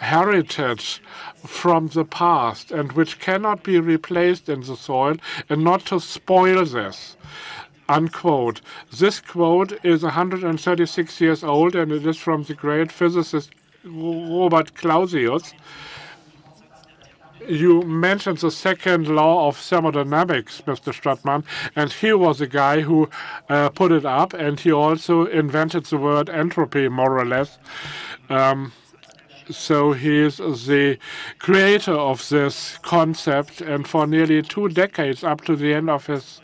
heritage from the past and which cannot be replaced in the soil, and not to spoil this. Unquote. This quote is 136 years old, and it is from the great physicist Robert Clausius. You mentioned the second law of thermodynamics, Mr. Stratmann, and he was a guy who put it up, and he also invented the word entropy, more or less. So he is the creator of this concept, and for nearly 2 decades, up to the end of his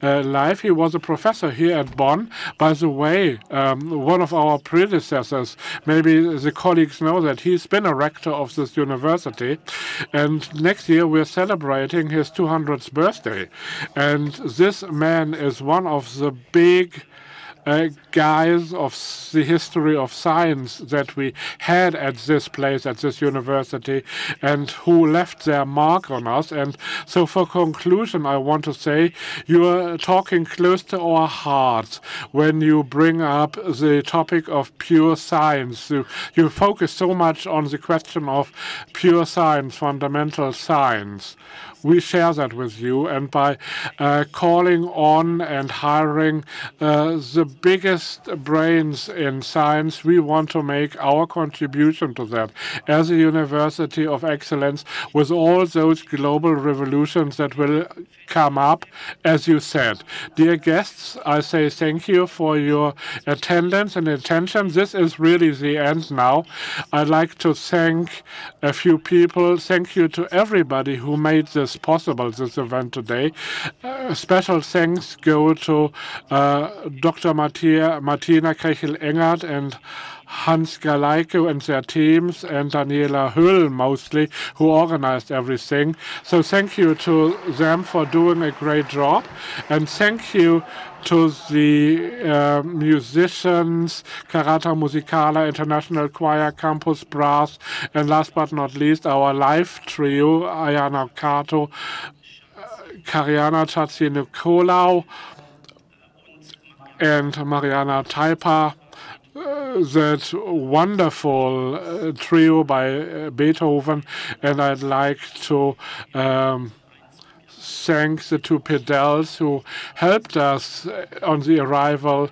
life, he was a professor here at Bonn. By the way, one of our predecessors, maybe the colleagues know that he's been a rector of this university, and next year we're celebrating his 200th birthday. And this man is one of the big guys of the history of science that we had at this place, at this university, and who left their mark on us. And so for conclusion, I want to say you are talking close to our hearts when you bring up the topic of pure science. You focus so much on the question of pure science, fundamental science. We share that with you, and by calling on and hiring the biggest brains in science, we want to make our contribution to that as a university of excellence with all those global revolutions that will come up, as you said. Dear guests, I say thank you for your attendance and attention. This is really the end now. I'd like to thank a few people. Thank you to everybody who made this possible, this event today. Special thanks go to Dr. Martina Krechel-Engert and Hans Galeike and their teams, and Daniela Höll mostly, who organized everything. So thank you to them for doing a great job, and thank you to the musicians, Carata Musicala, International Choir, Campus Brass, and last but not least, our live trio, Ayana Kato, Kariana Chatsi-Nicolau, and Mariana Taipa. That wonderful trio by Beethoven, and I'd like to thank the 2 pedals who helped us on the arrival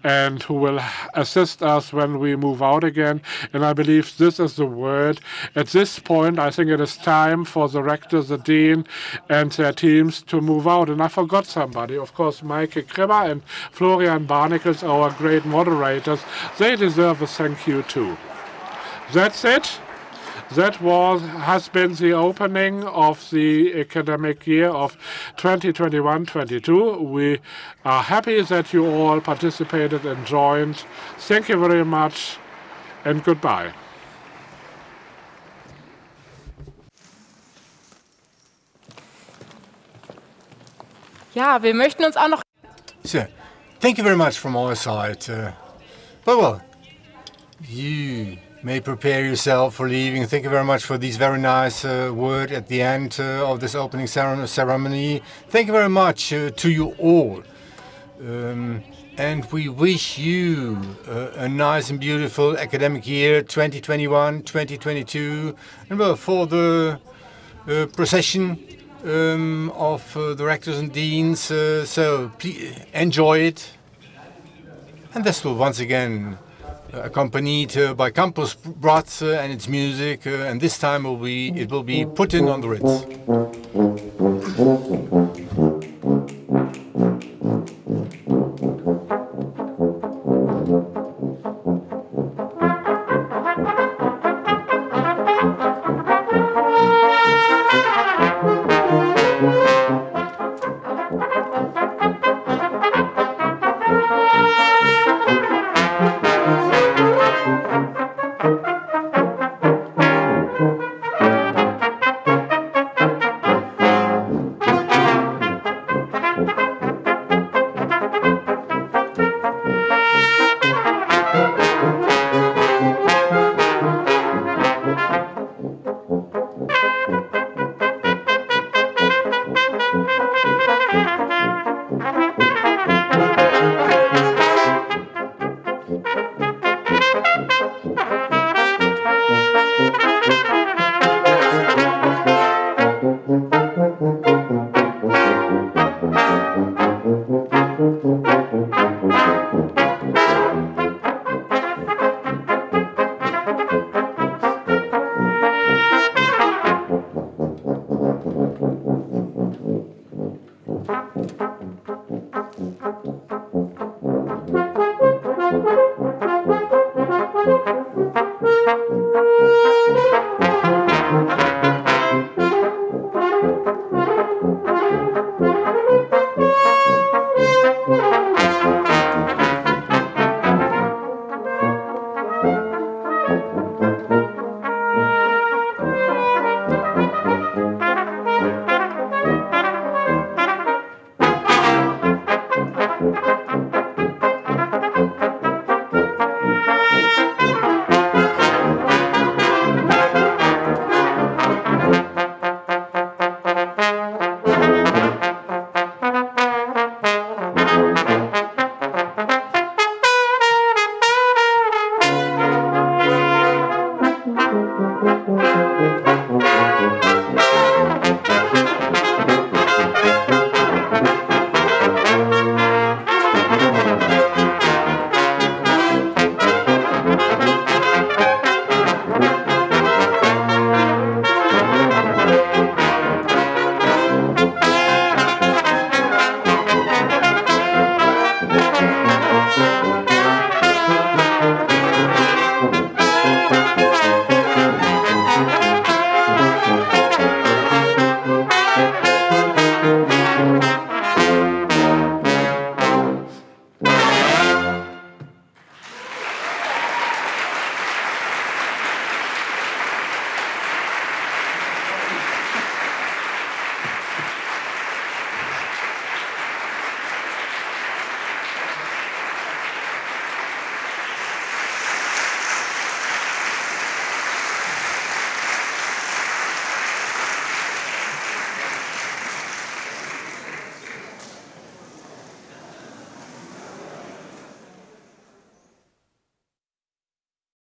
and who will assist us when we move out again. And I believe this is the word. At this point, I think it is time for the rector, the dean, and their teams to move out. And I forgot somebody, of course, Maike Kribber and Florian Barnicles, our great moderators. They deserve a thank you too. That's it. That has been the opening of the academic year of 2021-22. We are happy that you all participated and joined. Thank you very much, and goodbye. Ja, wir möchten uns auch noch. So, thank you very much from our side. Well, you may prepare yourself for leaving. Thank you very much for these very nice words at the end of this opening ceremony. Thank you very much to you all. And we wish you a nice and beautiful academic year 2021-2022. And well, for the procession of the rectors and deans, so please enjoy it. And this will once again accompanied by Campus Brass and its music, and this time it will be put in on the Ritz.